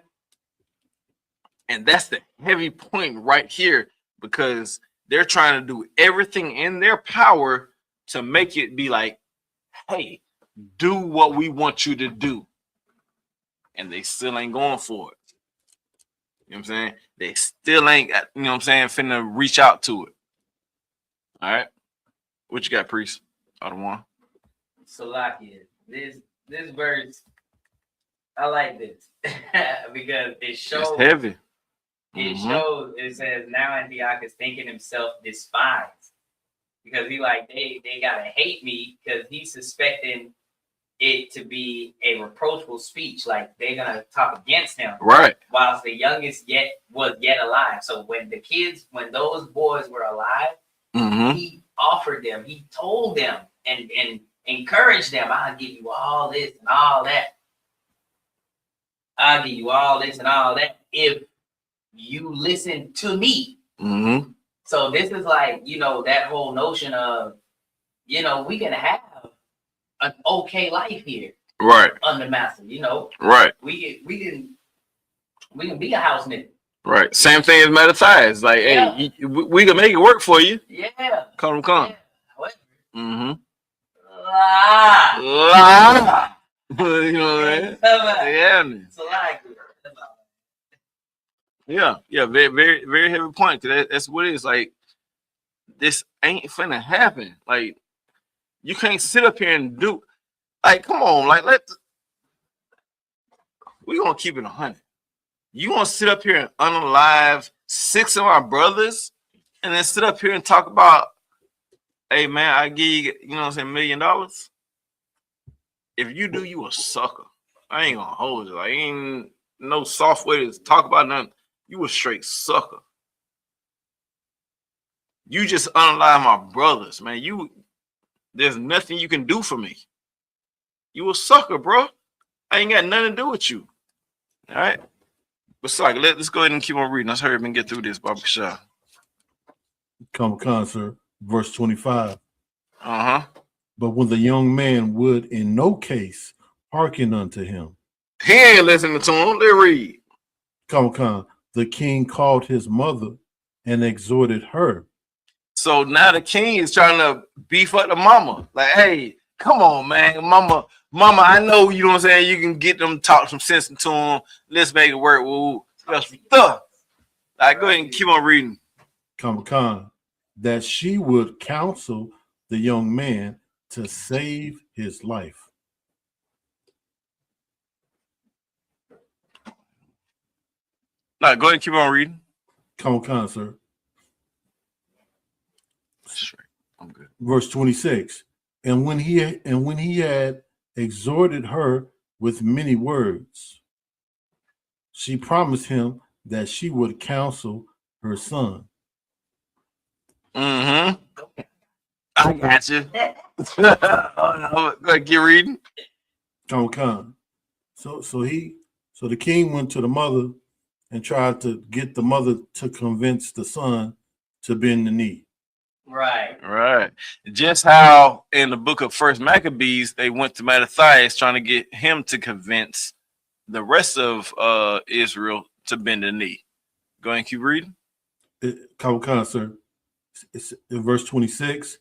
L: And that's the heavy point right here, because they're trying to do everything in their power to make it be like, hey, do what we want you to do. And they still ain't going for it. You know what I'm saying? They still ain't, you know what I'm saying, finna reach out to it. All right. What you got, priest? Other one.
M: Salakia. This verse, I like this because it shows.
L: It's heavy.
M: It shows. It says now Antiochus thinking himself despised because he like they gotta hate me because he's suspecting it to be a reproachful speech, like they're gonna talk against him,
L: right?
M: Whilst the youngest was yet alive. So when those boys were alive, he offered them, he told them, and encouraged them. I'll give you all this and all that. I'll give you all this and all that if you listen to me. So this is like, that whole notion of, we can have an okay life here,
L: right?
M: Under master,
L: right?
M: We can be a house nigga,
L: right? Same thing as Mattathias. Like, hey, we can make it work for you.
M: Yeah.
L: Come.
M: Yeah.
L: You know what I mean? Yeah. Very, very, very heavy point. That's what it is. Like, this ain't finna happen. Like, you can't sit up here and do. Like, come on. Like, we gonna keep it 100. You gonna sit up here and unalive 6 of our brothers, and then sit up here and talk about, hey man, I give you, $1 million. If you do, you a sucker. I ain't gonna hold you. Like, ain't no soft way to talk about nothing. You a straight sucker. You just unalive my brothers, man. There's nothing you can do for me. You a sucker, bro. I ain't got nothing to do with you. All right. But sorry, let's go ahead and keep on reading. Let's hurry up and get through this, Baba Shah.
J: Come concert, verse 25.
L: But
J: when the young man would in no case hearken unto him,
L: he ain't listening to him. They read.
J: Come. The king called his mother and exhorted her.
L: So now the king is trying to beef up the mama. Like, hey, come on, man. Mama, I know, you know what I'm saying, you can get them, talk some sense into them. Let's make it work. Woo. That's stuff. Like, go ahead and keep on reading.
J: Come, that she would counsel the young man to save his life.
L: Now, go ahead and keep on reading.
J: Come, sir.
L: I'm good.
J: Verse 26. And when he had exhorted her with many words, she promised him that she would counsel her son.
L: I got you. Go ahead, keep reading.
J: Come. So the king went to the mother and tried to get the mother to convince the son to bend the knee.
L: Right. Just how in the book of First Maccabees, they went to Mattathias trying to get him to convince the rest of Israel to bend the knee. Go ahead and keep reading.
J: Come, sir. It's in verse 26.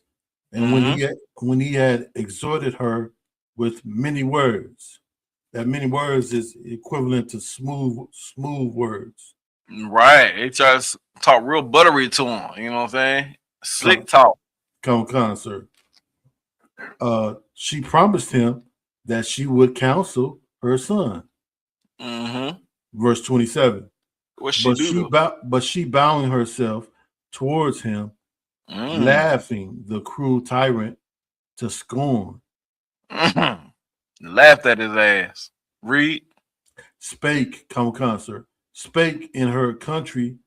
J: And when he had exhorted her with many words, that many words is equivalent to smooth words.
L: Right. They try to talk real buttery to him. You know what I'm saying? Slick talk.
J: Come, sir. She promised him that she would counsel her son. Verse 27.
L: What she do?
J: But she bowing herself towards him, laughing the cruel tyrant to scorn.
L: Laughed at his ass. Read.
J: Spake, concert. Spake in her country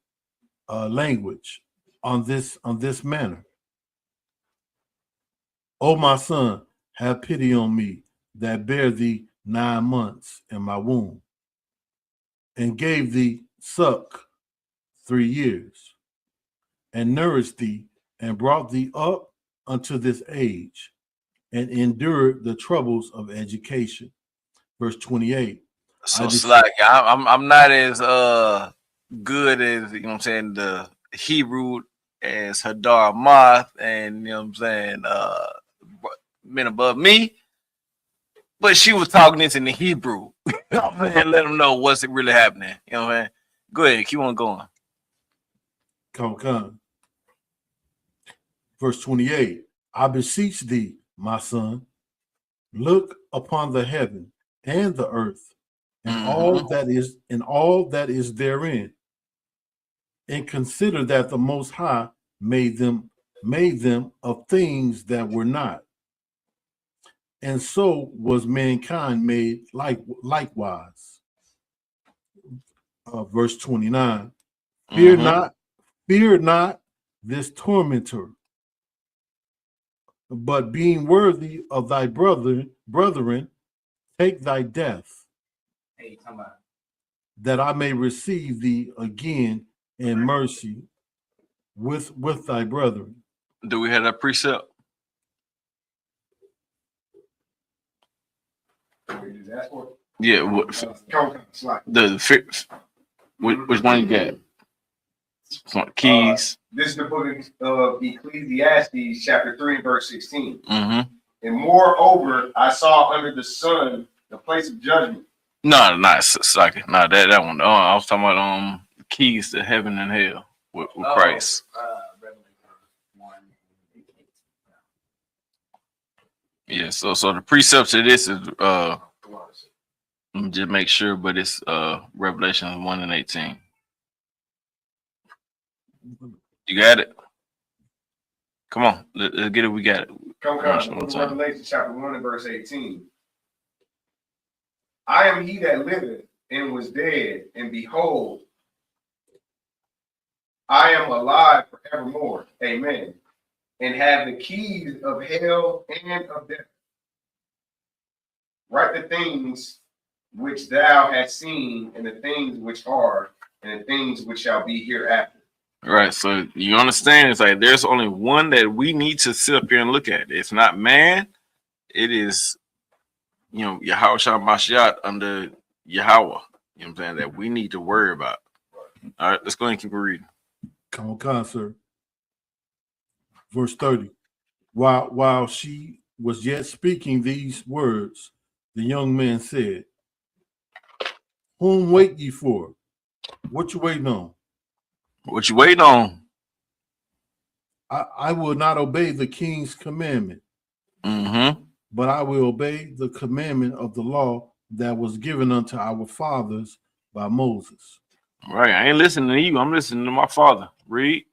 J: language on this manner. O my son, have pity on me that bare thee 9 months in my womb, and gave thee suck 3 years, and nourished thee, and brought thee up unto this age, and endured the troubles of education. Verse 28.
L: So it's like I'm not as good as, you know what I'm saying, the Hebrew as Hadar Moth and, you know what I'm saying, men above me, but she was talking this in the Hebrew. You know what I'm saying? Let them know what's really happening. You know what I'm saying? Go ahead, keep on going.
J: Come. Verse 28. I beseech thee, my son, look upon the heaven and the earth, and all that is therein, and consider that the Most High made them of things that were not, and so was mankind made likewise. Verse 29. Fear not this tormentor, but being worthy of thy brethren, take thy death, that I may receive thee again in mercy with thy brethren.
L: Do we have that precept? Yeah. Which one you got? Keys.
N: This is the book of Ecclesiastes, chapter 3, verse 16. And moreover, I saw under the sun the place of judgment.
L: No, not second. No, that one. I was talking about keys to heaven and hell with Christ. Yeah. So the precepts of this is let me just make sure, but it's Revelation 1 and 18. You got it? Come on, let's get it. We got it.
N: Revelation chapter 1 and verse 18. I am he that liveth and was dead, and behold, I am alive forevermore. Amen. And have the keys of hell and of death. Write the things which thou hast seen, and the things which are, and the things which shall be hereafter.
L: Right. So you understand, it's like there's only one that we need to sit up here and look at. It's not man. It is, Yahweh Shah Mashiach under Yahweh. You know what I'm saying? That we need to worry about. All right, let's go ahead and keep reading.
J: Come on, sir. Verse 30. While she was yet speaking these words, the young man said, whom wait ye for? What you waiting on?
L: What you waiting on?
J: I will not obey the king's commandment, but I will obey the commandment of the law that was given unto our fathers by Moses.
L: Right. I ain't listening to you. I'm listening to my father. Read.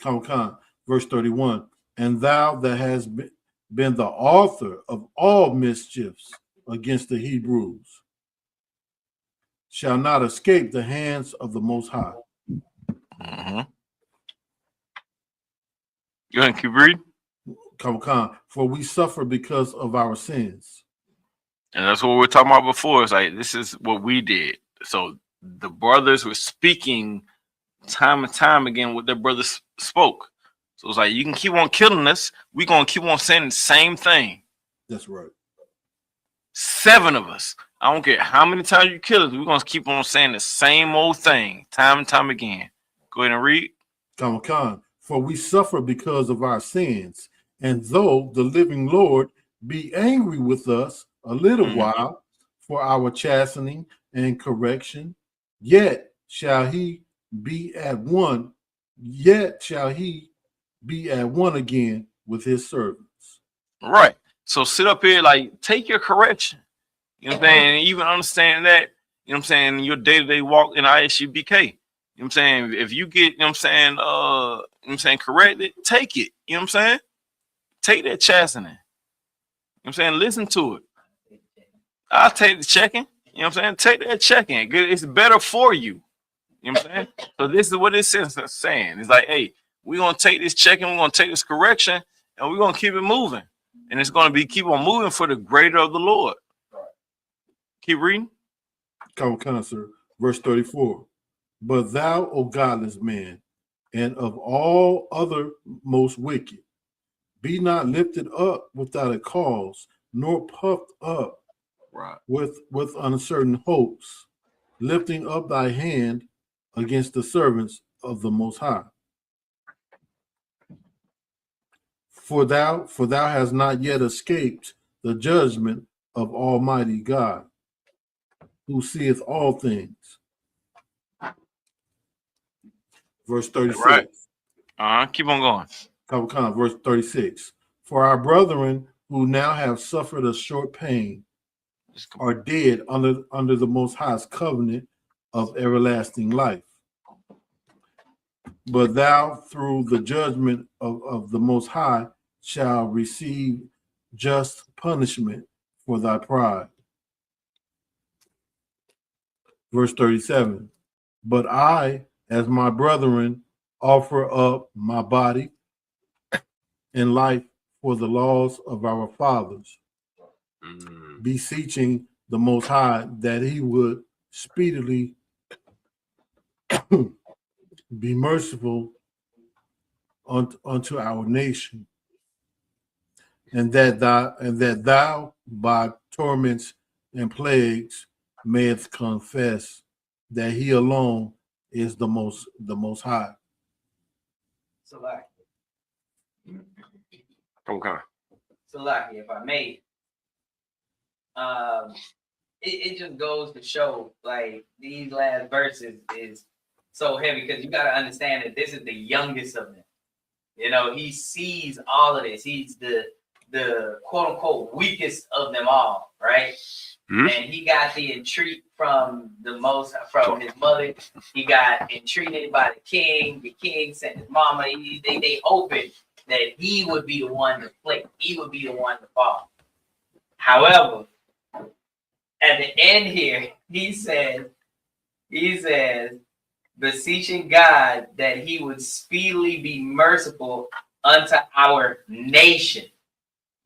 J: Come. Verse 31. And thou that hast been the author of all mischiefs against the Hebrews shall not escape the hands of the Most High.
L: You want to keep reading?
J: Come. For we suffer because of our sins.
L: And that's what we were talking about before. It's like, this is what we did. So the brothers were speaking time and time again what their brothers spoke. So it's like, you can keep on killing us. We're going to keep on saying the same thing.
J: That's right.
L: 7 of us. I don't care how many times you kill us. We're going to keep on saying the same old thing time and time again. Go ahead and read.
J: Come. For we suffer because of our sins. And though the living Lord be angry with us a little while for our chastening and correction, yet shall he be at one again with his servants.
L: Right. So sit up here, like, take your correction. You know what I'm saying? And even understand that, you know what I'm saying, your day-to-day walk in ISUPK. You know what I'm saying? If you get, you know what I'm saying, corrected, take it. You know what I'm saying? Take that chastening. You know what I'm saying? Listen to it. I'll take the checking. You know what I'm saying? Take that checking. It's better for you. You know what I'm saying? So this is what this is saying. It's like, hey, we're going to take this checking, we're going to take this correction, and we're going to keep it moving. And it's going to be keep on moving for the greater of the Lord. Keep reading.
J: Come, sir. Verse 34. But thou, O godless man, and of all other most wicked, be not lifted up without a cause, nor puffed up with uncertain hopes, lifting up thy hand against the servants of the Most High. For thou hast not yet escaped the judgment of Almighty God, who seeth all things. Verse 36.
L: Right. Keep on going.
J: Come. Verse 36. For our brethren who now have suffered a short pain are dead under the Most High's covenant of everlasting life. But thou, through the judgment of the Most High, shall receive just punishment for thy pride. Verse 37, but I, as my brethren, offer up my body and life for the laws of our fathers, beseeching the Most High that he would speedily be merciful unto our nation, and that thou by torments and plagues mayest confess that he alone is the most high.
L: Okay.
M: Salaki, if I may, it just goes to show, like, these last verses is so heavy because you got to understand that this is the youngest of them. You know, he sees all of this. He's the quote unquote weakest of them all, right? And he got the entreat from his mother. He got entreated by the king. The king sent his mama. They hoping that he would be the one to play. He would be the one to fall. However, at the end here, he says, beseeching God that he would speedily be merciful unto our nation.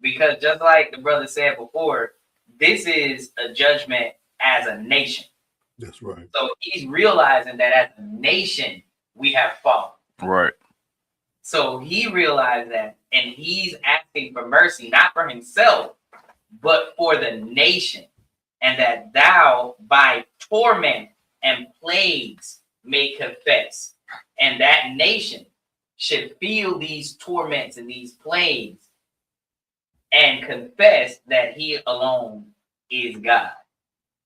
M: Because just like the brother said before, this is a judgment as a nation.
J: That's right.
M: So he's realizing that as a nation, we have fallen.
L: Right.
M: So he realized that, and he's asking for mercy, not for himself, but for the nation. And that thou, by torment and plagues, may confess. And that nation should feel these torments and these plagues and confess that he alone is God.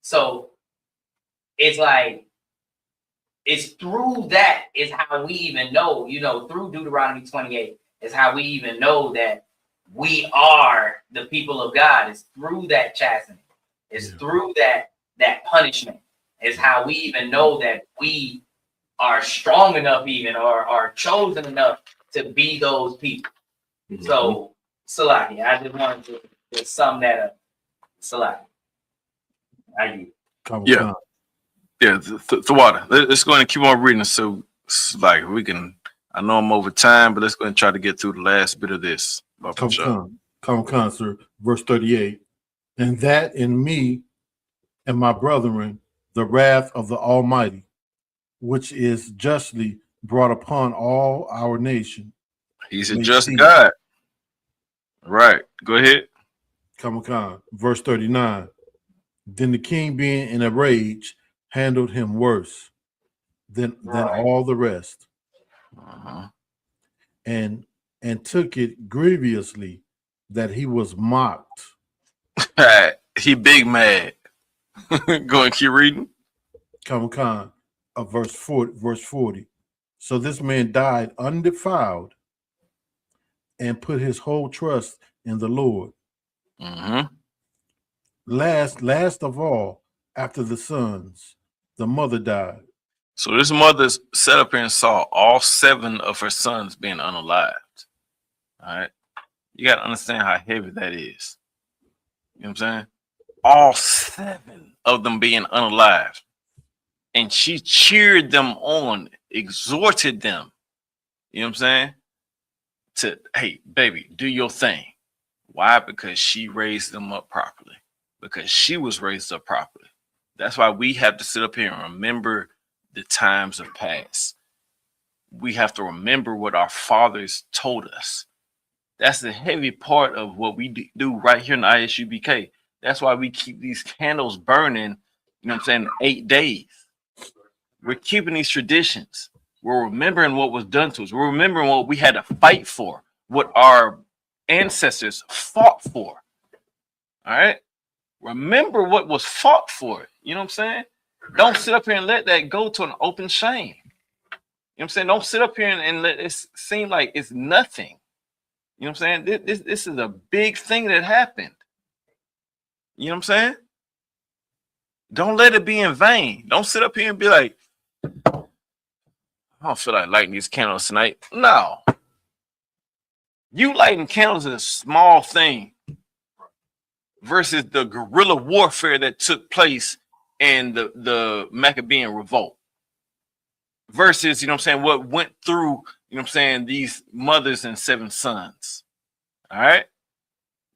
M: So it's like, it's through that is how we even know, through Deuteronomy 28 is how we even know that we are the people of God. It's through that chastening. It's through that punishment. Is how we even know that we are strong enough even or are chosen enough to be those people. So, Salaki, I just wanted to sum that up. Salaki. I do.
L: Yeah. The water. Let's go and keep on reading. So, like, we can, I know I'm over time, but let's go and try to get through the last bit of this.
J: Come, sir. Verse 38. And that in me and my brethren, the wrath of the Almighty, which is justly brought upon all our nation.
L: He's a just God. Right. Go ahead.
J: Come. Verse 39. Then the king, being in a rage, handled him worse than all the rest, and took it grievously that he was mocked.
L: He big mad. Go and keep reading.
J: Come, verse 40. So this man died undefiled and put his whole trust in the Lord. Last of all, after the sons, the mother died.
L: So this mother sat up here and saw all 7 of her sons being unalived. All right. You got to understand how heavy that is. You know what I'm saying? All 7 of them being unalived. And she cheered them on, exhorted them. You know what I'm saying? To, hey, baby, do your thing. Why? Because she raised them up properly. Because she was raised up properly. That's why we have to sit up here and remember the times of past. We have to remember what our fathers told us. That's the heavy part of what we do right here in the ISUPK. That's why we keep these candles burning, you know what I'm saying, 8 days. We're keeping these traditions. We're remembering what was done to us. We're remembering what we had to fight for, what our ancestors fought for. All right? Remember what was fought for. You know what I'm saying? Don't sit up here and let that go to an open shame. You know what I'm saying? Don't sit up here and let it seem like it's nothing. You know what I'm saying? This is a big thing that happened. You know what I'm saying? Don't let it be in vain. Don't sit up here and be like, I don't feel like lighting these candles tonight. No. You lighting candles is a small thing versus the guerrilla warfare that took place in the Maccabean revolt. Versus, you know what I'm saying, what went through, you know what I'm saying, these mothers and 7 sons. All right?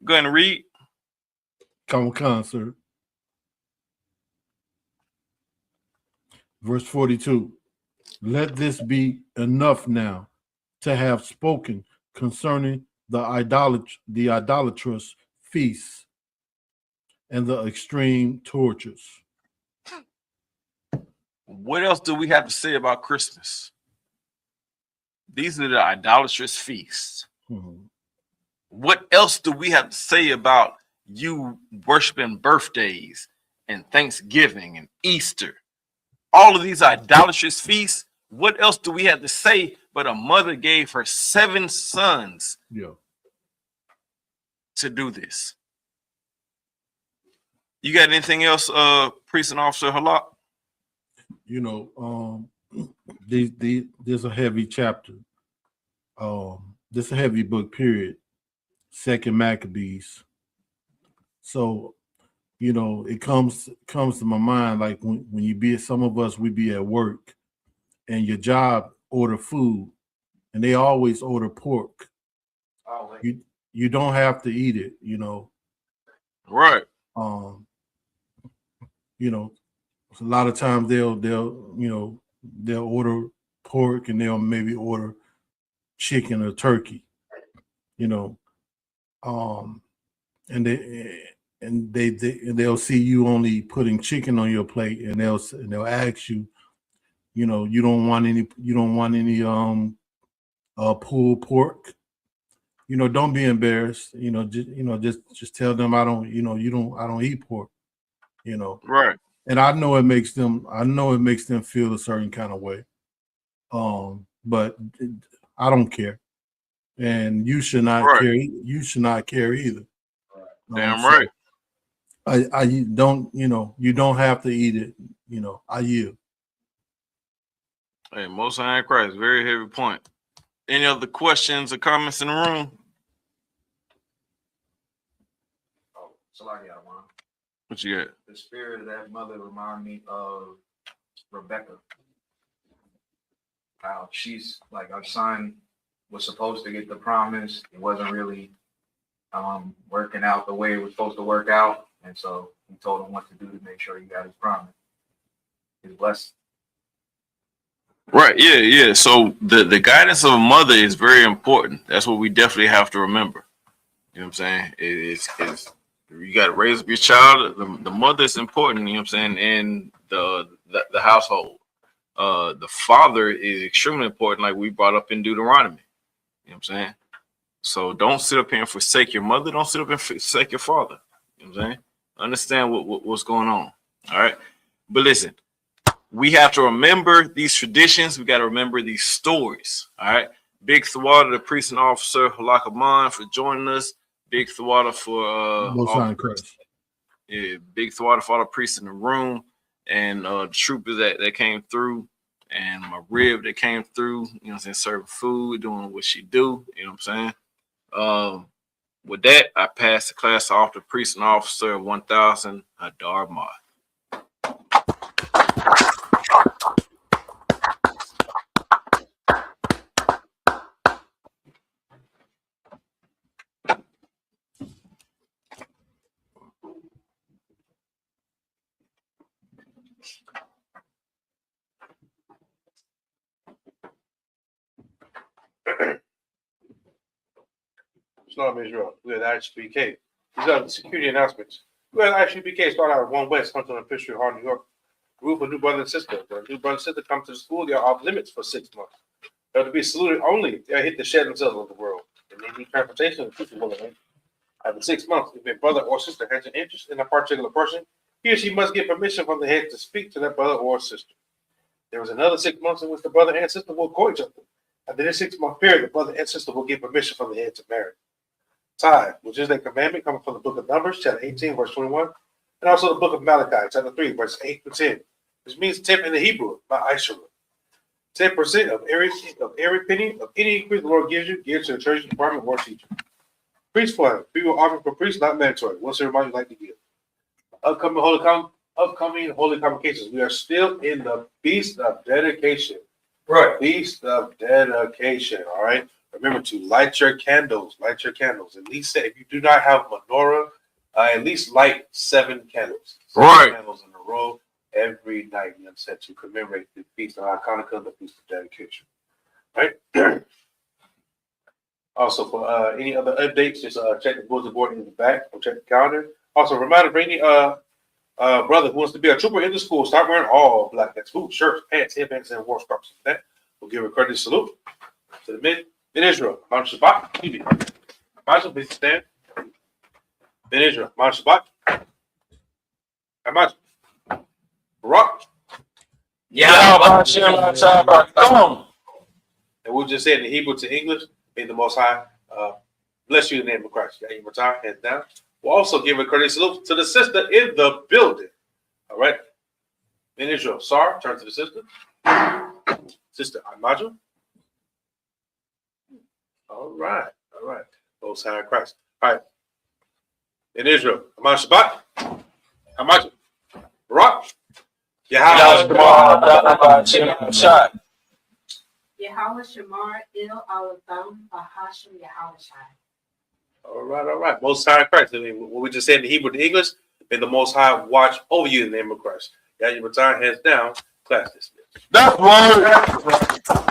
L: Go ahead and read.
J: Come on, sir. Verse 42. Let this be enough now to have spoken concerning the idolatrous feasts and the extreme tortures.
L: What else do we have to say about Christmas? These are the idolatrous feasts. What else do we have to say about you worshiping birthdays and Thanksgiving and Easter? All of these idolatrous feasts, what else do we have to say but a mother gave her 7 sons to do this? You got anything else, Priest and Officer Halak?
J: You know, there's a heavy chapter. This is a heavy book, period. 2nd Maccabees. So, you know, it comes to my mind like when you be, some of us, we be at work and your job order food and they always order pork. You don't have to eat it, you know.
L: Right.
J: You know, a lot of times they'll order pork and they'll maybe order chicken or turkey, you know. And they'll see you only putting chicken on your plate, and they'll ask you, you know, you don't want any pulled pork. You know, don't be embarrassed. You know, just tell them I don't eat pork. You know,
L: right?
J: And I know it makes them feel a certain kind of way. But I don't care, and you should not care. You should not care either.
L: Damn right.
J: I don't, you know, you don't have to eat it. You know, I yield.
L: Hey, Most High in Christ, very heavy point. Any other questions or comments in the room? What you got?
O: The spirit of that mother remind me of Rebecca. How she's like, our son was supposed to get the promise. It wasn't really working out the way it was supposed to work out. And so he told him what to do to make sure he got his promise. His blessing.
L: Right, yeah. So the guidance of a mother is very important. That's what we definitely have to remember. You know what I'm saying? It's you got to raise up your child. The mother is important, you know what I'm saying, in the household. The father is extremely important, like we brought up in Deuteronomy. You know what I'm saying? So don't sit up here and forsake your mother. Don't sit up and forsake your father. You know what I'm saying? Understand what's going on. All right. But listen, we have to remember these traditions. We got to remember these stories. All right. Big Thawada to the priest and officer Halak Aman for joining us. Big Thawada for big Thawada for all the priests in the room and the troopers that came through, and my rib that came through, you know what I'm saying, serving food, doing what she do, you know what I'm saying? With that, I pass the class off to priest and officer 1000 Hadar Mod.
K: Shalom Israel. We had ISUPK. These are the security announcements. We had ISUPK start out at 1 West, Huntington and Fisher, Hard, New York. Group of new brother and sister. When a new brother and sister come to the school, they are off limits for 6 months. They're to be saluted only if they hit the shed themselves of the world. And they need transportation and people willing. After 6 months, if a brother or sister has an interest in a particular person, he or she must get permission from the head to speak to that brother or sister. There is another 6 months in which the brother and sister will court each other. After this 6 month period, the brother and sister will get permission from the head to marry. Tithe, which is a commandment coming from the book of Numbers, chapter 18, verse 21. And also the book of Malachi, chapter 3, verse 8 to 10, which means 10 in the Hebrew, not Ishua. 10% of every penny of any increase the Lord gives you, give to the church department or teacher. Priest fund. People offering for priests, not mandatory. What's everybody like to give? Upcoming holy convocations. We are still in the Feast of Dedication. Right. Feast of Dedication. All right. Remember to light your candles. Light your candles. At least if you do not have menorah, at least light 7 candles. 7 candles in a row every night. You understand, to commemorate the Feast of Hanukkah, the Feast of Dedication. Right. Also, for any other updates, just check the bulletin board in the back or check the calendar. Also, reminder for any brother who wants to be a trooper in the school, start wearing all black. That's boots, shirts, pants, headbands, and war scarves. That we'll give a courteous salute to the men in Israel. Mount Shabbat, TV. Imagine, please stand. In Israel, Mount Shabbat. Imagine. Rock.
L: Yeah,
K: and we'll just say it in Hebrew to English. May the Most High bless you in the name of Christ. Yeah, you retire, hands down. We'll also give a courteous salute to the sister in the building. All right. In Israel, Sar, turn to the sister. Sister Imaju. All right. All right. Most High Christ. All right. In Israel, Aman Shabbat. Imaju. Rock.
P: Yahweh Shamar Il Alatham Ahashim Yahweh.
K: All right, all right. Most High Christ. I mean, what we just said in the Hebrew to English, may the Most High watch over you in the name of Christ. Yeah, you retire, hands down, class dismissed.
L: That's right.